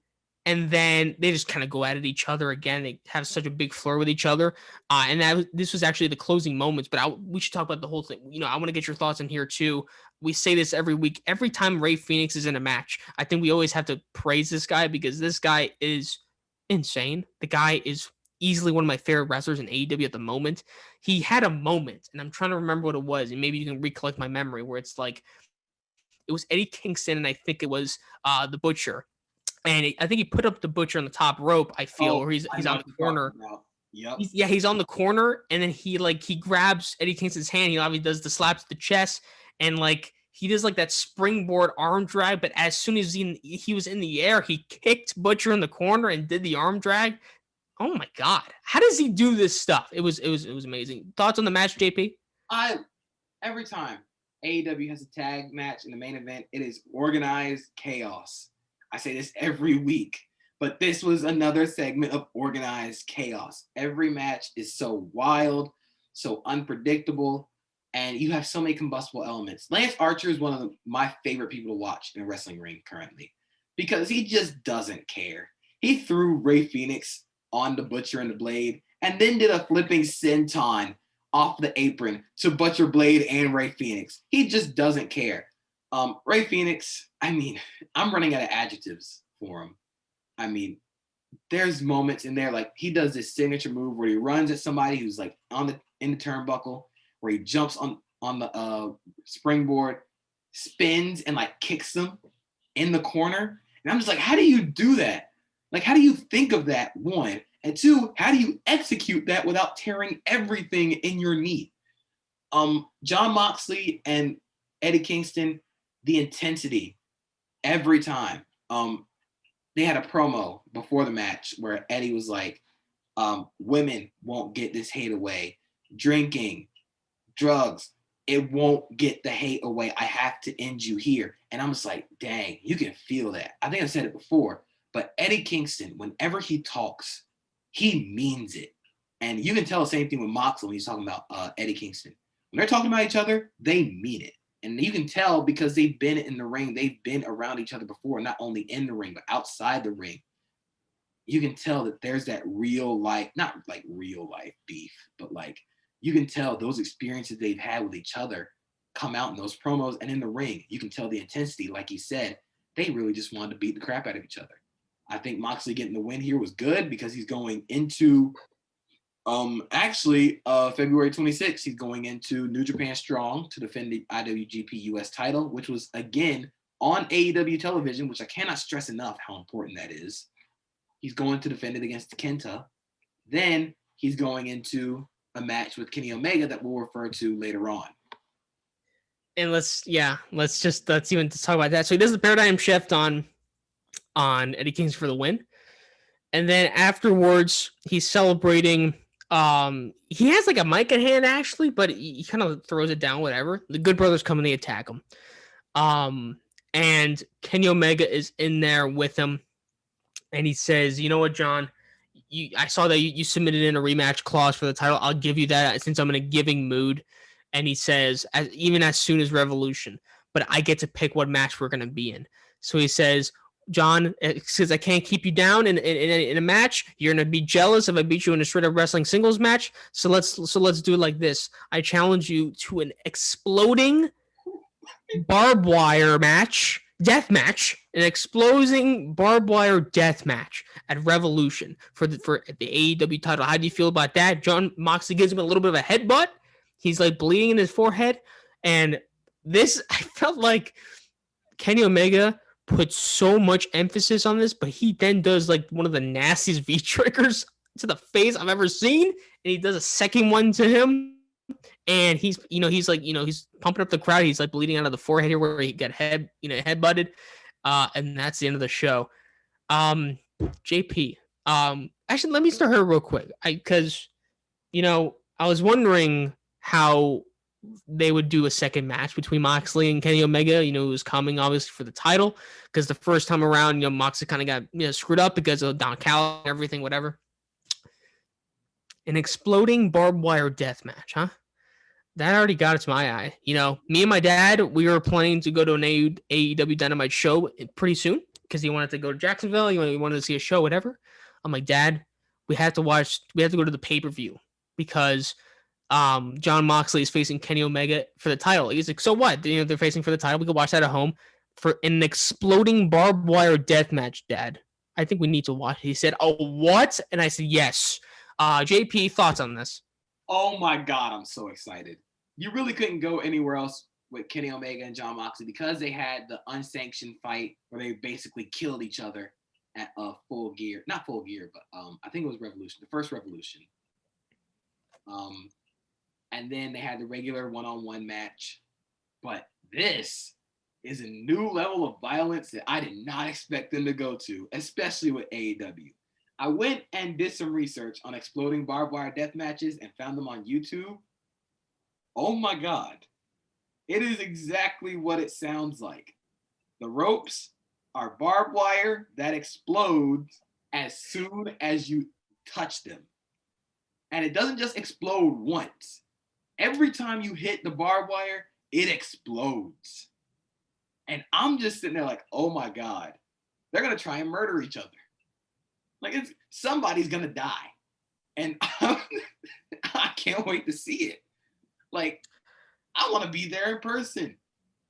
and then they just kind of go at each other again. They have such a big flurry with each other, and this was actually the closing moments. But we should talk about the whole thing. I want to get your thoughts in here too. We say this every week. Every time Ray Phoenix is in a match, I think we always have to praise this guy because this guy is insane. The guy is easily one of my favorite wrestlers in AEW at the moment. He had a moment, and I'm trying to remember what it was, and maybe you can recollect my memory, where it's like it was Eddie Kingston, and I think it was the Butcher, and I think he put up the Butcher on the top rope. I feel, Oh, or I he's know on what the you're talking corner. about. Yep. He's on the corner, and then he grabs Eddie Kingston's hand. He obviously does the slap to the chest, and like he does like that springboard arm drag. But as soon as he was in the air, he kicked Butcher in the corner and did the arm drag. Oh my god, how does he do this stuff? It was amazing. Thoughts on the match, JP? I every time AEW has a tag match in the main event, it is organized chaos. I say this every week, but this was another segment of organized chaos. Every match is so wild, so unpredictable, and you have so many combustible elements. Lance Archer is one of my favorite people to watch in a wrestling ring currently because he just doesn't care. He threw Ray Phoenix on the Butcher and the Blade and then did a flipping senton off the apron to Butcher Blade and Ray Phoenix. He just doesn't care. Ray Phoenix, I mean, I'm running out of adjectives for him. I mean, there's moments in there like he does this signature move where he runs at somebody who's like in the turnbuckle, where he jumps on the springboard, spins and like kicks them in the corner. And I'm just like, how do you do that? Like, how do you think of that? One, and two, how do you execute that without tearing everything in your knee? John Moxley and Eddie Kingston, the intensity every time. They had a promo before the match where Eddie was like, women won't get this hate away. Drinking, drugs, it won't get the hate away. I have to end you here. And I'm just like, dang, you can feel that. I think I've said it before, but Eddie Kingston, whenever he talks, he means it. And you can tell the same thing with Moxley when he's talking about Eddie Kingston. When they're talking about each other, they mean it. And you can tell because they've been in the ring, they've been around each other before, not only in the ring, but outside the ring. You can tell that there's that real life, not like real life beef, but like you can tell those experiences they've had with each other come out in those promos and in the ring. You can tell the intensity, like you said, they really just wanted to beat the crap out of each other. I think Moxley getting the win here was good because he's going into February 26th, he's going into New Japan Strong to defend the IWGP US title, which was again on AEW television, which I cannot stress enough how important that is. He's going to defend it against Kenta. Then he's going into a match with Kenny Omega that we'll refer to later on. And let's even talk about that. So he does the paradigm shift on Eddie Kingston for the win. And then afterwards, he's celebrating. He has like a mic in hand actually, but he kind of throws it down, whatever. The Good Brothers come and they attack him. And Kenny Omega is in there with him. And he says, you know what, John, I saw that you submitted in a rematch clause for the title. I'll give you that since I'm in a giving mood. And he says, even as soon as Revolution, but I get to pick what match we're going to be in. So he says, John, since I can't keep you down in a match, you're gonna be jealous if I beat you in a straight up wrestling singles match. So let's do it like this. I challenge you to an exploding barbed wire death match, an exploding barbed wire death match at Revolution for the AEW title. How do you feel about that? John Moxley gives him a little bit of a headbutt. He's like bleeding in his forehead, and this I felt like Kenny Omega put so much emphasis on this, but he then does like one of the nastiest V triggers to the face I've ever seen, and he does a second one to him, and he's pumping up the crowd. He's like bleeding out of the forehead here where he got head butted, and that's the end of the show. JP, actually, let me start her real quick, because I was wondering how they would do a second match between Moxley and Kenny Omega, who was coming obviously for the title, because the first time around, Moxley kind of got screwed up because of Don Cal and everything, whatever. An exploding barbed wire death match, huh? That already got it to my eye. Me and my dad, we were planning to go to an AEW Dynamite show pretty soon, because he wanted to go to Jacksonville. He wanted to see a show, whatever. I'm like, Dad, we have to go to the pay-per-view because John Moxley is facing Kenny Omega for the title. He's like, so what? They're facing for the title. We could watch that at home for an exploding barbed wire death match, Dad. I think we need to watch. He said, oh, what? And I said, yes. JP, thoughts on this? Oh my God, I'm so excited. You really couldn't go anywhere else with Kenny Omega and John Moxley because they had the unsanctioned fight where they basically killed each other at Full Gear. Not Full Gear, but I think it was Revolution, the first Revolution. And then they had the regular one-on-one match. But this is a new level of violence that I did not expect them to go to, especially with AEW. I went and did some research on exploding barbed wire death matches and found them on YouTube. Oh my God. It is exactly what it sounds like. The ropes are barbed wire that explodes as soon as you touch them. And it doesn't just explode once. Every time you hit the barbed wire, it explodes. And I'm just sitting there like, oh my God, they're going to try and murder each other. Like, somebody's going to die. And I can't wait to see it. Like, I want to be there in person.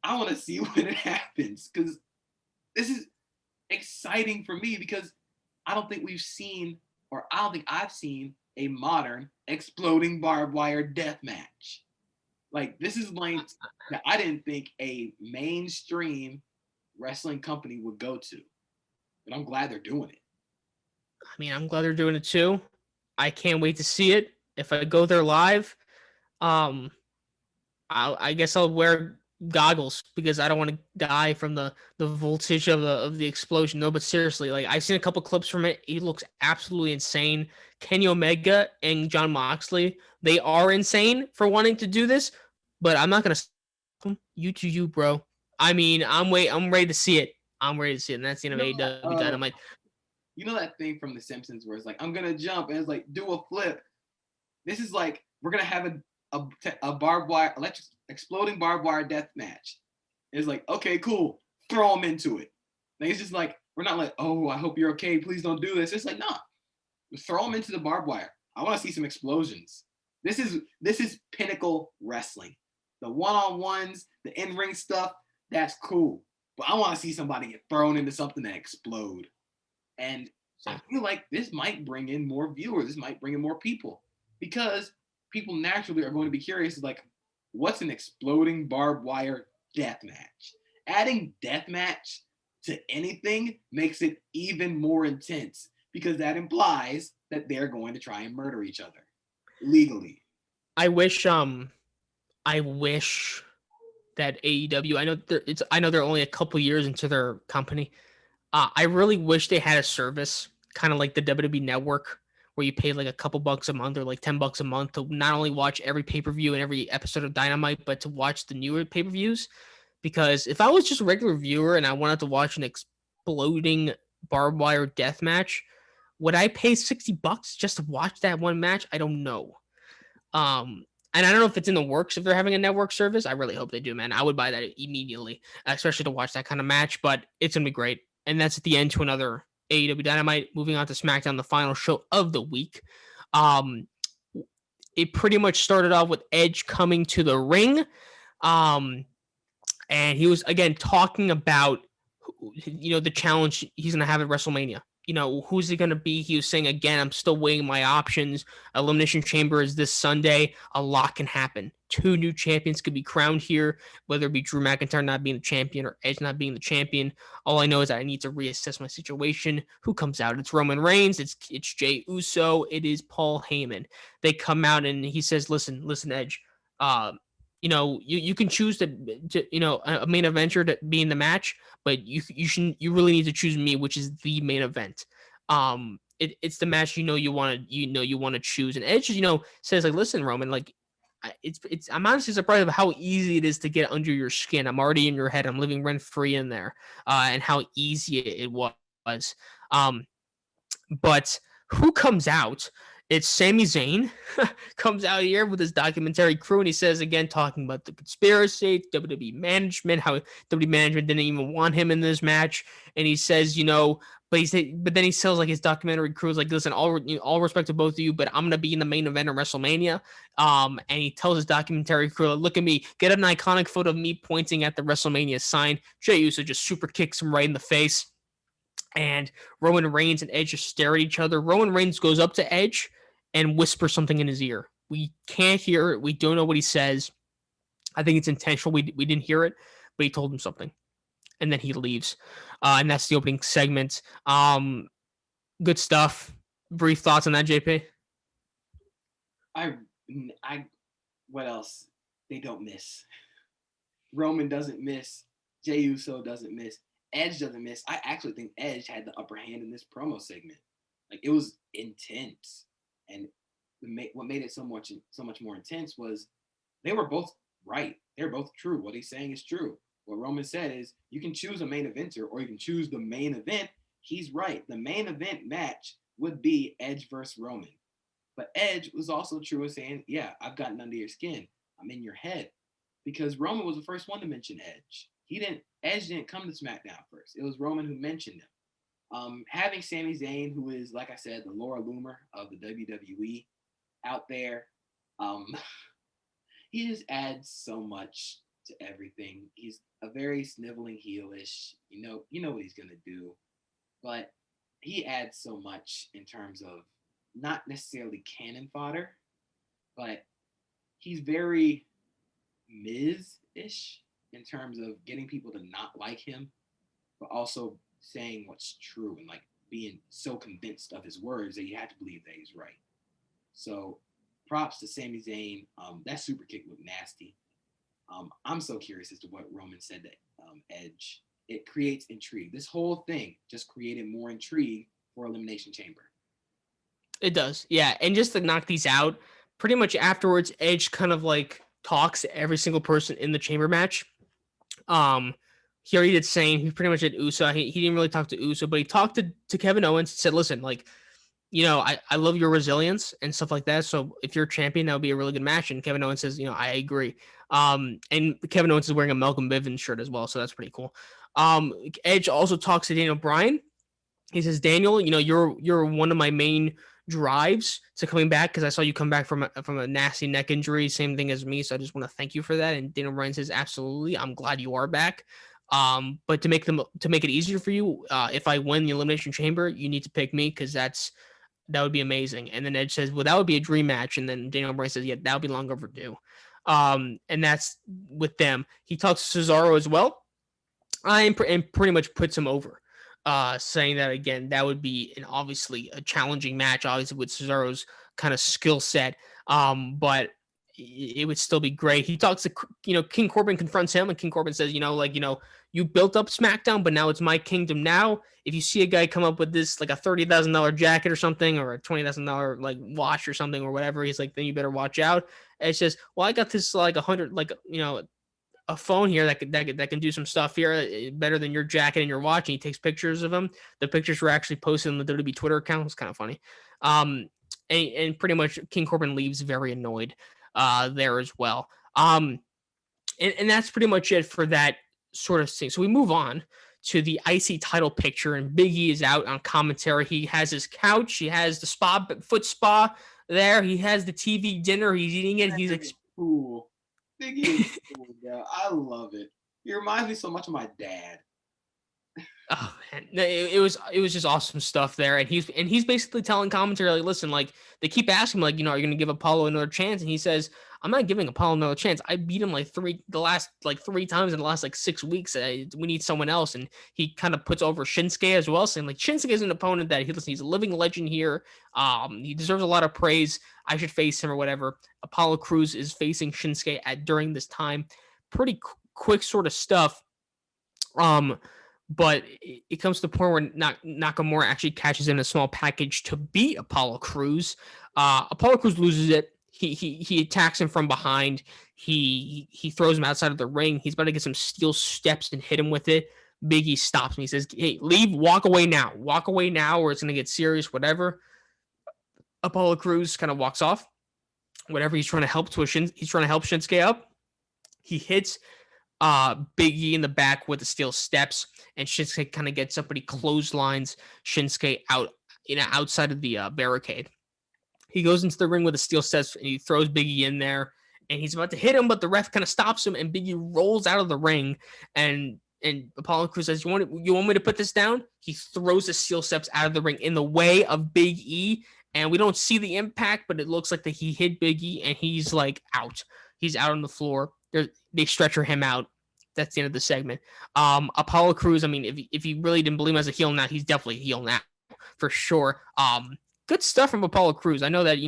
I want to see when it happens because this is exciting for me because I don't think I've seen a modern exploding barbed wire death match. Like, this is lengths that I didn't think a mainstream wrestling company would go to. But I'm glad they're doing it. I mean, I'm glad they're doing it too. I can't wait to see it. If I go there live, I guess I'll wear goggles because I don't want to die from the voltage of the explosion. No, but seriously, like I've seen a couple clips from it. It looks absolutely insane. Kenny Omega and John Moxley, they are insane for wanting to do this, but I'm not gonna you to you, bro. I mean, I'm ready to see it. I'm ready to see it. And that's the end of AEW Dynamite. You know that thing from The Simpsons where it's like, I'm gonna jump and it's like, do a flip. This is like, we're gonna have a barbed wire, exploding barbed wire death match. It's like, okay, cool, throw them into it. Like, it's just like, we're not like, oh, I hope you're okay, please don't do this. It's like, nah, throw them into the barbed wire. I want to see some explosions. This is pinnacle wrestling. The one-on-ones, the in-ring stuff, that's cool. But I want to see somebody get thrown into something that explode. And I feel like this might bring in more viewers. This might bring in more people because people naturally are going to be curious, like, what's an exploding barbed wire death match? Adding death match to anything makes it even more intense because that implies that they're going to try and murder each other legally. I wish that AEW, I know they're only a couple years into their company. I really wish they had a service kind of like the WWE Network where you pay like a couple bucks a month or like $10 a month to not only watch every pay-per-view and every episode of Dynamite, but to watch the newer pay-per-views. Because if I was just a regular viewer and I wanted to watch an exploding barbed wire death match, would I pay $60 just to watch that one match? I don't know. And I don't know if it's in the works if they're having a network service. I really hope they do, man. I would buy that immediately, especially to watch that kind of match, but it's going to be great. And that's at the end to another AEW Dynamite. Moving on to SmackDown, the final show of the week. It pretty much started off with Edge coming to the ring. And he was, again, talking about, the challenge he's going to have at WrestleMania. Who's it going to be? He was saying, again, I'm still weighing my options. Elimination Chamber is this Sunday. A lot can happen. 2 new champions could be crowned here, whether it be Drew McIntyre not being the champion or Edge not being the champion. All I know is that I need to reassess my situation. Who comes out? It's Roman Reigns. It's Jey Uso. It is Paul Heyman. They come out and he says, listen, Edge, you can choose to a main eventer to be in the match, but you really need to choose me, which is the main event. It's the match you want to choose. And Edge says like, listen, Roman, like I'm honestly surprised of how easy it is to get under your skin. I'm already in your head. I'm living rent free in there, and how easy it was. But who comes out It's Sami Zayn comes out here with his documentary crew, and he says again, talking about the conspiracy, WWE management, how WWE management didn't even want him in this match, and he says, but then he sells like his documentary crew is like, listen, all respect to both of you, but I'm gonna be in the main event of WrestleMania. And he tells his documentary crew, look at me, get an iconic photo of me pointing at the WrestleMania sign. Jey Uso just super kicks him right in the face. And Roman Reigns and Edge just stare at each other. Roman Reigns goes up to Edge and whispers something in his ear. We can't hear it. We don't know what he says. I think it's intentional. We didn't hear it, but he told him something. And then he leaves. And that's the opening segment. Good stuff. Brief thoughts on that, JP? I, I, what else? They don't miss. Roman doesn't miss. Jey Uso doesn't miss. Edge doesn't miss. I actually think Edge had the upper hand in this promo segment. Like, it was intense, and what made it so much more intense was they were both right. They're both true. What he's saying is true. What Roman said is, you can choose a main eventer or you can choose the main event. He's right. The main event match would be Edge versus Roman. But Edge was also true in saying, yeah, I've gotten under your skin. I'm in your head. Because Roman was the first one to mention Edge. Edge didn't come to SmackDown first. It was Roman who mentioned him. Having Sami Zayn, who is, like I said, the Laura Loomer of the WWE out there, he just adds so much to everything. He's a very sniveling heelish. You know what he's gonna do, but he adds so much in terms of not necessarily cannon fodder, but he's very Miz-ish in terms of getting people to not like him, but also saying what's true and like being so convinced of his words that you have to believe that he's right. So props to Sami Zayn. That super kick looked nasty. I'm so curious as to what Roman said to Edge. It creates intrigue. This whole thing just created more intrigue for Elimination Chamber. It does, yeah. And just to knock these out, pretty much afterwards, Edge kind of like talks to every single person in the chamber match. Here he did saying he pretty much did Uso. He didn't really talk to Uso, but he talked to Kevin Owens and said, listen, like, I love your resilience and stuff like that. So if you're a champion, that would be a really good match. And Kevin Owens says, I agree. And Kevin Owens is wearing a Malcolm Bivens shirt as well. So that's pretty cool. Edge also talks to Daniel Bryan. He says, Daniel, you're one of my main drives to coming back because I saw you come back from a nasty neck injury, same thing as me. So I just want to thank you for that. And Daniel Bryan says, absolutely, I'm glad you are back. But to make it easier for you, if I win the Elimination Chamber, you need to pick me because that would be amazing. And then Edge says, well, that would be a dream match. And then Daniel Bryan says, yeah, that would be long overdue. And that's with them. He talks to Cesaro as well. And pretty much puts him over. Saying that again, that would be obviously a challenging match, obviously with Cesaro's kind of skill set. But it would still be great. He talks to, King Corbin confronts him, and King Corbin says, you built up SmackDown, but now it's my kingdom now. If you see a guy come up with this, like a $30,000 jacket or something, or a $20,000 like watch or something or whatever, he's like, then you better watch out. And it's just, well, I got this like 100, like, a phone here that can do some stuff here better than your jacket and your watch. And he takes pictures of them. The pictures were actually posted on the WWE Twitter account. It's kind of funny. And pretty much King Corbin leaves very annoyed there as well. And that's pretty much it for that sort of thing. So we move on to the IC title picture, and Big E is out on commentary. He has his couch. He has the foot spa there. He has the TV dinner. He's eating it. He's like, cool. Big E is cool, yeah. I love it. He reminds me so much of my dad. Oh man, it was just awesome stuff there, and he's basically telling commentary like, listen, like they keep asking him like, are you gonna give Apollo another chance? And he says, I'm not giving Apollo another chance. I beat him like three times in the last like 6 weeks. We need someone else, and he kind of puts over Shinsuke as well, saying like Shinsuke is an opponent that he's a living legend here. He deserves a lot of praise. I should face him or whatever. Apollo Crews is facing Shinsuke during this time. Pretty quick sort of stuff. But it comes to the point where Nakamura actually catches in a small package to beat Apollo Crews. Apollo Crews loses it. He attacks him from behind. He throws him outside of the ring. He's about to get some steel steps and hit him with it. Big E stops him. He says, hey, leave, walk away now, or it's going to get serious, whatever. Apollo Crews kind of walks off. Whatever he's trying to help he's trying to help Shinsuke up. He hits Big E in the back with the steel steps, and Shinsuke kind of gets up, but he clotheslines Shinsuke out, outside of the barricade. He goes into the ring with the steel steps, and he throws Big E in there, and he's about to hit him, but the ref kind of stops him, and Big E rolls out of the ring, and Apollo Crews says, you want me to put this down? He throws the steel steps out of the ring in the way of Big E, and we don't see the impact, but it looks like that he hit Big E, and he's like out. He's out on the floor. They stretcher him out. That's the end of the segment. Apollo Crews, I mean, if you really didn't believe him as a heel now, he's definitely a heel now for sure. Good stuff from Apollo Crews. I know that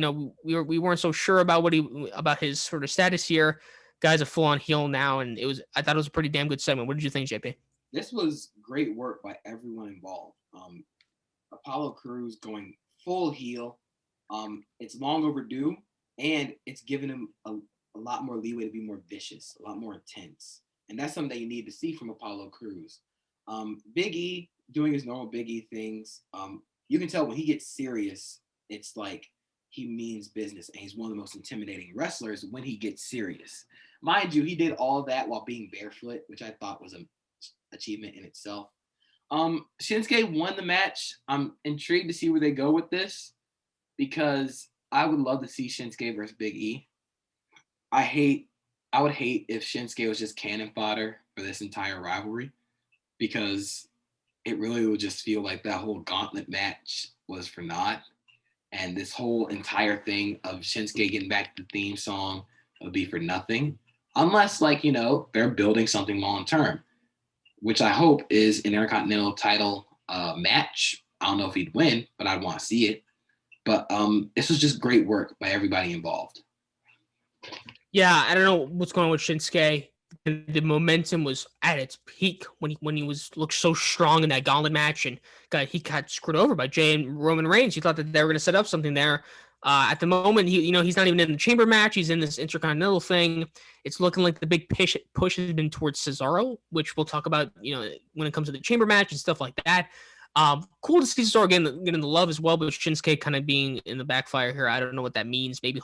we weren't so sure about about his sort of status here. Guy's a full on heel now, and I thought it was a pretty damn good segment. What did you think, JP? This was great work by everyone involved. Apollo Crews going full heel. It's long overdue, and it's given him a lot more leeway to be more vicious, a lot more intense. And that's something that you need to see from Apollo Crews. Big E doing his normal Big E things. You can tell when he gets serious, it's like he means business, and he's one of the most intimidating wrestlers when he gets serious. Mind you, he did all of that while being barefoot, which I thought was an achievement in itself. Shinsuke won the match. I'm intrigued to see where they go with this, because I would love to see Shinsuke versus Big E. I would hate if Shinsuke was just cannon fodder for this entire rivalry, because it really would just feel like that whole gauntlet match was for naught. And this whole entire thing of Shinsuke getting back to the theme song would be for nothing. Unless, they're building something long term, which I hope is an Intercontinental title match. I don't know if he'd win, but I'd want to see it. But this was just great work by everybody involved. Yeah, I don't know what's going on with Shinsuke. The momentum was at its peak when he looked so strong in that gauntlet match, and he got screwed over by Jay and Roman Reigns. You thought that they were going to set up something there. At the moment, he's not even in the chamber match. He's in this Intercontinental thing. It's looking like the big push has been towards Cesaro, which we'll talk about, when it comes to the chamber match and stuff like that. Cool to see Cesaro getting the love as well, but Shinsuke kind of being in the backfire here. I don't know what that means. Maybe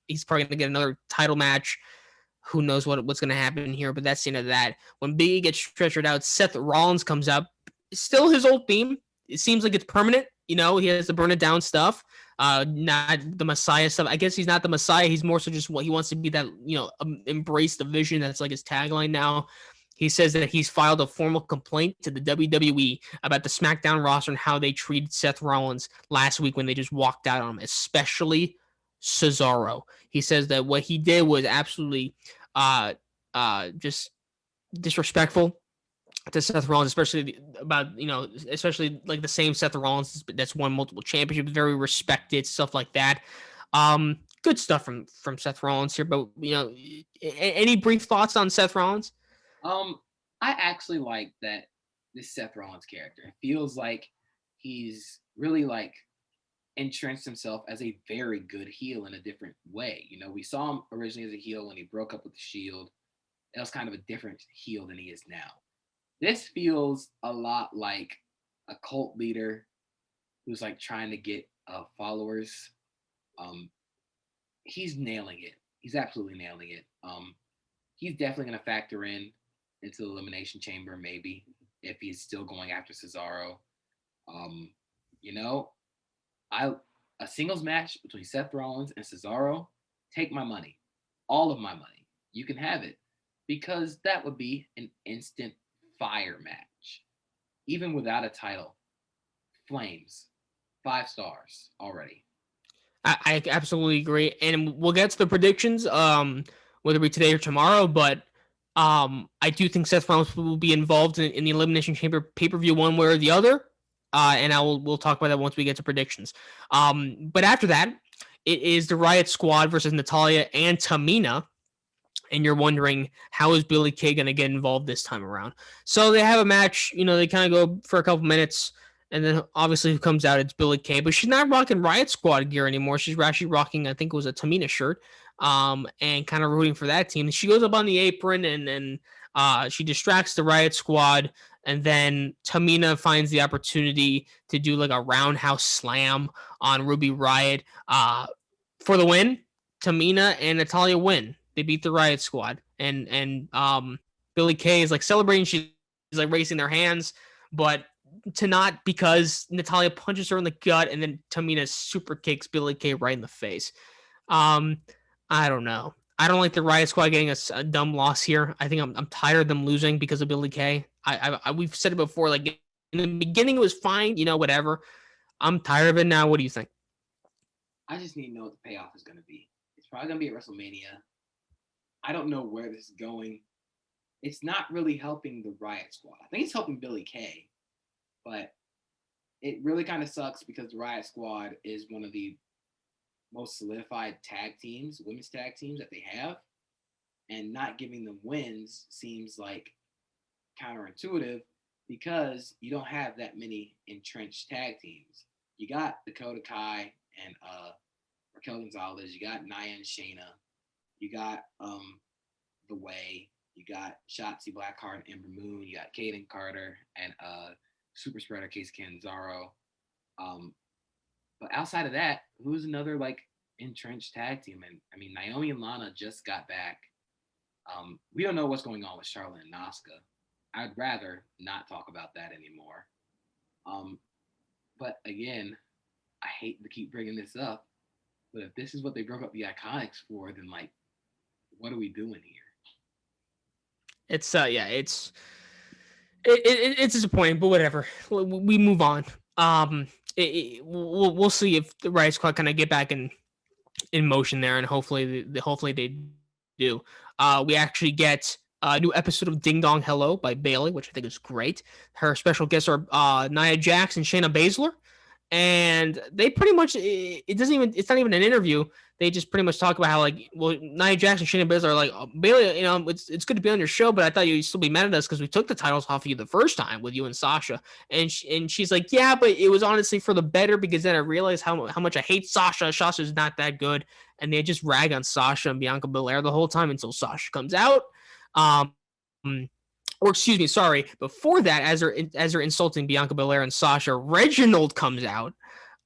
he's probably going to get another title match. Who knows what's going to happen here, but that's the end of that. When Big E gets stretchered out, Seth Rollins comes up. It's still his old theme. It seems like it's permanent. He has the burn it down stuff, not the Messiah stuff. I guess he's not the Messiah. He's more so just what he wants to be, that, embrace the vision. That's like his tagline now. He says that he's filed a formal complaint to the WWE about the SmackDown roster and how they treated Seth Rollins last week when they just walked out on him, especially Cesaro. He says that what he did was absolutely just disrespectful to Seth Rollins, especially like the same Seth Rollins that's won multiple championships, very respected, stuff like that. Good stuff from Seth Rollins here, but any brief thoughts on Seth Rollins? I actually like that this Seth Rollins character. It feels like he's really entrenched himself as a very good heel in a different way. We saw him originally as a heel when he broke up with the Shield. It was kind of a different heel than he is now. This feels a lot like a cult leader who's trying to get followers. He's nailing it. He's absolutely nailing it. He's definitely going to factor into the Elimination Chamber, maybe, if he's still going after Cesaro. A singles match between Seth Rollins and Cesaro, take my money, all of my money. You can have it, because that would be an instant fire match, even without a title. Flames, 5 stars already. I absolutely agree, and we'll get to the predictions, whether it be today or tomorrow. But I do think Seth Rollins will be involved in the Elimination Chamber pay-per-view one way or the other. And we'll talk about that once we get to predictions. But after that, it is the Riot Squad versus Natalya and Tamina. And you're wondering, how is Billie Kay going to get involved this time around? So they have a match. They kind of go for a couple minutes. And then obviously who comes out, it's Billie Kay. But she's not rocking Riot Squad gear anymore. She's actually rocking, I think it was a Tamina shirt. And kind of rooting for that team. She goes up on the apron and she distracts the Riot Squad. And then Tamina finds the opportunity to do like a roundhouse slam on Ruby Riott for the win. Tamina and Natalia win. They beat the Riot Squad, and Billie Kay is like celebrating. She's like raising their hands, but to not, because Natalia punches her in the gut and then Tamina super kicks Billie Kay right in the face. Um, I don't know. I don't like the Riot Squad getting a dumb loss here. I think I'm tired of them losing because of Billie Kay. We've said it before. Like in the beginning, it was fine, whatever. I'm tired of it now. What do you think? I just need to know what the payoff is going to be. It's probably going to be at WrestleMania. I don't know where this is going. It's not really helping the Riot Squad. I think it's helping Billie Kay, but it really kind of sucks because the Riot Squad is one of the most solidified tag teams, women's tag teams that they have, and not giving them wins seems like counterintuitive because you don't have that many entrenched tag teams. You got Dakota Kai and Raquel Gonzalez. You got Nia and Shayna. You got The Way. You got Shotzi Blackheart and Ember Moon. You got Kaden Carter and Super Spreader Case Canzaro. But outside of that, who's another like entrenched tag team? And I mean, Naomi and Lana just got back. We don't know what's going on with Charlotte and Asuka. I'd rather not talk about that anymore. But again, I hate to keep bringing this up, but if this is what they broke up the Iconics for, then like, what are we doing here? It's disappointing, but whatever. We move on. We'll see if the Riot Squad kind of get back in motion there, and hopefully they do. We actually get a new episode of Ding Dong Hello by Bailey, which I think is great. Her special guests are Nia Jax and Shayna Baszler, and they pretty much it's not even an interview. They just pretty much talk about how like, well, Nia Jax and Shayna Baszler are like, oh, Bailey, it's good to be on your show, but I thought you'd still be mad at us because we took the titles off of you the first time with you and Sasha. And she's like, yeah, but it was honestly for the better because then I realized how much I hate Sasha. Sasha's not that good, and they just rag on Sasha and Bianca Belair the whole time until Sasha comes out. Or excuse me, sorry. Before that, as they're insulting Bianca Belair and Sasha, Reginald comes out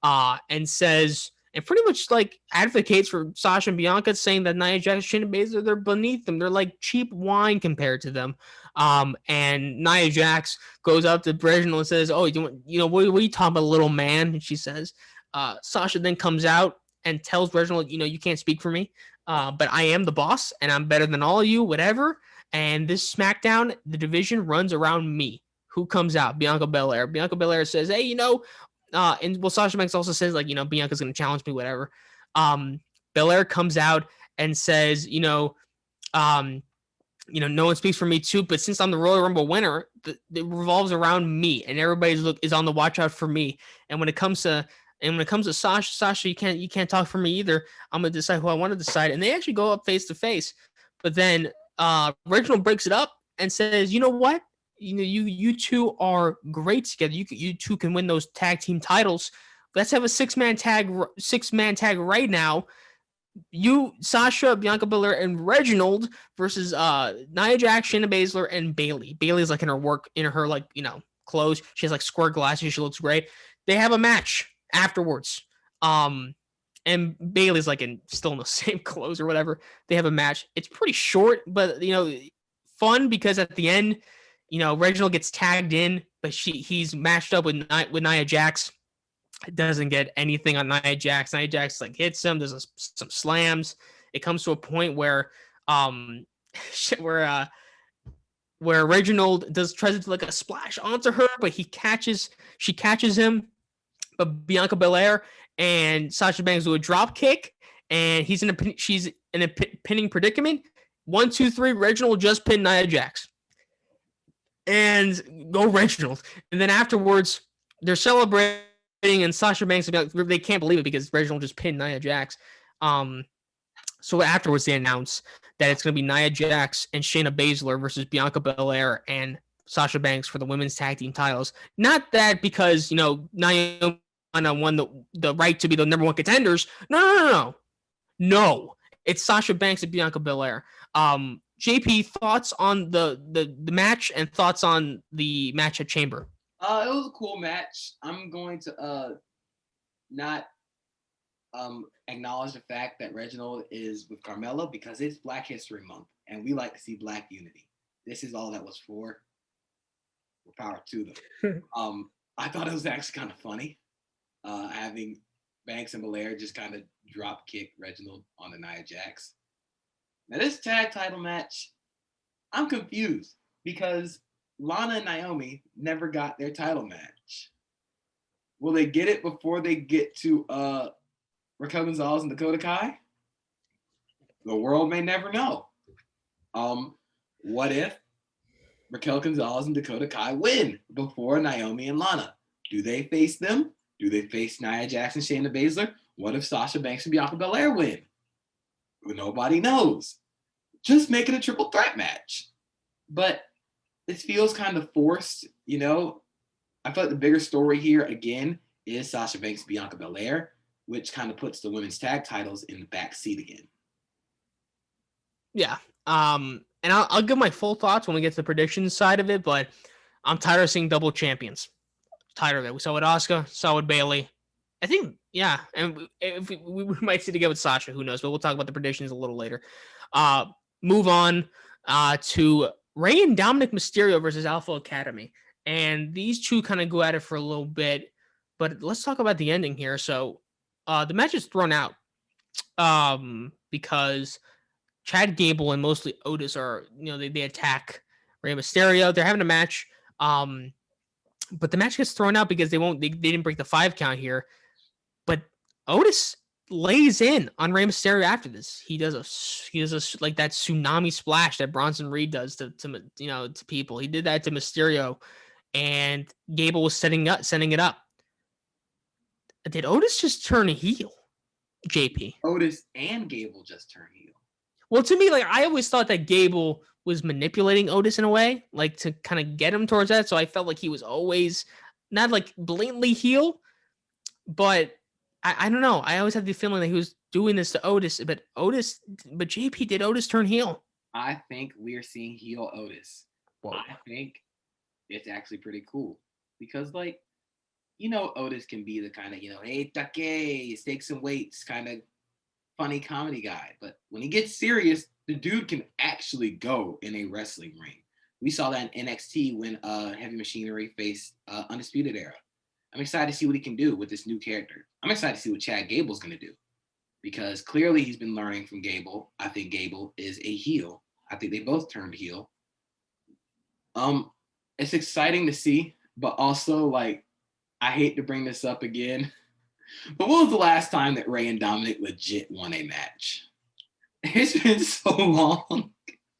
and says, and pretty much like advocates for Sasha and Bianca, saying that Nia Jax and Shayna Baszler, they're beneath them. They're like cheap wine compared to them. And Nia Jax goes up to Reginald and says, "Oh, what are you talking about, little man?" And she says, Sasha then comes out and tells Reginald, you can't speak for me, but I am the boss and I'm better than all of you, whatever. And this SmackDown, the division runs around me. Who comes out? Bianca Belair. Bianca Belair says, hey, and Sasha Banks also says, like, Bianca's going to challenge me, whatever. Belair comes out and says, no one speaks for me too, but since I'm the Royal Rumble winner, it revolves around me, and everybody is on the watch out for me. And when it comes to Sasha, you can't talk for me either. I'm gonna decide who I want to decide. And they actually go up face to face, but then Reginald breaks it up and says, you know what? You two are great together. You two can win those tag team titles. Let's have a six-man tag right now. You, Sasha, Bianca Belair, and Reginald versus Nia Jax, Shayna Baszler, and Bailey. Bailey's like in her like, clothes. She has like square glasses. She looks great. They have a match afterwards. And Bailey's like still in the same clothes or whatever. They have a match. It's pretty short, but fun because at the end, Reginald gets tagged in, but he's matched up with Nia Jax. It doesn't get anything on Nia Jax. Nia Jax like hits him. There's some slams. It comes to a point where where Reginald tries to do like a splash onto her, but she catches him. But Bianca Belair and Sasha Banks do a drop kick, and she's in a pinning predicament. 1, 2, 3. Reginald just pinned Nia Jax, and go Reginald. And then afterwards, they're celebrating, and Sasha Banks, they can't believe it because Reginald just pinned Nia Jax. So afterwards, they announce that it's going to be Nia Jax and Shayna Baszler versus Bianca Belair and Sasha Banks for the women's tag team titles. Not that because Nia won the right to be the number one contenders. No. It's Sasha Banks and Bianca Belair. JP, thoughts on the match and thoughts on the match at Chamber. It was a cool match. I'm going to not acknowledge the fact that Reginald is with Carmella because it's Black History Month and we like to see Black unity. This is all that was for. More power to them. I thought it was actually kind of funny having Banks and Belair just kind of drop kick Reginald on the Nia Jax. Now this tag title match, I'm confused because Lana and Naomi never got their title match. Will they get it before they get to Raquel Gonzalez and Dakota Kai? The world may never know. What if Raquel Gonzalez and Dakota Kai win before Naomi and Lana? Do they face them? Do they face Nia Jax and Shayna Baszler? What if Sasha Banks and Bianca Belair win? Nobody knows. Just make it a triple threat match. But it feels kind of forced, you know. I feel like the bigger story here, again, is Sasha Banks and Bianca Belair, which kind of puts the women's tag titles in the back seat again. Yeah. And I'll give my full thoughts when we get to the predictions side of it, but I'm tired of seeing double champions. Tired of it. We saw with Asuka, saw with Bayley. I think, yeah, and if we might see it again with Sasha, who knows, but we'll talk about the predictions a little later. Move on to Rey and Dominic Mysterio versus Alpha Academy. And these two kind of go at it for a little bit, but let's talk about the ending here. So the match is thrown out because Chad Gable and mostly Otis are, they attack Rey Mysterio. They're having a match. But the match gets thrown out because they didn't break the 5 count here. But Otis lays in on Rey Mysterio after this. He does a like that tsunami splash that Bronson Reed does to people. He did that to Mysterio, and Gable was setting it up. Did Otis just turn heel? JP. Otis and Gable just turned heel. Well, to me, like, I always thought that Gable was manipulating Otis in a way, like to kind of get him towards that. So I felt like he was always not like blatantly heel, but I don't know. I always had the feeling that he was doing this to Otis, but JP, did Otis turn heel? I think we're seeing heel Otis. Whoa. I think it's actually pretty cool because, like, Otis can be the kind of, hey, take, stake some weights kind of funny comedy guy. But when he gets serious, the dude can actually go in a wrestling ring. We saw that in NXT when Heavy Machinery faced Undisputed Era. I'm excited to see what he can do with this new character. I'm excited to see what Chad Gable's going to do because clearly he's been learning from Gable. I think Gable is a heel. I think they both turned heel. It's exciting to see, but also, like, I hate to bring this up again, but when was the last time that Rey and Dominic legit won a match? It's been so long.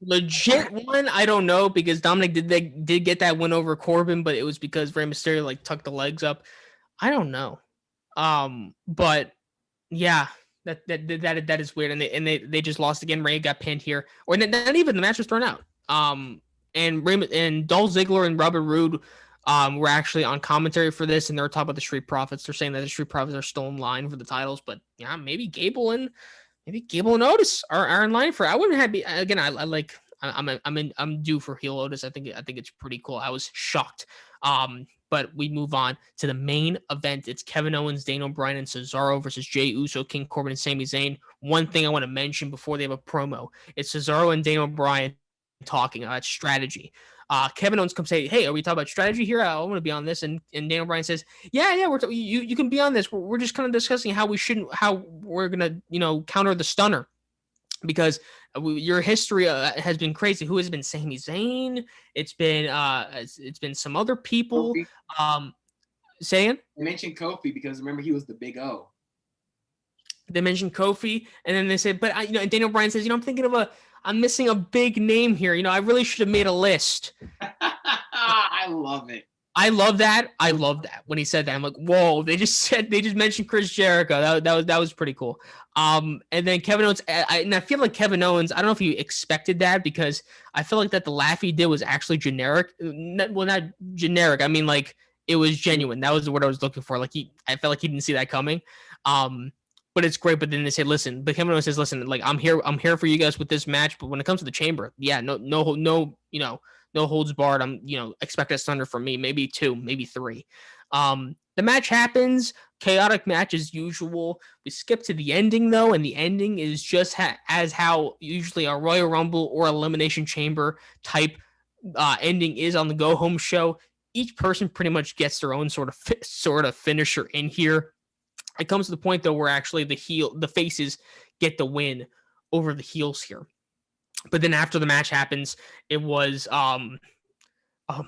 Legit one, I don't know, because Dominic did get that win over Corbin, but it was because Rey Mysterio like tucked the legs up. I don't know. But yeah, that is weird, and they just lost again. Rey got pinned here, or not even the match was thrown out. And Dolph Ziggler and Robert Roode were actually on commentary for this, and they were talking about the Street Profits. They're saying that the Street Profits are still in line for the titles, but yeah, maybe Gable and Otis are in line for. I wouldn't have again. I'm due for heel Otis. I think it's pretty cool. I was shocked. But we move on to the main event. It's Kevin Owens, Daniel Bryan, and Cesaro versus Jey Uso, King Corbin, and Sami Zayn. One thing I want to mention before they have a promo: it's Cesaro and Daniel Bryan talking about strategy. Kevin Owens comes say, "Hey, are we talking about strategy here? I want to be on this." And Daniel Bryan says, "Yeah, you can be on this. We're just kind of discussing how we're gonna counter the stunner, because your history has been crazy. Who has been Sami Zayn? It's been some other people." Saying they mentioned Kofi because remember he was the Big O. They mentioned Kofi, and then they said, "But and Daniel Bryan says, I'm missing a big name here. I really should have made a list." I love it. I love that. When he said that, I'm like, whoa, they just mentioned Chris Jericho. That was pretty cool. And then Kevin Owens, I feel like Kevin Owens, I don't know if he expected that, because I feel like that the laugh he did was actually generic. Well, not generic. I mean, like, it was genuine. That was the word I was looking for. Like, I felt like he didn't see that coming. but it's great. But then they say, listen, but Kevin Owens says, listen, like I'm here for you guys with this match. But when it comes to the chamber, yeah, no, no holds barred. I'm, expect a thunder from me, maybe two, maybe three. The match happens, chaotic match as usual. We skip to the ending though, and the ending is just as how usually a Royal Rumble or Elimination Chamber type ending is on the Go Home show. Each person pretty much gets their own sort of finisher in here. It comes to the point though where actually the faces get the win over the heels here. But then after the match happens, it was oh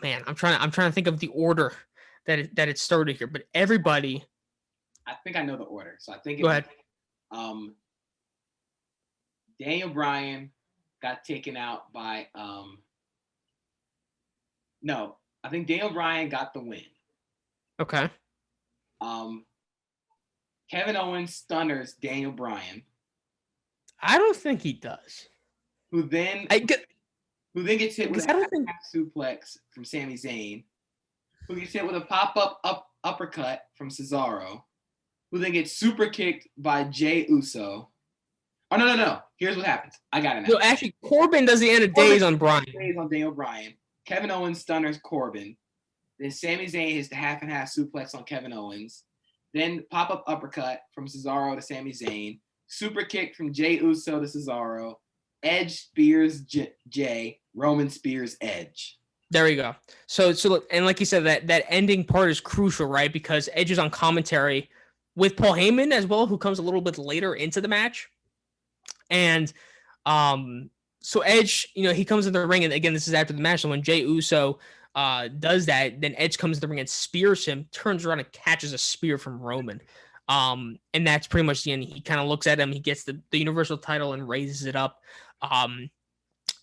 man, I'm trying to think of the order that it started here. But everybody, I think I know the order. So I think it go was ahead. Daniel Bryan got taken out by no, I think Daniel Bryan got the win. Okay. Kevin Owens stunners Daniel Bryan, I don't think he does. who then I get gets hit with because a I don't think. half suplex from Sami Zayn, who gets hit with a pop-up uppercut from Cesaro, who then gets super kicked by Jey Uso. Oh, no. Here's what happens. I got it now. No, actually, Corbin does the end of days on Bryan. Days on Daniel Bryan. Kevin Owens stunners Corbin. Then Sami Zayn hits the half and half suplex on Kevin Owens. Then pop-up uppercut from Cesaro to Sami Zayn. Super kick from Jey Uso to Cesaro. Edge spears Jey. Roman spears Edge. There you go. So look, and like you said, that ending part is crucial, right? Because Edge is on commentary with Paul Heyman as well, who comes a little bit later into the match. And so Edge, he comes in the ring, and again, this is after the match. So when Jey Uso does that, then Edge comes in the ring and spears him, turns around and catches a spear from Roman. And that's pretty much the end. He kind of looks at him, he gets the Universal title and raises it up. And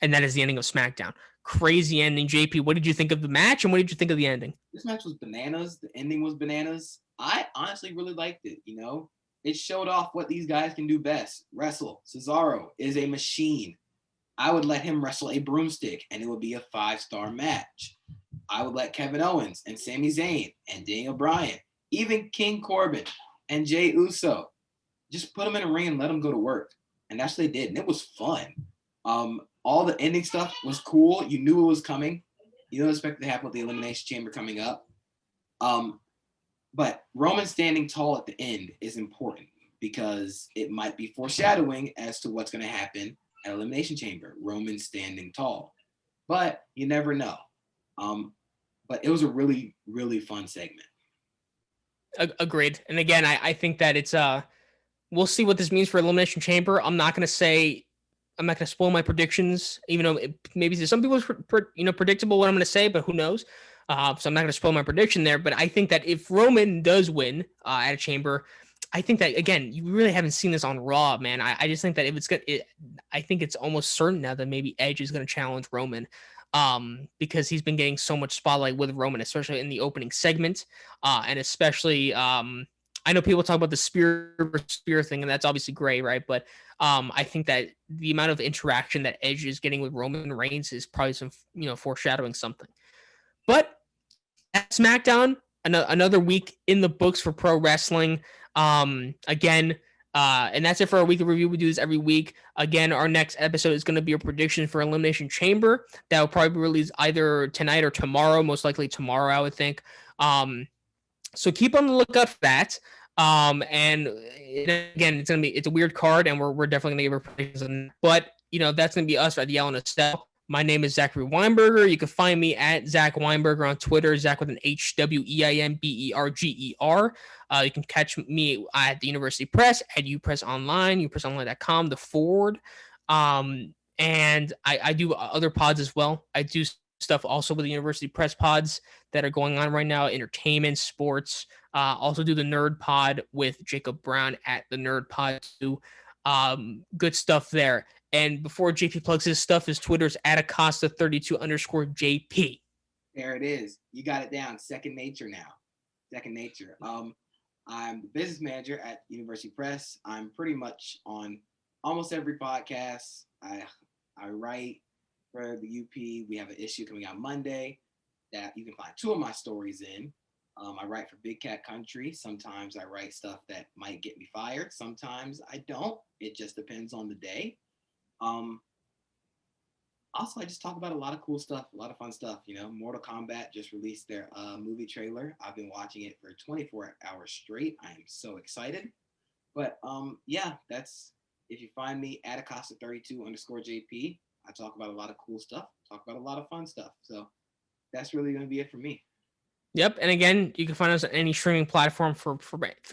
that is the ending of SmackDown. Crazy ending. JP, what did you think of the match, and what did you think of the ending? This match was bananas. The ending was bananas. I honestly really liked it, It showed off what these guys can do best. Wrestle. Cesaro is a machine. I would let him wrestle a broomstick, and it would be a 5-star match. I would let Kevin Owens and Sami Zayn and Daniel Bryan, even King Corbin and Jey Uso, just put them in a ring and let them go to work. And that's what they did, and it was fun. All the ending stuff was cool. You knew it was coming. You don't expect it to happen with the Elimination Chamber coming up. But Roman standing tall at the end is important because it might be foreshadowing as to what's going to happen at Elimination Chamber. Roman standing tall. But you never know. But it was a really, really fun segment. Agreed. And again, I think that it's we'll see what this means for Elimination Chamber. I'm not going to spoil my predictions, even though maybe to some people it's predictable what I'm going to say, but who knows? So I'm not going to spoil my prediction there. But I think that if Roman does win at a Chamber, I think that again, you really haven't seen this on Raw, man. I just think that if it's good, I think it's almost certain now that maybe Edge is going to challenge Roman, because he's been getting so much spotlight with Roman, especially in the opening segment, and especially I know people talk about the spear thing, and that's obviously great, right? But I think that the amount of interaction that Edge is getting with Roman Reigns is probably some foreshadowing something. But at SmackDown, another week in the books for pro wrestling. Again, and that's it for our weekly review. We do this every week. Again, our next episode is going to be a prediction for Elimination Chamber. That will probably be released either tonight or tomorrow. Most likely tomorrow, I would think. So keep on the lookout for that. And again, it's a weird card, and we're definitely gonna give our predictions on that. But that's gonna be us at the Yell and Estelle. My name is Zachary Weinberger. You can find me at Zach Weinberger on Twitter, Zach with an HWEINBERGER. You can catch me at the University Press, at UPress Online, upressonline.com, the Forward. And I do other pods as well. I do stuff also with the University Press pods that are going on right now, entertainment, sports. Also do the Nerd Pod with Jacob Brown at the Nerd Pod too. Good stuff there. And before JP plugs his stuff, his Twitter's at Acosta32_JP. There it is. You got it down. Second nature now. Second nature. I'm the business manager at University Press. I'm pretty much on almost every podcast. I write for the UP. We have an issue coming out Monday that you can find 2 of my stories in. I write for Big Cat Country. Sometimes I write stuff that might get me fired. Sometimes I don't. It just depends on the day. Um, Also, I just talk about a lot of cool stuff, a lot of fun stuff. Mortal Kombat just released their movie trailer. I've been watching it for 24 hours straight. I am so excited. But yeah, that's if you find me at Acosta32_JP. I talk about a lot of cool stuff, talk about a lot of fun stuff. So that's really going to be it for me. Yep. And again, you can find us on any streaming platform for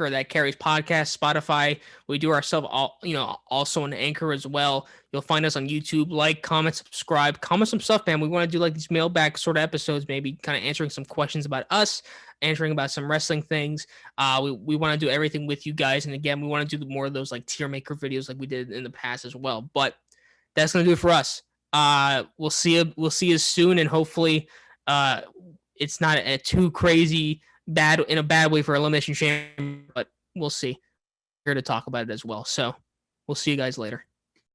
that carries podcast, Spotify. We do ourselves all, also on Anchor as well. You'll find us on YouTube. Like, comment, subscribe, comment some stuff, man. We want to do like these mailbag sort of episodes, maybe kind of answering some questions about us, answering about some wrestling things. We want to do everything with you guys. And again, we want to do more of those like tier maker videos like we did in the past as well. But that's gonna do it for us. We'll see you. We'll see you soon, and hopefully, uh, it's not a too crazy bad in a bad way for Elimination Chamber, but we'll see. We're here to talk about it as well. So we'll see you guys later.